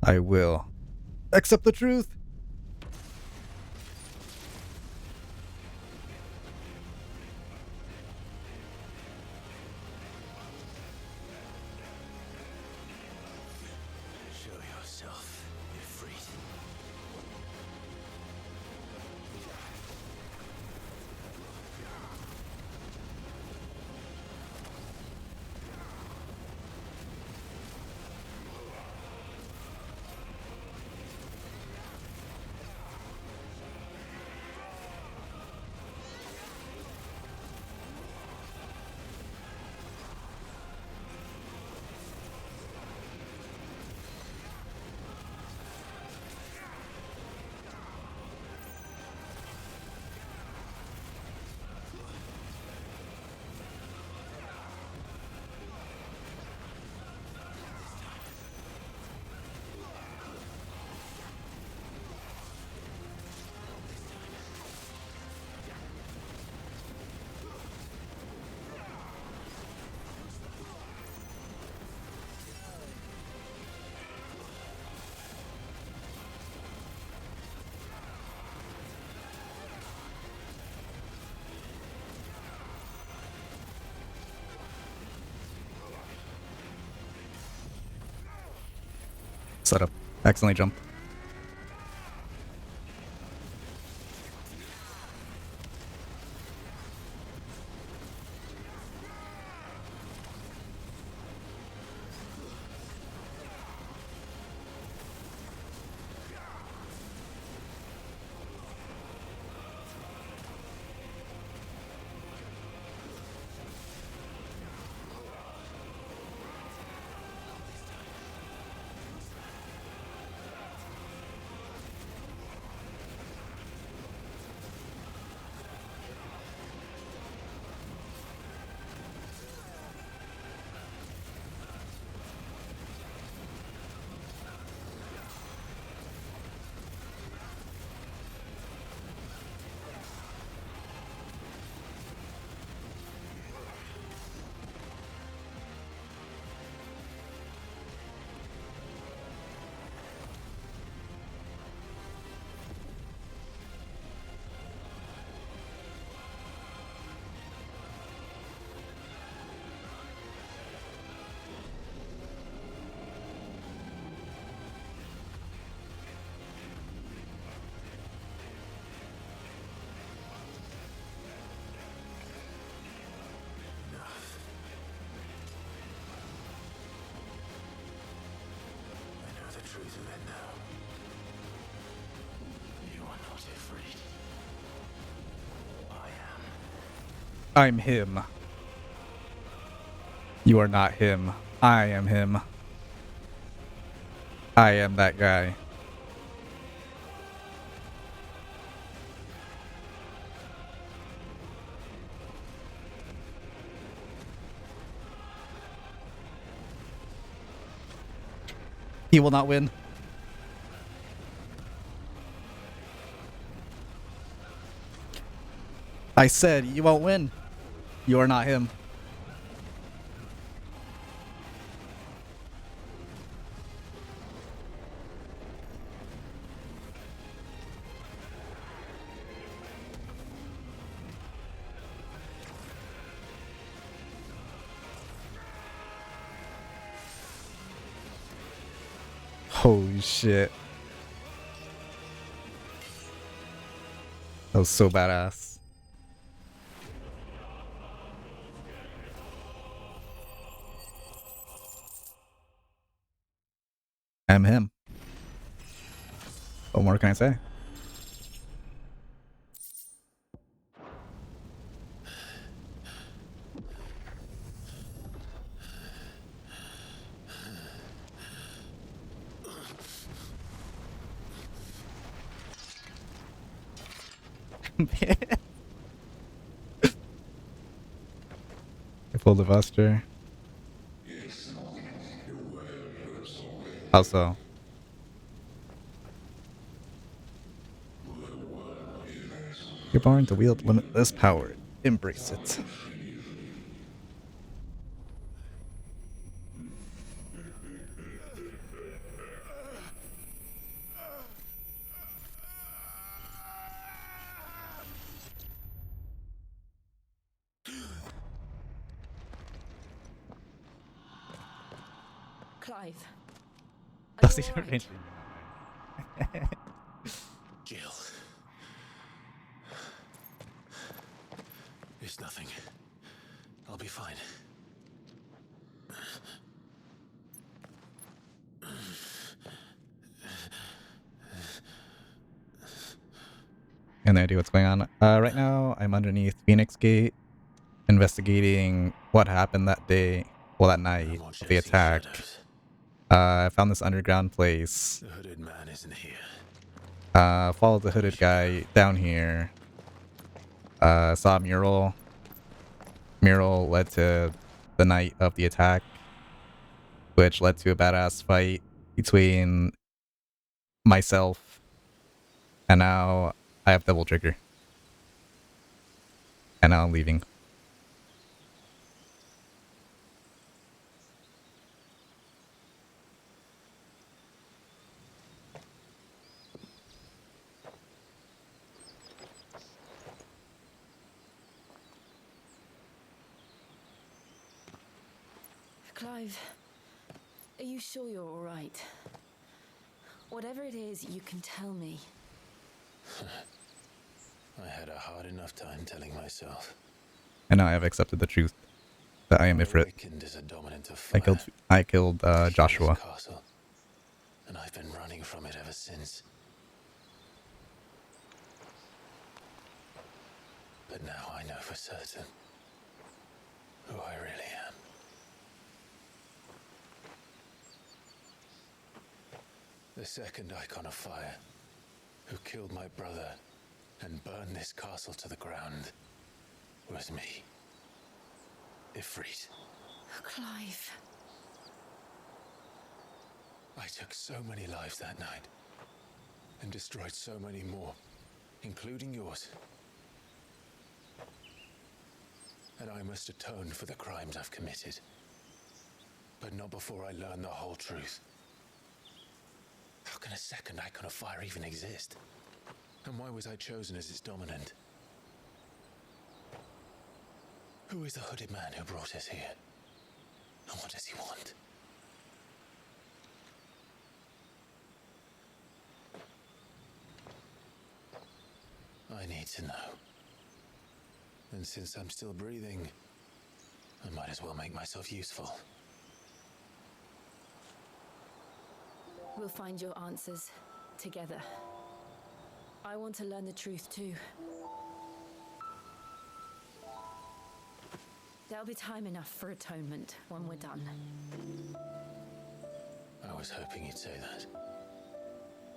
I will accept the truth. Show yourself, Ifrit. Set up. Accidentally jump. The truth of it now. You are not Ifrit. I am. I'm him. You are not him. I am him. I am that guy. He will not win. I said you won't win. You are not him. Holy shit. That was so badass. I'm him. What more can I say? I pulled the buster. How so? You're born to wield limitless power. Embrace it. Clive. That's the right. Jill. It's nothing. I'll be fine. And no idea what's going on. Right now, I'm underneath Phoenix Gate, investigating what happened that day, well, that night of the attack. I found this underground place. The hooded man isn't here. Followed the hooded guy down here. Saw a mural. Mural led to the night of the attack, which led to a badass fight between myself, and now I have double trigger. And now I'm leaving. Clive, are you sure you're all right? Whatever it is, you can tell me. I had a hard enough time telling myself. And now I have accepted the truth that I am Ifrit. Awakened as a dominant of fire. I killed Joshua. Castle, and I've been running from it ever since. But now I know for certain who I really am. The second icon of fire, who killed my brother and burned this castle to the ground, was me. Ifrit. Clive. I took so many lives that night, and destroyed so many more, including yours. And I must atone for the crimes I've committed. But not before I learn the whole truth. How can a second icon of fire even exist? And why was I chosen as its dominant? Who is the hooded man who brought us here? And what does he want? I need to know. And since I'm still breathing, I might as well make myself useful. We'll find your answers together. I want to learn the truth too. There'll be time enough for atonement when we're done. I was hoping you'd say that.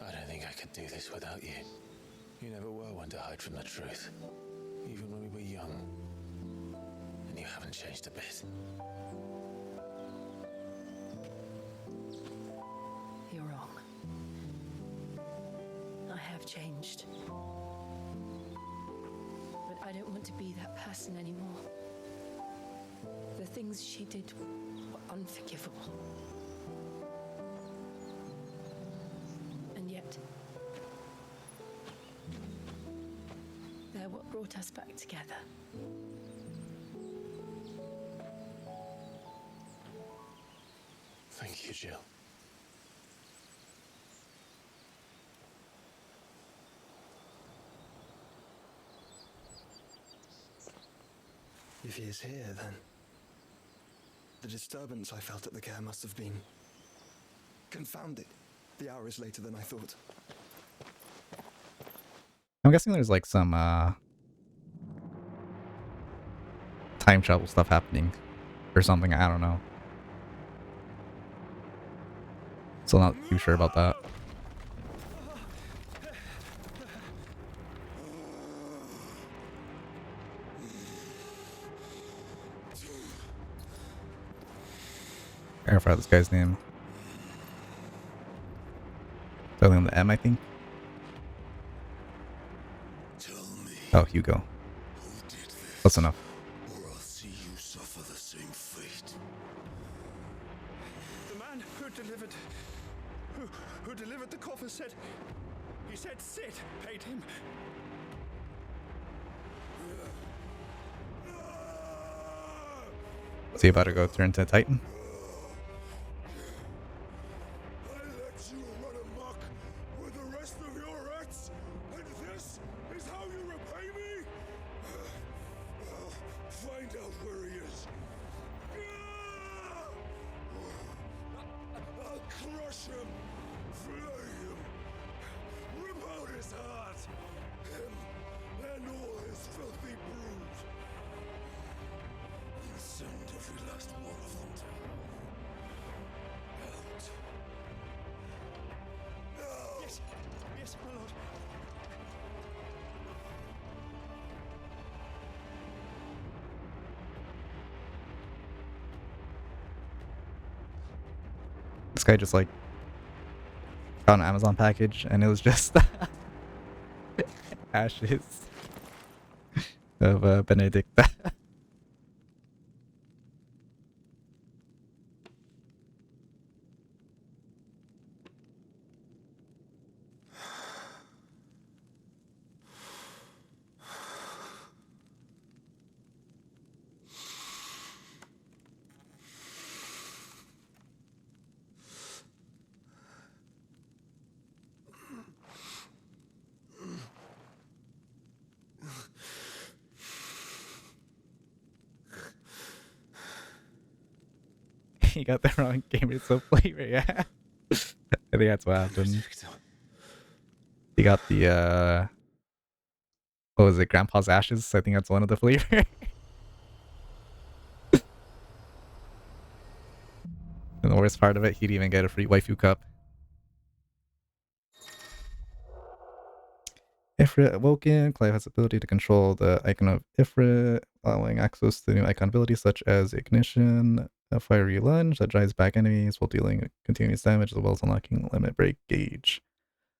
I don't think I could do this without you. You never were one to hide from the truth, even when we were young. And you haven't changed a bit. You're wrong. I have changed. But I don't want to be that person anymore. The things she did were unforgivable. And yet, they're what brought us back together. Thank you, Jill. If he is here, then the disturbance I felt at the care must have been confounded. The hour is later than I thought. I'm guessing there's like some time travel stuff happening or something. I don't know. Still not too sure about that. I forgot this guy's name. Starting on the M, I think. Oh, Hugo. Close enough. Or I'll see you suffer the same fate. The man who delivered the coffer said, he said Sid paid him. Is he about to go turn to Titan? I let you run amok with the rest of your rats, and this is how you repay me? Well, find out where he is. I'll crush him, flay him, rip out his heart, him and all his filthy brood, and send every last one of them to out. No! Yes, yes, my lord. This guy just like got an Amazon package and it was just ashes of Benedicta. He got the wrong gamer soap flavor, yeah. I think that's what happened. He got the what was it, Grandpa's Ashes? I think that's one of the flavor. And the worst part of it, he'd even get a free waifu cup. Ifrit awoken. Clive has the ability to control the icon of Ifrit, allowing access to new icon abilities such as Ignition, a fiery lunge that drives back enemies while dealing continuous damage, as well as unlocking limit break gauge.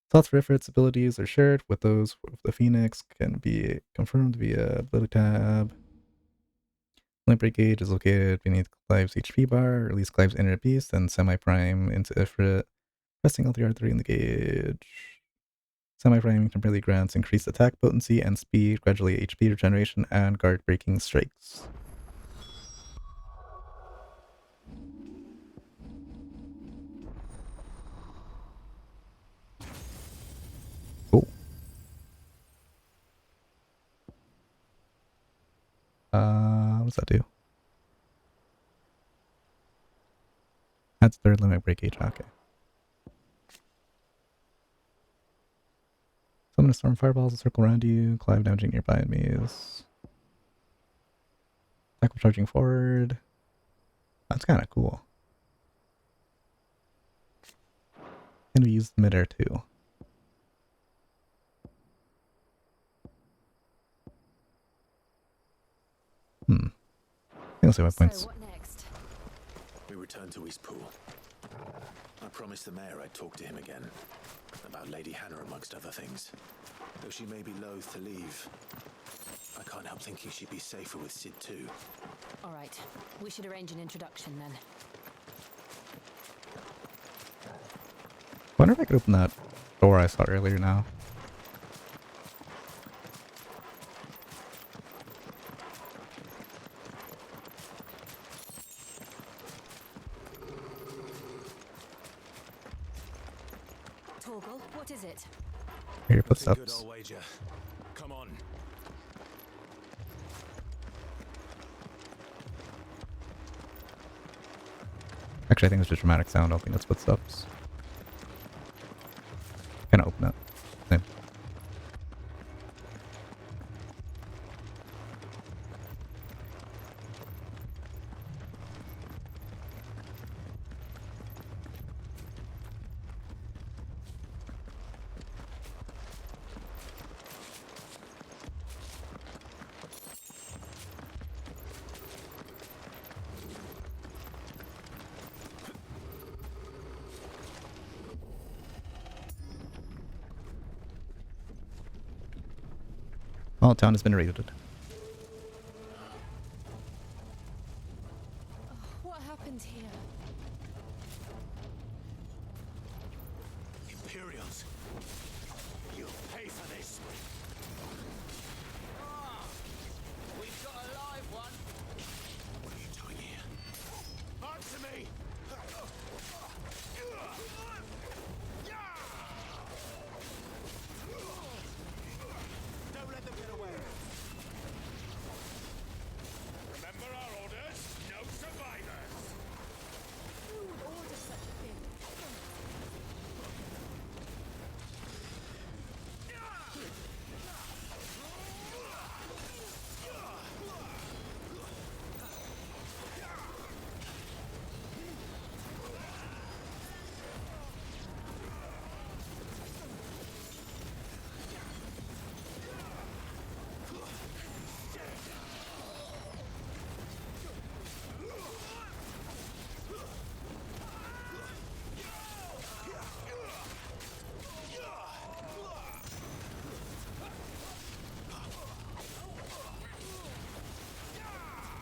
Thoughts for Ifrit's abilities are shared with those of the Phoenix, can be confirmed via ability tab. Limit break gauge is located beneath Clive's HP bar. Release Clive's inner beast and semi-prime into Ifrit. Pressing LTR3 in the gauge. Semi-priming temporarily grants increased attack potency and speed, gradually HP regeneration, and guard breaking strikes. Cool. What's that do? Adds third limit break gauge. Okay. Summon a storm fireballs to circle around you. Clive damaging nearby enemies. Attack charging forward. That's kind of cool. Can we use midair too? I'll see my points. So what next? We return to Eastpool. I promised the mayor I'd talk to him again. About Lady Hannah, amongst other things. Though she may be loath to leave, I can't help thinking she'd be safer with Sid too. All right, we should arrange an introduction then. Wonder if I could open that door I saw earlier now. Torgal, what is it? Hear your Good footsteps. old wager. Come on. Actually, I think it's a dramatic sound. I don't think it's footsteps. Can I open it? Same. Small town has been raided. What happened here? Imperials, you'll pay for this. We've got a live one. What are you doing here? Answer me! Don't let them get away. Remember our orders? No survivors. Who would order such a thing?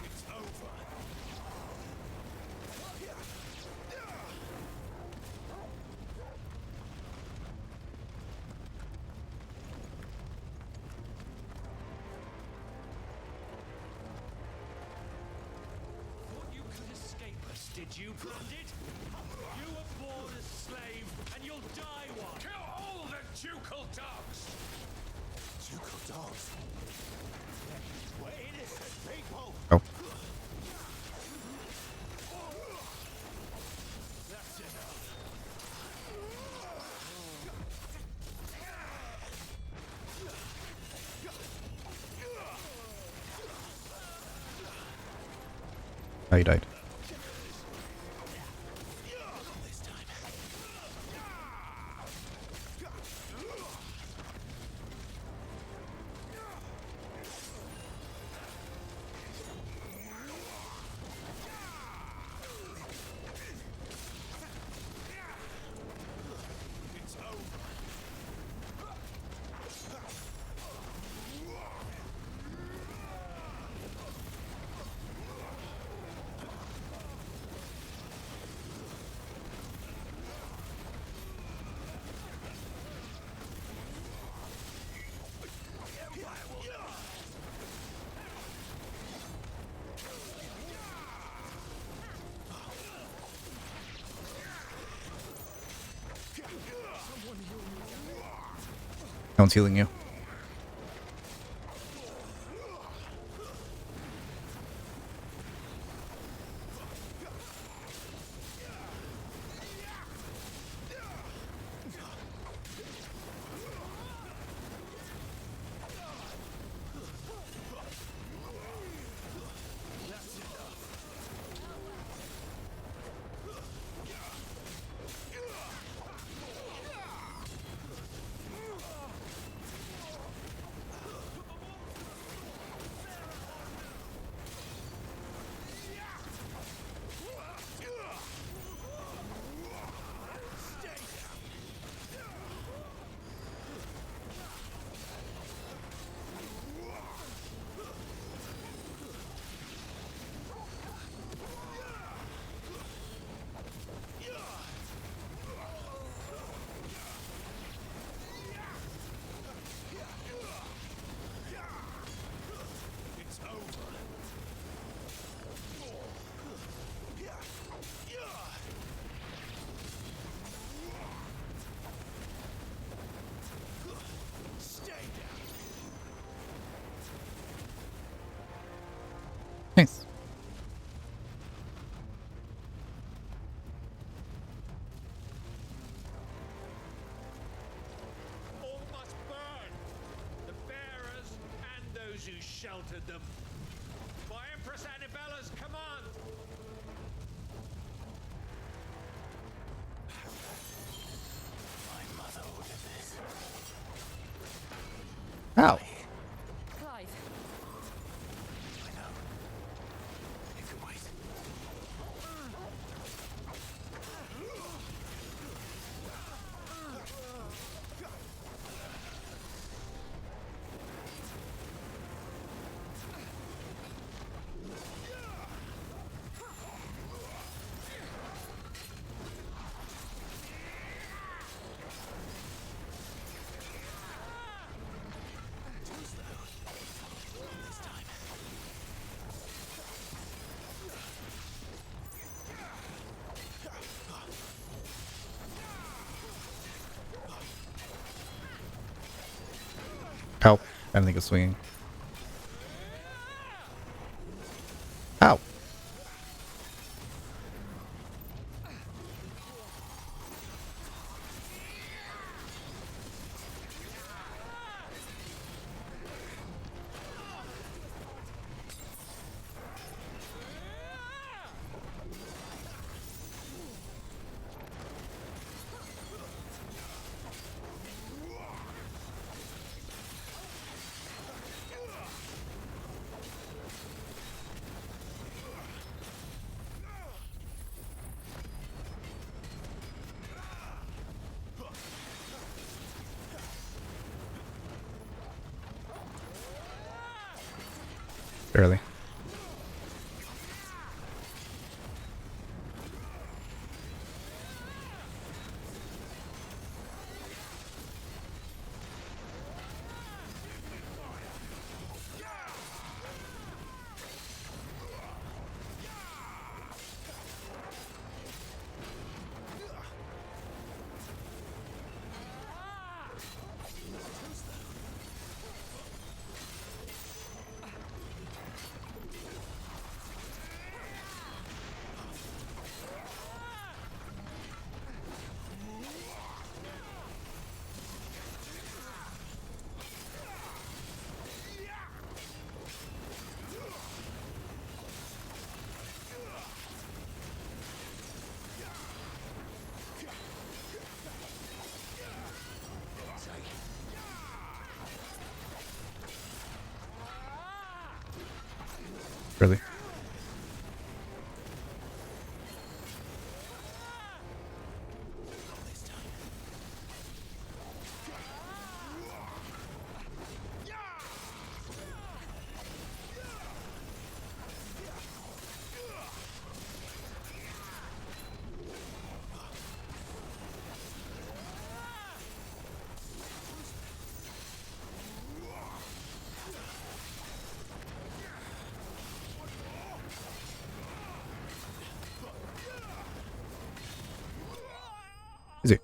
It's over. Thought you could escape us, did you, Blended? You were born a slave, and you'll die one. Kill all the ducal dogs! Ducal dogs. We're innocent people. Oh. That's enough. Oh, he died. This time. It's over. No one's healing you. It's over. Stay down. Nice. All must burn! The bearers and those who sheltered them. By Empress Annibella's command! My mother ordered this. Ow. Clive. I know. It can wait. Help. I don't think it's swinging. Ow. Barely. Really? Easy.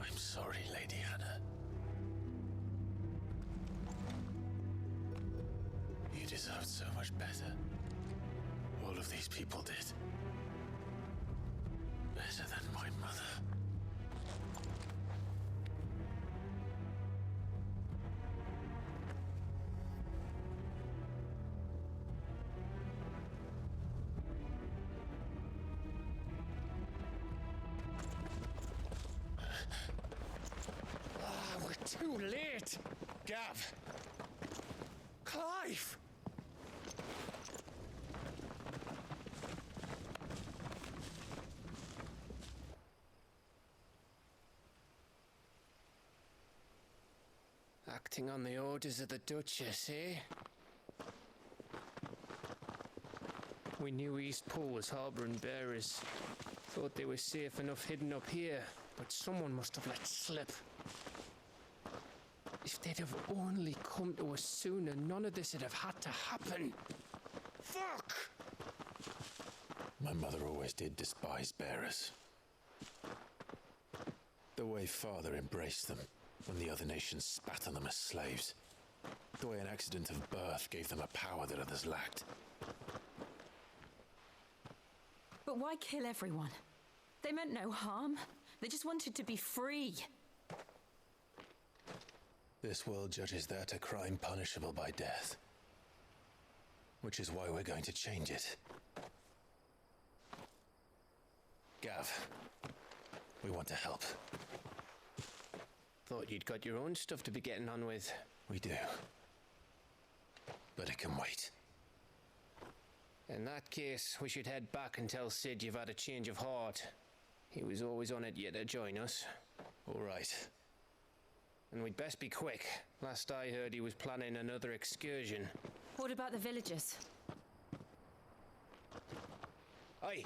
I'm sorry, Lady Hannah. You deserved so much better. All of these people did. Better than my mother. We're too late! Gav! Clive! Acting on the orders of the Duchess, eh? We knew East Pool was harbouring bearers. Thought they were safe enough hidden up here, but someone must have let slip. If they'd have only come to us sooner, none of this would have had to happen. Fuck! My mother always did despise bearers. The way Father embraced them when the other nations spat on them as slaves. The way an accident of birth gave them a power that others lacked. But why kill everyone? They meant no harm. They just wanted to be free. This world judges that a crime punishable by death. Which is why we're going to change it. Gav, we want to help. Thought you'd got your own stuff to be getting on with. We do. But it can wait. In that case, we should head back and tell Sid you've had a change of heart. He was always on it yet to join us. All right. And we'd best be quick. Last I heard, he was planning another excursion. What about the villagers? Aye.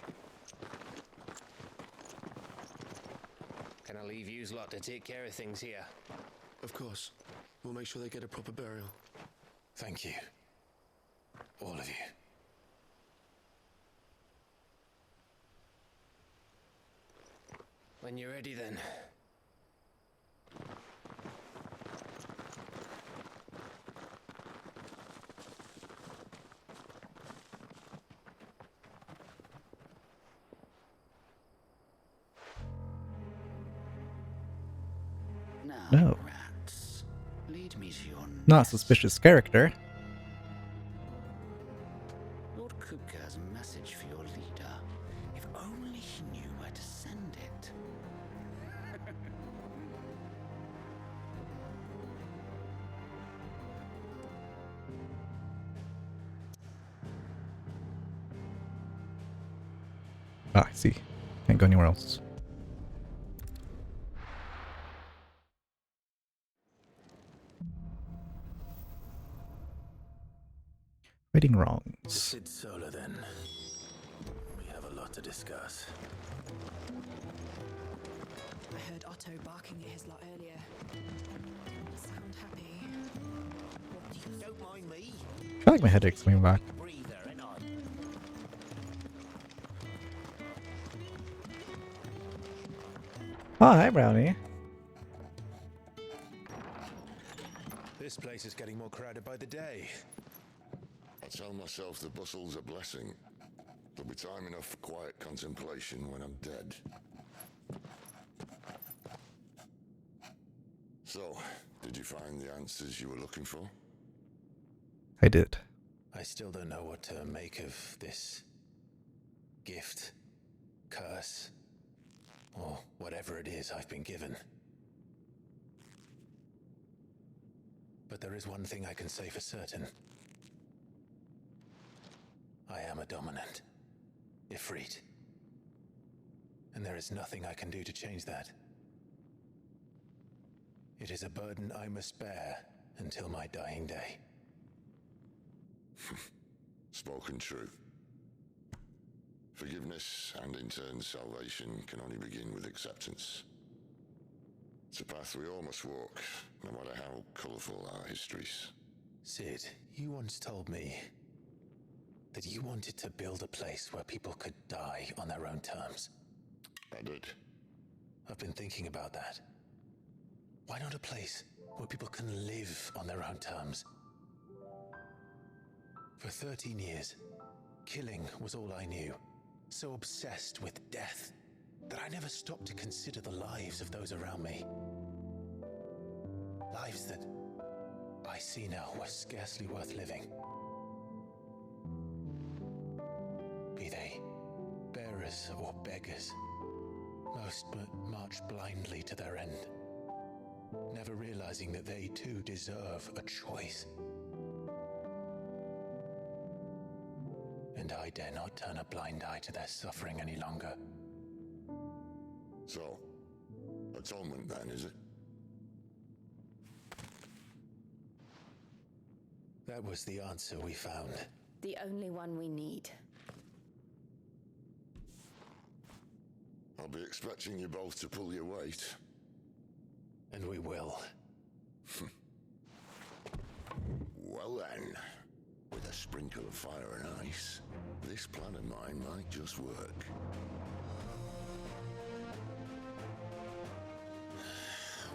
Can I leave yous lot to take care of things here? Of course. We'll make sure they get a proper burial. Thank you. All of you. When you're ready, then. Now, No. rats, lead me to your Not suspicious character. Lord Kupka has a message for your leader. If only he knew where to send it. Ah, I see. Can't go anywhere else. Righting To wrongs. Sid Solar, then. We have a lot to discuss. I heard Otto barking at his lot earlier. Sound happy. Don't mind me. I feel like my headache's coming back. Breather, ain't I? Oh, hi, Brownie. This place is getting more crowded by the day. I tell myself the bustle's a blessing. There'll be time enough for quiet contemplation when I'm dead. So, did you find the answers you were looking for? I did. I still don't know what to make of this gift, curse, or whatever it is I've been given. But there is one thing I can say for certain. I am a dominant, Ifrit. And there is nothing I can do to change that. It is a burden I must bear until my dying day. Spoken true. Forgiveness and in turn salvation can only begin with acceptance. It's a path we all must walk, no matter how colourful our histories. Sid, you once told me that you wanted to build a place where people could die on their own terms. I did. I've been thinking about that. Why not a place where people can live on their own terms? For 13 years, killing was all I knew. So obsessed with death that I never stopped to consider the lives of those around me. Lives that I see now were scarcely worth living. Be they bearers or beggars, most march blindly to their end, never realizing that they too deserve a choice. And I dare not turn a blind eye to their suffering any longer. So, atonement then, is it? That was the answer we found. The only one we need. I'll be expecting you both to pull your weight. And we will. Well then, with a sprinkle of fire and ice, this plan of mine might just work.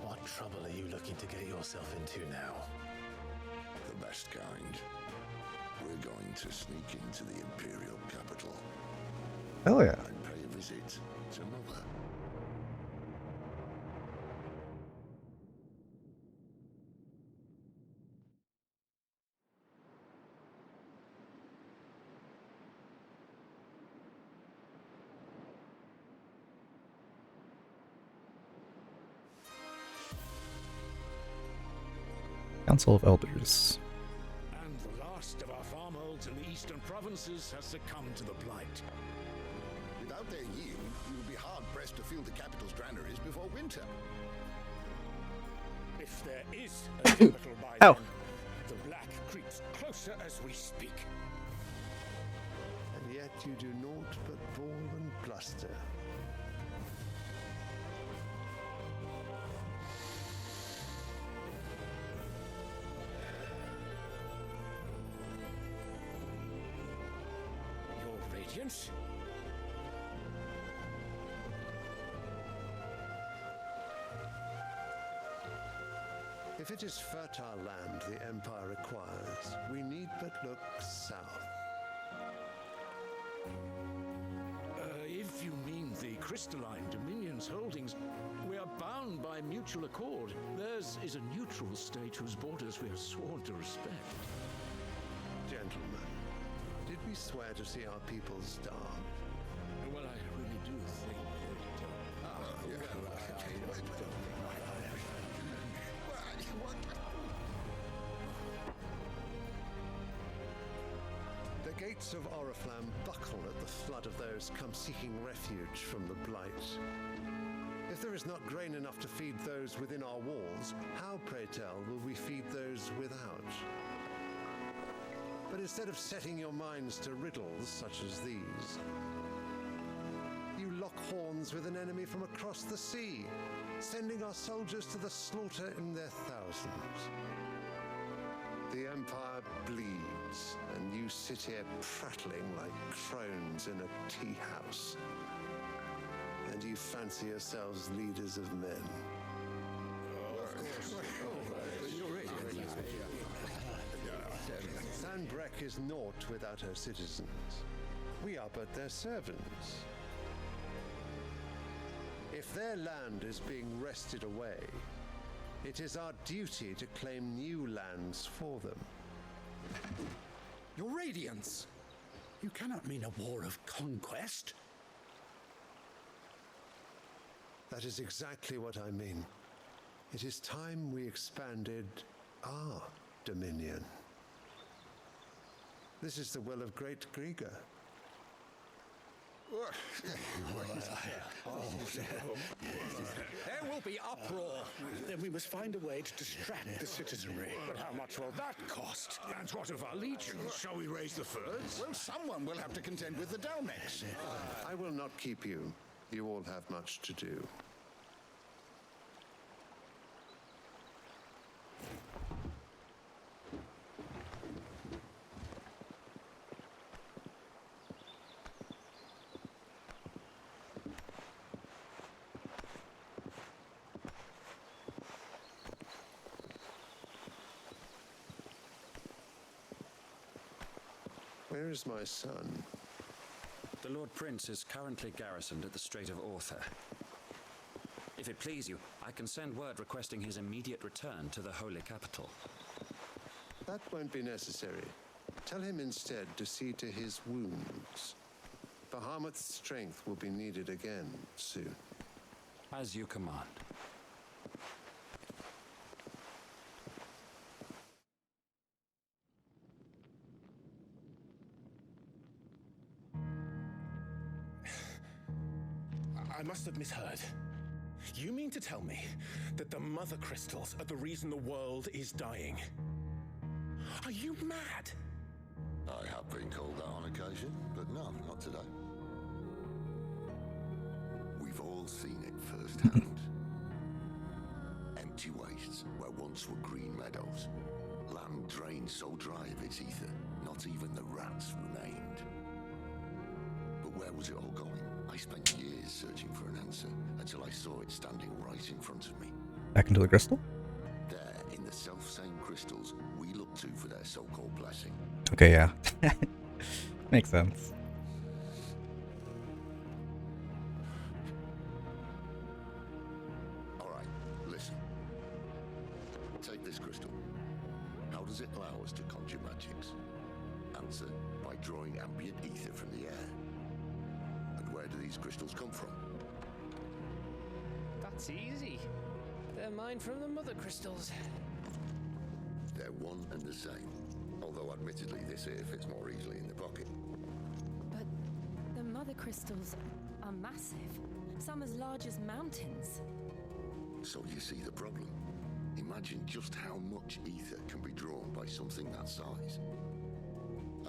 What trouble are you looking to get yourself into now? The best kind. We're going to sneak into the Imperial capital. Hell yeah. And pay a visit to Mother. Council of Elders. And the last of our farmholds in the eastern provinces has succumbed to the blight. Without their yield, you will be hard-pressed to fill the capital's granaries before winter. If there is a capital by Ow. then, the black creeps closer as we speak. And yet you do naught but bawl and bluster. Radiance? If it is fertile land the Empire requires, we need but look south. If you mean the crystalline Dominion's holdings, we are bound by mutual accord. Theirs is a neutral state whose borders we are sworn to respect. Gentlemen, did we swear to see our people starve? Well, I really do think The gates of Oriflamme buckle at the flood of those come seeking refuge from the Blight. If there is not grain enough to feed those within our walls, how, pray tell, will we feed those without? But instead of setting your minds to riddles such as these, you lock horns with an enemy from across the sea, sending our soldiers to the slaughter in their thousands. The Empire bleeds, and you sit here prattling like crones in a tea house. And you fancy yourselves leaders of men. Sanbreque is naught without her citizens. We are but their servants. If their land is being wrested away, it is our duty to claim new lands for them. Your Radiance! You cannot mean a war of conquest. That is exactly what I mean. It is time we expanded our dominion. This is the will of great Grieger. There will be uproar. Then we must find a way to distract the citizenry. But how much will that cost? And what of our legions? Shall we raise the furs? Well, someone will have to contend with the Dalmex. I will not keep you. You all have much to do. Where is my son? The Lord Prince is currently garrisoned at the Strait of Author. If it please you, I can send word requesting his immediate return to the Holy Capital. That won't be necessary. Tell him instead to see to his wounds. Bahamut's strength will be needed again soon. As you command. I must have misheard. You mean to tell me that the mother crystals are the reason the world is dying? Are you mad? I have been called that on occasion, but no, not today. We've all seen it firsthand. Empty wastes where once were green meadows. Land drained so dry of its ether, not even the rats remained. But where was it all going? I spent years searching for an answer until I saw it standing right in front of me. Back into the crystal? There, in the self-same crystals we look to for their so-called blessing. Okay, yeah. Makes sense. Alright, listen. Take this crystal. How does it allow us to conjure magics? Answer, by drawing ambient ether from the air. Where do these crystals come from? That's easy. They're mined from the mother crystals. They're one and the same. Although admittedly this here fits more easily in the pocket. But the mother crystals are massive. Some as large as mountains. So you see the problem. Imagine just how much ether can be drawn by something that size.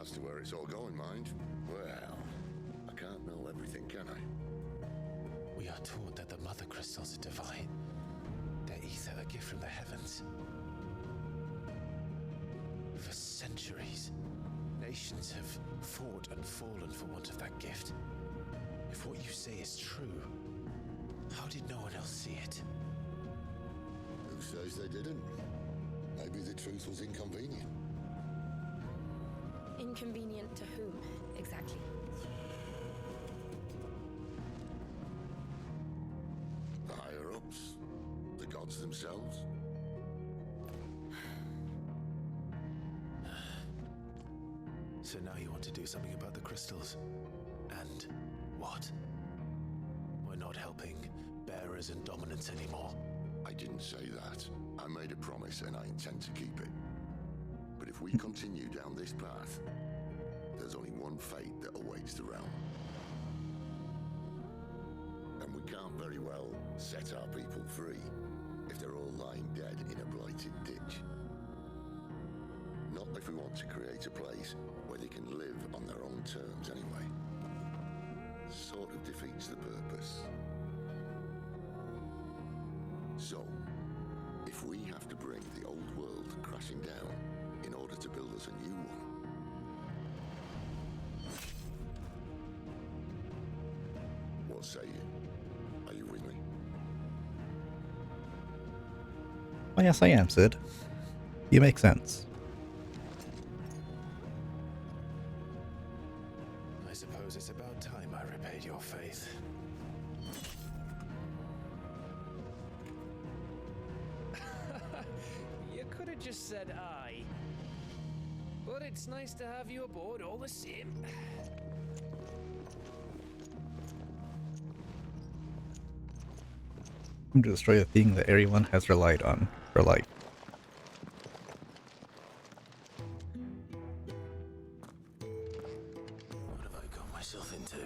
As to where it's all going, mind, well, I can't know everything, can I? We are taught that the mother crystals are divine. Their ether a gift from the heavens. For centuries, Nations have fought and fallen for want of that gift. If what you say is true, how did no one else see it? Who says they didn't? Maybe the truth was inconvenient. Inconvenient to whom, exactly? The higher-ups? The gods themselves? So now you want to do something about the crystals? And what? We're not helping bearers and dominants anymore. I didn't say that. I made a promise and I intend to keep it. But if we continue down this path, there's only one fate that awaits the realm. And we can't very well set our people free if they're all lying dead in a blighted ditch. Not if we want to create a place where they can live on their own terms anyway. Sort of defeats the purpose. So, if we have to bring the old world crashing down in order to build us a new one, what say you? Are you with me? Oh, yes, I am, Sid. You make sense. I suppose it's about time I repaid your faith. You could have just said aye. But it's nice to have you aboard all the same. I'm to destroy the thing that everyone has relied on for life. What have I got myself into?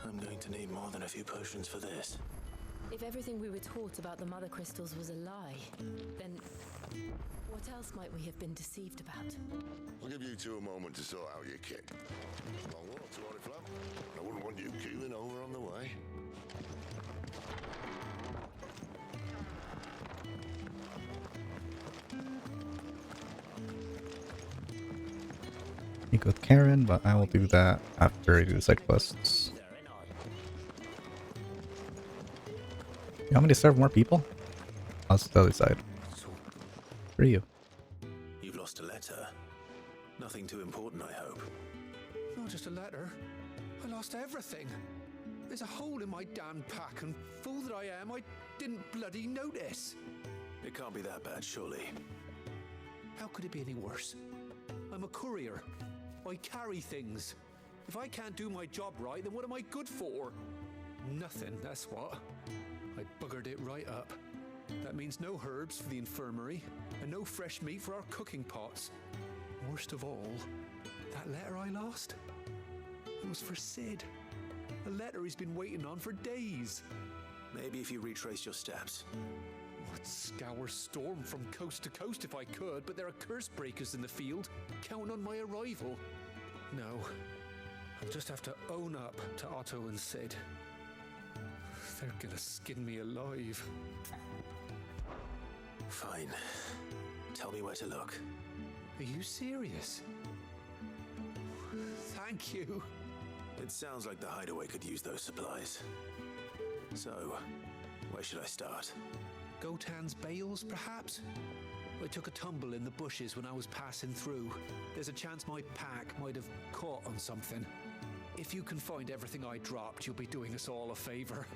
I'm going to need more than a few potions for this. If everything we were taught about the mother crystals was a lie, then what else might we have been deceived about? I'll give you two a moment to sort out your kit. Long walk to Oriflamme. I wouldn't want you keeling over on the way. Speak with Karen, but I will do that after I do the side quests. You want me to serve more people? Oh, that's the other side. For you. You've lost a letter. Nothing too important, I hope. Not just a letter. I lost everything. There's a hole in my damn pack, and fool that I am, I didn't bloody notice. It can't be that bad, surely. How could it be any worse? I'm a courier. I carry things. If I can't do my job right, then what am I good for? Nothing, that's what. I buggered it right up. That means no herbs for the infirmary, and no fresh meat for our cooking pots. Worst of all, that letter I lost? It was for Sid. A letter he's been waiting on for days. Maybe if you retrace your steps. I'd scour Storm from coast to coast if I could, but there are curse breakers in the field, counting on my arrival. No, I'll just have to own up to Otto and Sid. They're gonna skin me alive. Fine. Tell me where to look. Are you serious? Thank you. It sounds like the hideaway could use those supplies. So, where should I start? Gotan's bales, perhaps? I took a tumble in the bushes when I was passing through. There's a chance my pack might have caught on something. If you can find everything I dropped, you'll be doing us all a favor.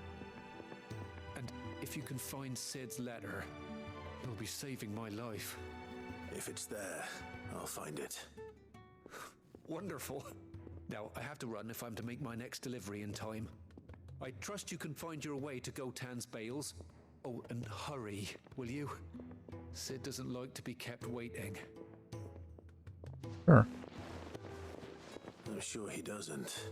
And if you can find Sid's letter, you'll be saving my life. If it's there, I'll find it. Wonderful. Now, I have to run if I'm to make my next delivery in time. I trust you can find your way to Gotan's bales. Oh, and hurry, will you? Sid doesn't like to be kept waiting. Sure. I'm sure he doesn't.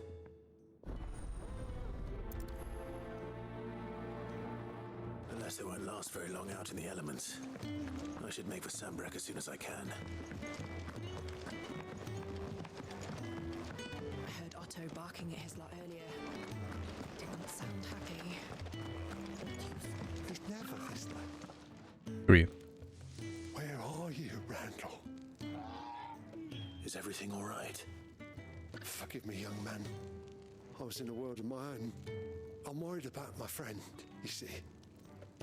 Unless it won't last very long out in the elements. I should make for Sambrek as soon as I can. I heard Otto barking at his lot earlier. Didn't sound happy. He's never this late. Who are you? Where are you, Randall? Is Is everything all right? Forgive me, young man. I was in a world of my own. I'm worried about my friend, you see.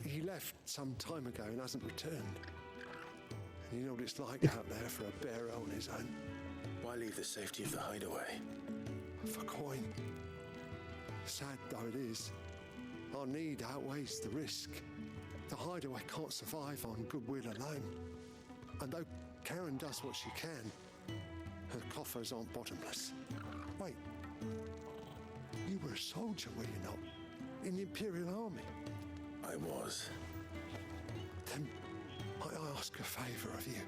He left some time ago and hasn't returned. And you know what it's like out there for a bearer on his own. Why leave the safety of the hideaway? For coin. Sad though it is, our need outweighs the risk. The hideaway can't survive on goodwill alone. And though Karen does what she can, her coffers aren't bottomless. Wait, you were a soldier, were you not? In the Imperial Army? I was. Then might I ask a favour of you?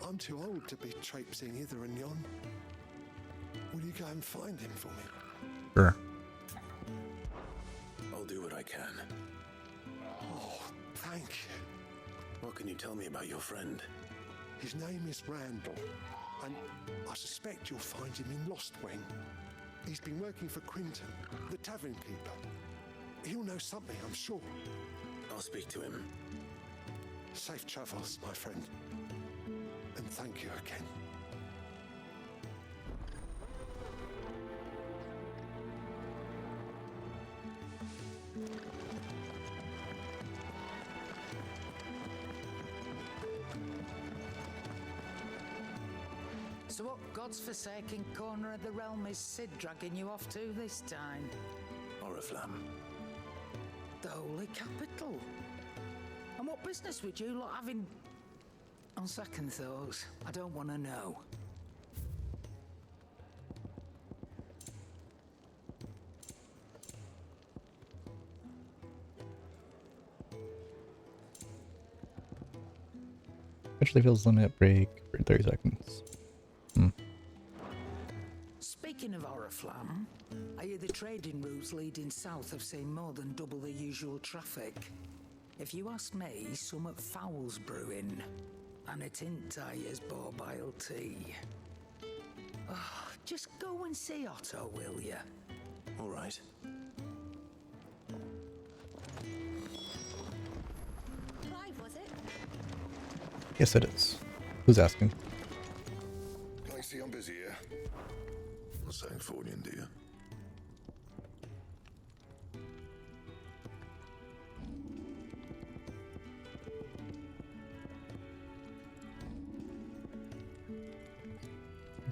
I'm too old to be traipsing hither and yon. Will you go and find him for me? Sure. I'll do what I can. Oh, thank you. What can you tell me about your friend? His name is Randall, and I suspect you'll find him in Lostwing. He's been working for Quinton, the tavern keeper. He'll know something, I'm sure. I'll speak to him. Safe travels, my friend. And thank you again. So what God's forsaken corner of the realm is Sid dragging you off to this time? Oriflamme. The Holy Capital. And what business would you lot having? On second thoughts, I don't want to know. Actually feels limit break for 30 seconds. Speaking of Oriflamme, I hear the trading routes leading south have seen more than double the usual traffic. If you ask me, somewhat foul's brewing, and it ain't as borbile tea. Oh, just go and see Otto, will ya? All right. Clive, was it? Yes, it is. Who's asking? Can I see I'm busy here? Not saying Fordian, do you?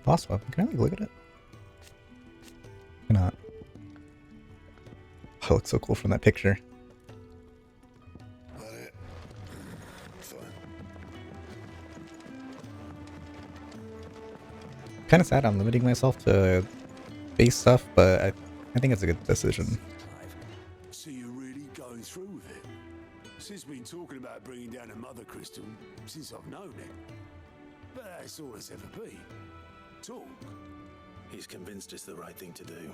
Boss weapon. Can I look at it? Cannot. Oh, it looks so cool from that picture. Fine. Kind of sad I'm limiting myself to base stuff, but I think it's a good decision. So you're really going through with it? Sid's been talking about bringing down a mother crystal since I've known it. But that's all it's ever been. Talk. He's convinced it's the right thing to do.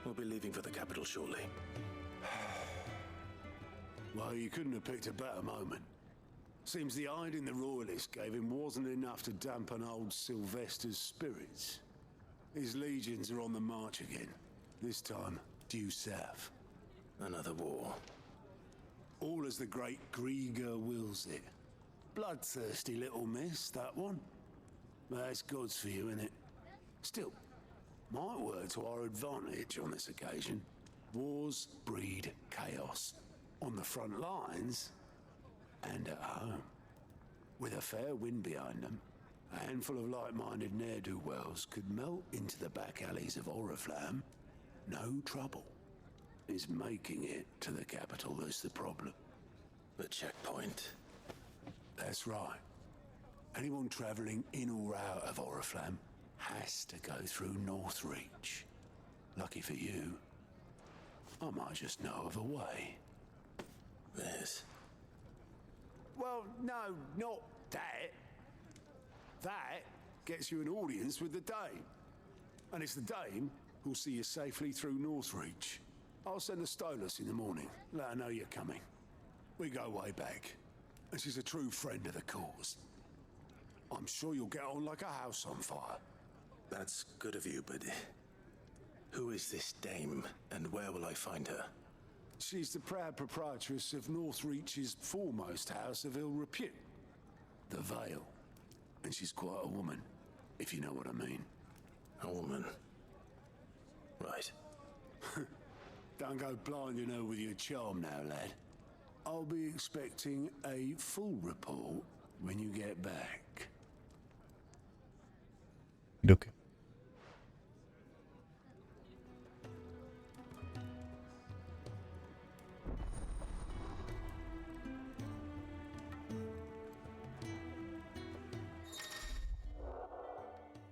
We'll be leaving for the capital shortly. Well, you couldn't have picked a better moment. Seems the hiding the royalists gave him wasn't enough to dampen old Sylvester's spirits. His legions are on the march again. This time, due south. Another war. All as the great Grieger wills it. Bloodthirsty little miss, that one. That's God's for you, innit? Still, might work to our advantage on this occasion. Wars breed chaos. On the front lines, and at home. With a fair wind behind them, a handful of like-minded ne'er-do-wells could melt into the back alleys of Oriflamme. No trouble. It's making it to the capital that's the problem. The checkpoint. That's right. Anyone travelling in or out of Oriflamme has to go through Northreach. Lucky for you, I might just know of a way. This. Well, no, not that. That gets you an audience with the Dame. And it's the Dame who'll see you safely through Northreach. I'll send a Stolas in the morning, let her know you're coming. We go way back, and she's a true friend of the cause. I'm sure you'll get on like a house on fire. That's good of you, but who is this dame, and where will I find her? She's the proud proprietress of Northreach's foremost house of ill repute, the Vale. And she's quite a woman, if you know what I mean. A woman? Right. Don't go blinding her with your charm now, lad. I'll be expecting a full report when you get back. Okay.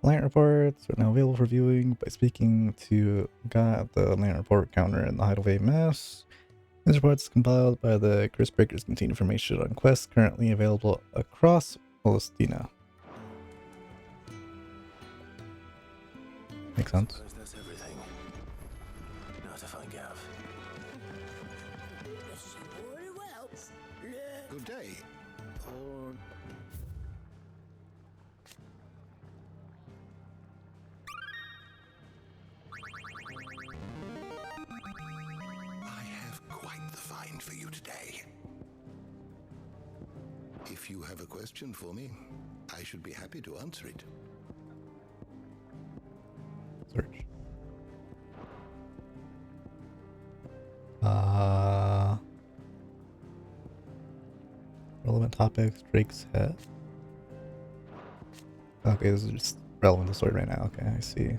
Land reports are now available for viewing by speaking to the land report counter in the Hideaway Mass. These reports compiled by the Curse Breakers contain information on quests currently available across Palestina. Makes sense. Suppose that's everything. Now to find Gav. Good day. Or... I have quite the find for you today. If you have a question for me, I should be happy to answer it. Search. Relevant topics, Drake's head. Okay, this is just relevant to the story right now. Okay, I see.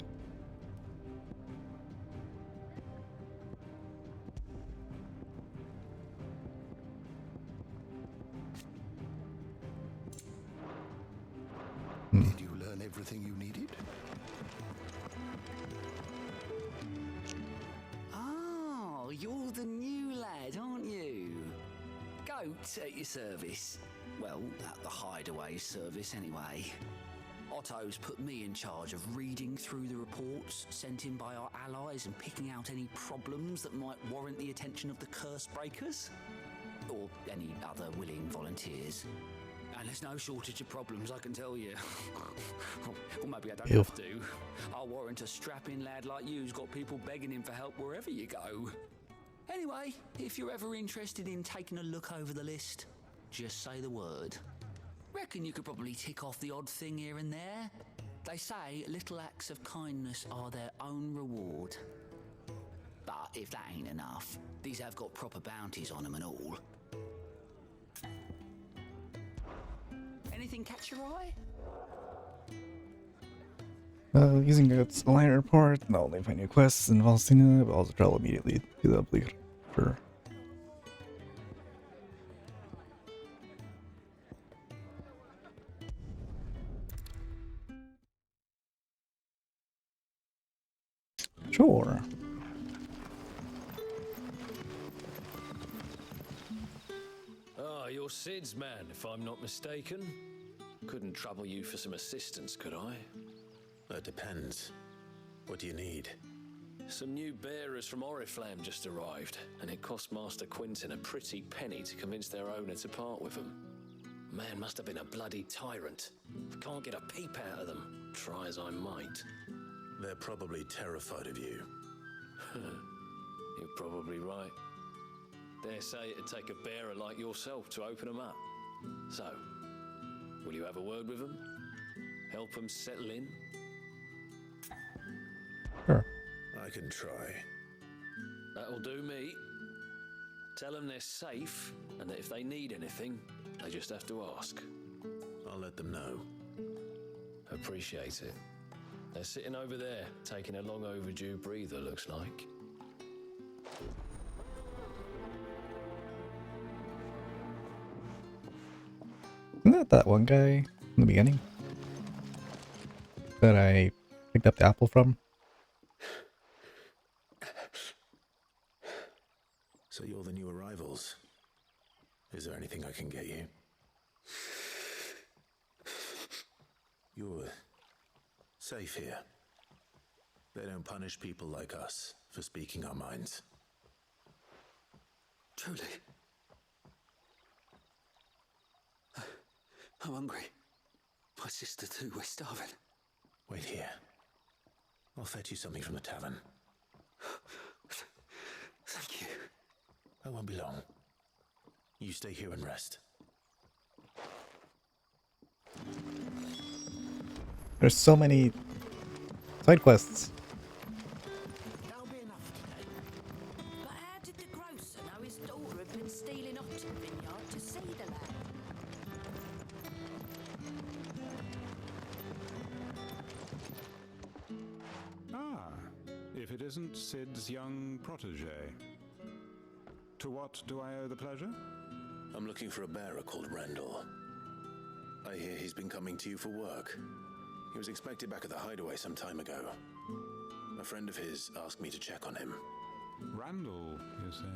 Did you learn everything you needed? Oh, you're the new lad, aren't you? Goat at your service. Well, at the Hideaway service anyway. Otto's put me in charge of reading through the reports sent in by our allies and picking out any problems that might warrant the attention of the Curse Breakers. Or any other willing volunteers. And there's no shortage of problems, I can tell you. Or maybe I don't have to. I'll warrant a strapping lad like you's got people begging him for help wherever you go. Anyway, if you're ever interested in taking a look over the list, just say the word. Reckon you could probably tick off the odd thing here and there. They say little acts of kindness are their own reward. But if that ain't enough, these have got proper bounties on them and all. Anything catch your eye? Using its line report, not only find new quests in Palestina, but also travel immediately to the oblique for. Sure. Ah, you're Sid's man, if I'm not mistaken. Couldn't trouble you for some assistance, could I? That depends. What do you need? Some new bearers from Oriflamme just arrived, and it cost Master Quinton a pretty penny to convince their owner to part with them. Man must have been a bloody tyrant. Can't get a peep out of them, try as I might. They're probably terrified of you. You're probably right. Dare say it'd take a bearer like yourself to open them up. So, will you have a word with them? Help them settle in? Sure. I can try. That'll do me. Tell them they're safe, and that if they need anything, they just have to ask. I'll let them know. Appreciate it. They're sitting over there, taking a long overdue breather, looks like. Isn't that one guy in the beginning that I picked up the apple from? So you're the new arrivals. Is there anything I can get you? You're safe here. They don't punish people like us for speaking our minds. Truly. I'm hungry. My sister too, we're starving. Wait here. I'll fetch you something from the tavern. Thank you. I won't be long. You stay here and rest. There's so many side quests. That'll be enough today. But how did the grocer know his daughter had been stealing off to the vineyard to see the lad? Ah, if it isn't Sid's young protege. To what do I owe the pleasure? I'm looking for a bearer called Randall. I hear he's been coming to you for work. He was expected back at the hideaway some time ago. A friend of his asked me to check on him. Randall, you say?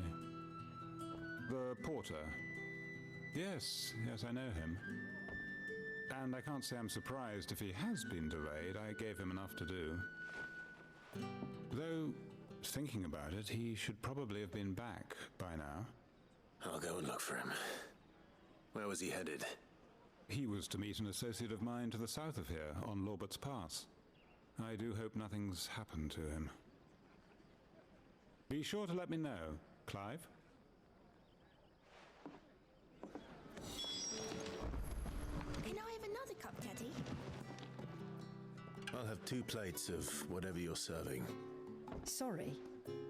The porter? Yes, I know him. And I can't say I'm surprised if he has been delayed. I gave him enough to do. Though, thinking about it, he should probably have been back by now. I'll go and look for him. Where was he headed? He was to meet an associate of mine to the south of here, on Lorbert's Pass. I do hope nothing's happened to him. Be sure to let me know, Clive. Can I have another cup, Teddy? I'll have 2 plates of whatever you're serving. Sorry.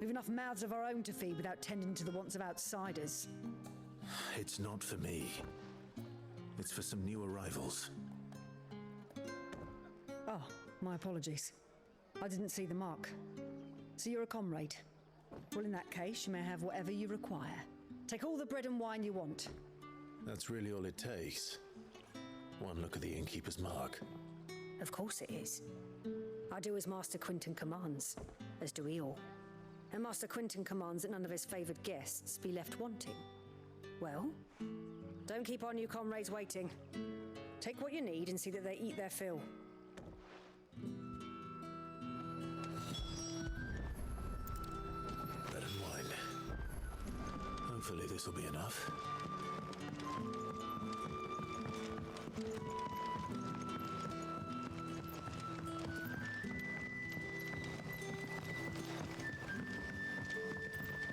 We've enough mouths of our own to feed without tending to the wants of outsiders. It's not for me. It's for some new arrivals. Oh, my apologies. I didn't see the mark. So you're a comrade. Well, in that case, you may have whatever you require. Take all the bread and wine you want. That's really all it takes. One look at the innkeeper's mark. Of course it is. I do as Master Quinton commands, as do we all. And Master Quinton commands that none of his favoured guests be left wanting. Well, don't keep our new comrades waiting. Take what you need and see that they eat their fill. Bread and wine. Hopefully this will be enough.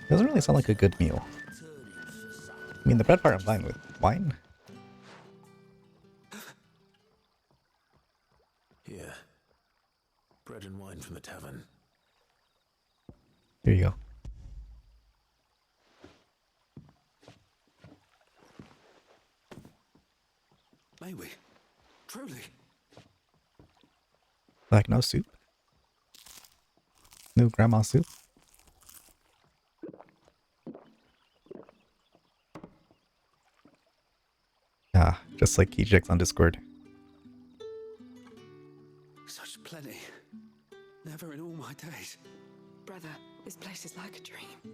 Doesn't really sound like a good meal. I mean, the bread part I'm fine with. Wine? Here. Bread and wine from the tavern. Here you go. May we? Truly? Like no soup? No grandma soup? Ah, just like Ejects on Discord. Such plenty. Never in all my days. Brother, this place is like a dream.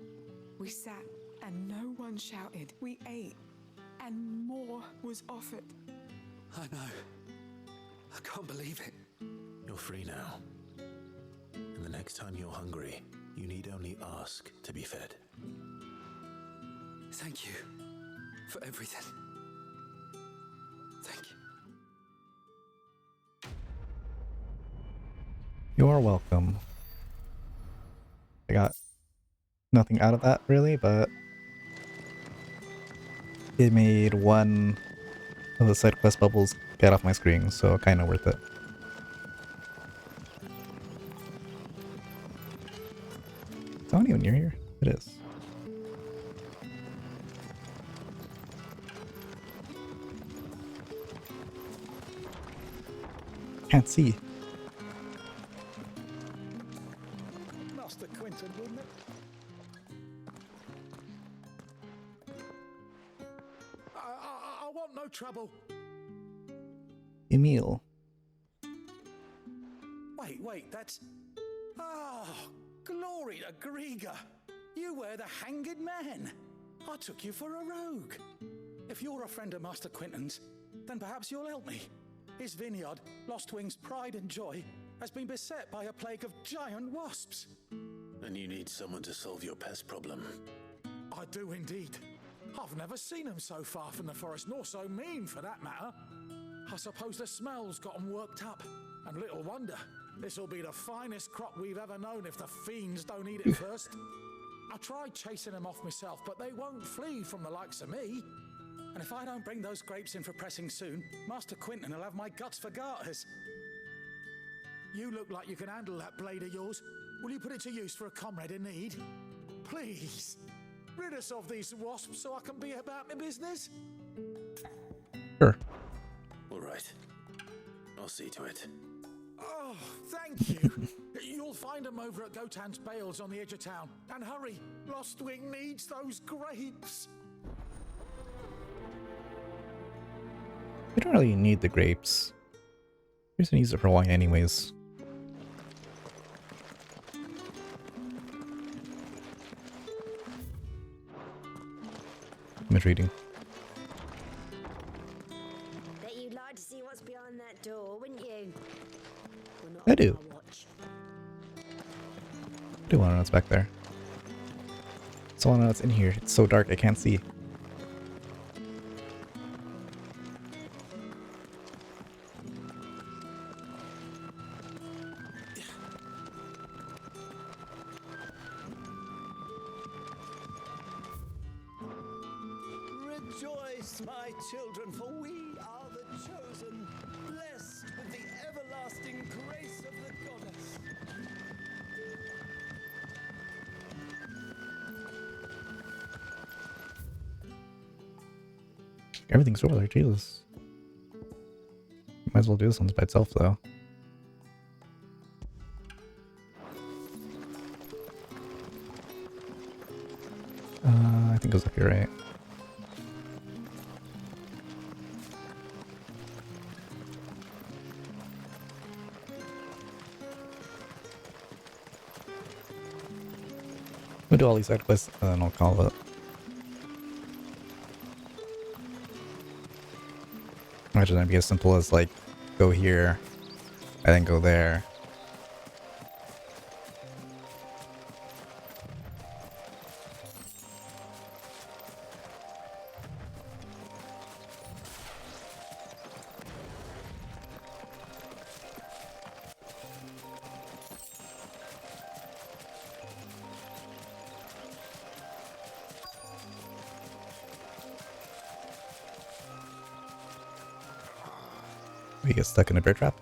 We sat and no one shouted. We ate and more was offered. I know. I can't believe it. You're free now. And the next time you're hungry, you need only ask to be fed. Thank you for everything. Thank you. You're welcome. I got nothing out of that really, but it made one of the side quest bubbles get off my screen, so kind of worth it. Is that even near here? It is. Can't see. Master Quinton, wouldn't it? I want no trouble. Emil. Wait, that's... Oh, glory to Griga. You were the hanged man. I took you for a rogue. If you're a friend of Master Quinton's, then perhaps you'll help me. His vineyard, Lostwing's pride and joy, has been beset by a plague of giant wasps. And you need someone to solve your pest problem. I do indeed. I've never seen them so far from the forest, nor so mean for that matter. I suppose the smell's got them worked up. And little wonder, this'll be the finest crop we've ever known if the fiends don't eat it first. I tried chasing them off myself, but they won't flee from the likes of me. And if I don't bring those grapes in for pressing soon, Master Quinton will have my guts for garters. You look like you can handle that blade of yours. Will you put it to use for a comrade in need? Please, rid us of these wasps so I can be about my business. Sure. All right. I'll see to it. Oh, thank you. You'll find them over at Gotan's Bales on the edge of town. And hurry, Lostwing needs those grapes. We don't really need the grapes. We're just gonna use it for wine anyways. I'm reading. Bet you'd like to see what's behind that door, wouldn't you? Well, not I on do. my watch. I do want to know what's back there. So I want to know what's in here. It's so dark I can't see. Rejoice, my children, for we are the chosen, blessed with the everlasting grace of the goddess. Everything's over there, Jesus. Might as well do this one by itself though. I think it goes up here, right? We'll do all these side quests and then I'll call it. Imagine that'd be as simple as like go here and then go there. We get stuck in a bear trap.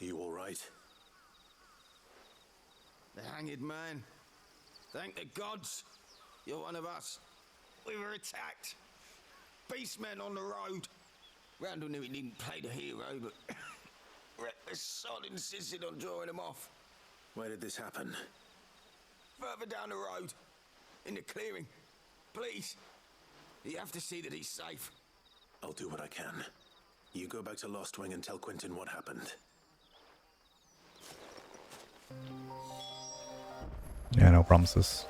You all right? The hanged man. Thank the gods. You're one of us. We were attacked. Beastmen on the road. Randall knew he needn't play the hero, but reckless sod insisted on drawing him off. Where did this happen? Further down the road. In the clearing. Please. You have to see that he's safe. I'll do what I can. You go back to Lostwing and tell Quentin what happened. Yeah, no promises.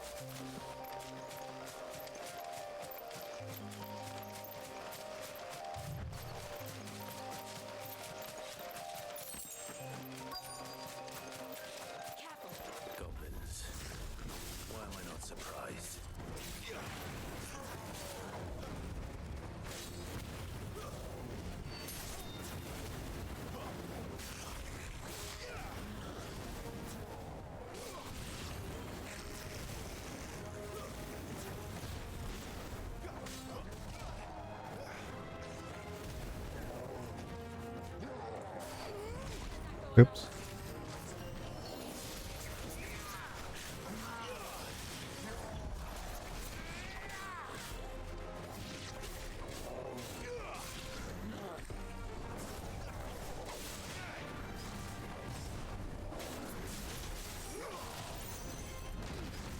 Goblins. Why am I not surprised? Oops.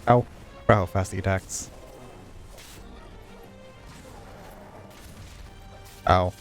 Ow. Wow, how fast he attacks. Ow.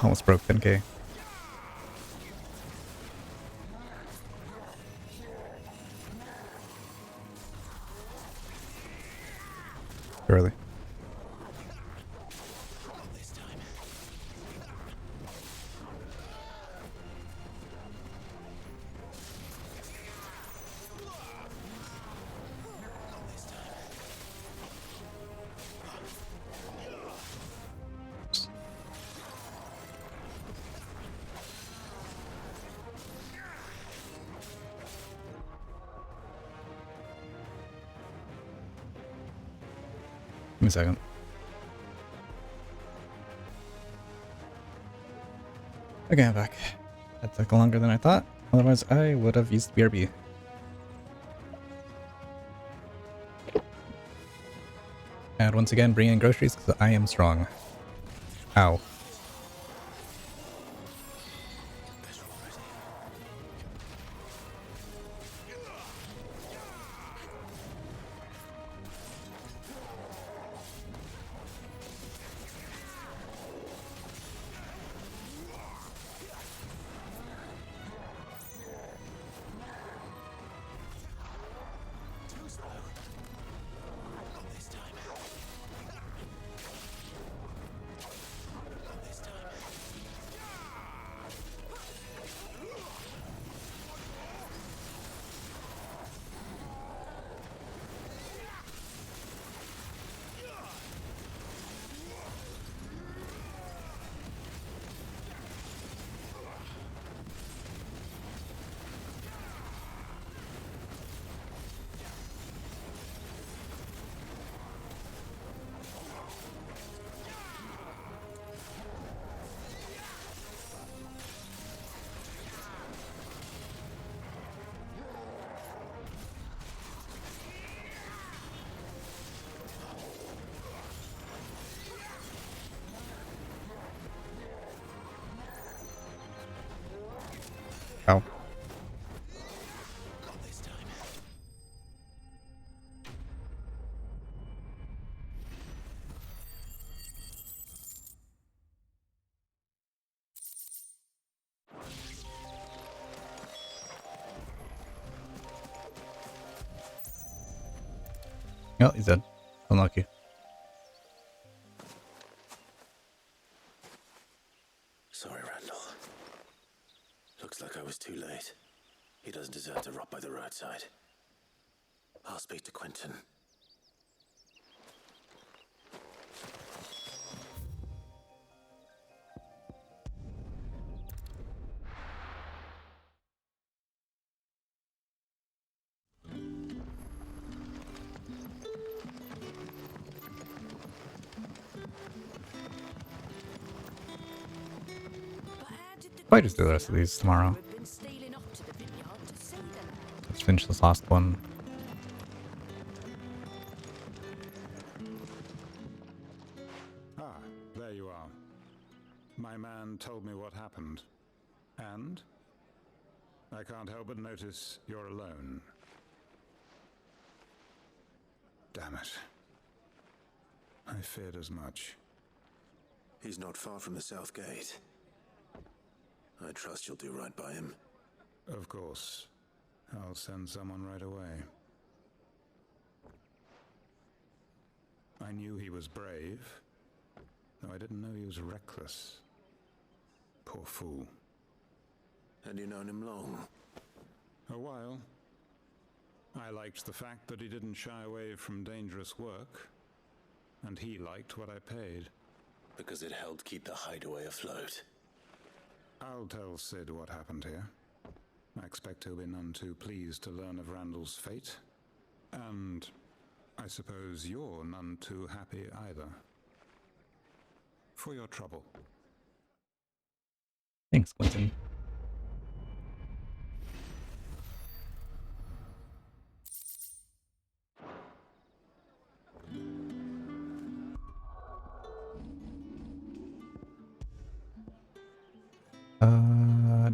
Almost broke 10k. Early. Give me a second. Okay, I'm back. That took longer than I thought. Otherwise, I would have used BRB. And once again, bring in groceries because I am strong. Ow. Ow. Oh, he's dead. Unlucky. Sorry, Randall. Looks like I was too late. He doesn't deserve to rot by the roadside. I'll speak to Quentin. Probably just do the rest of these tomorrow. Let's finish this last one. Ah, there you are. My man told me what happened. And? I can't help but notice you're alone. Damn it. I feared as much. He's not far from the south gate. I trust you'll do right by him. Of course. I'll send someone right away. I knew he was brave, though I didn't know he was reckless. Poor fool. Had you known him long? A while. I liked the fact that he didn't shy away from dangerous work, and he liked what I paid. Because it helped keep the hideaway afloat. I'll tell Sid what happened here. I expect he'll be none too pleased to learn of Randall's fate. And I suppose you're none too happy either. For your trouble. Thanks, Quentin.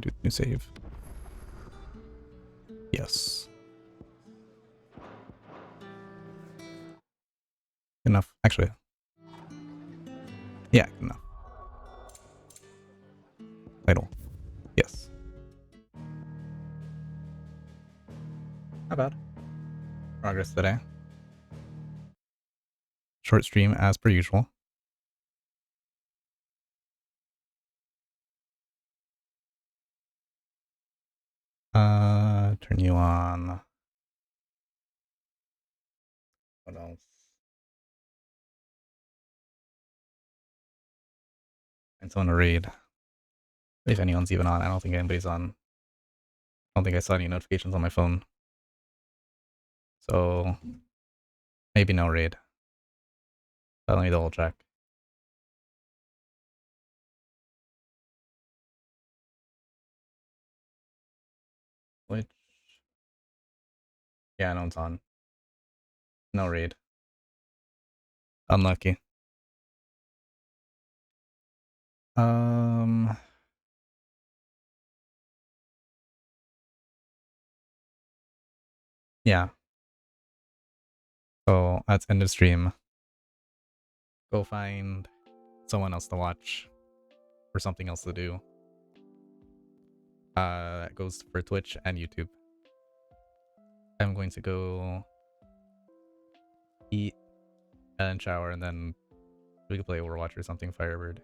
Do new save. Yes. Enough. Actually. Yeah, enough. Title. Yes. Not bad. Progress today. Short stream as per usual. Turn you on. What else? And someone to raid. If anyone's even on. I don't think anybody's on. I don't think I saw any notifications on my phone. So maybe no raid. But let me double check. Which? Yeah, no one's on. No raid. Unlucky. Yeah. So that's end of stream. Go find someone else to watch or something else to do. That goes for Twitch and YouTube. I'm going to go eat and then shower, and then we can play Overwatch or something. Firebird.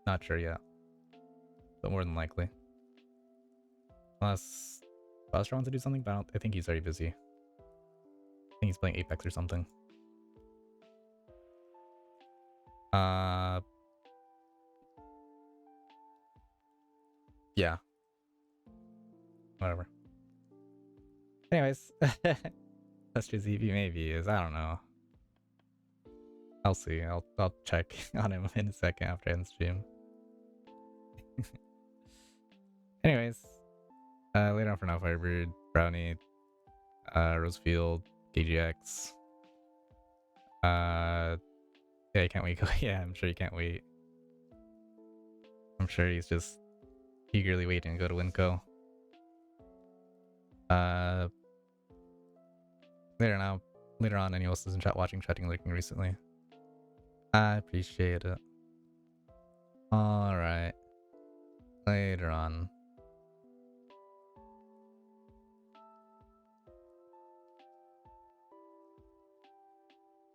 Not sure yet, but more than likely. Unless Buster wants to do something, but I think he's very busy. I think he's playing Apex or something. Yeah. Whatever. Anyways, let's just see if he maybe is. I don't know. I'll see. I'll check on him in a second after I end stream. Anyways, later on for now, Firebird, Brownie, Rosefield, KGX. Yeah, you can't wait. Yeah, I'm sure you can't wait. I'm sure he's just eagerly waiting to go to Winco. Later on, anyone else in chat watching, chatting, lurking recently. I appreciate it. Alright. Later on.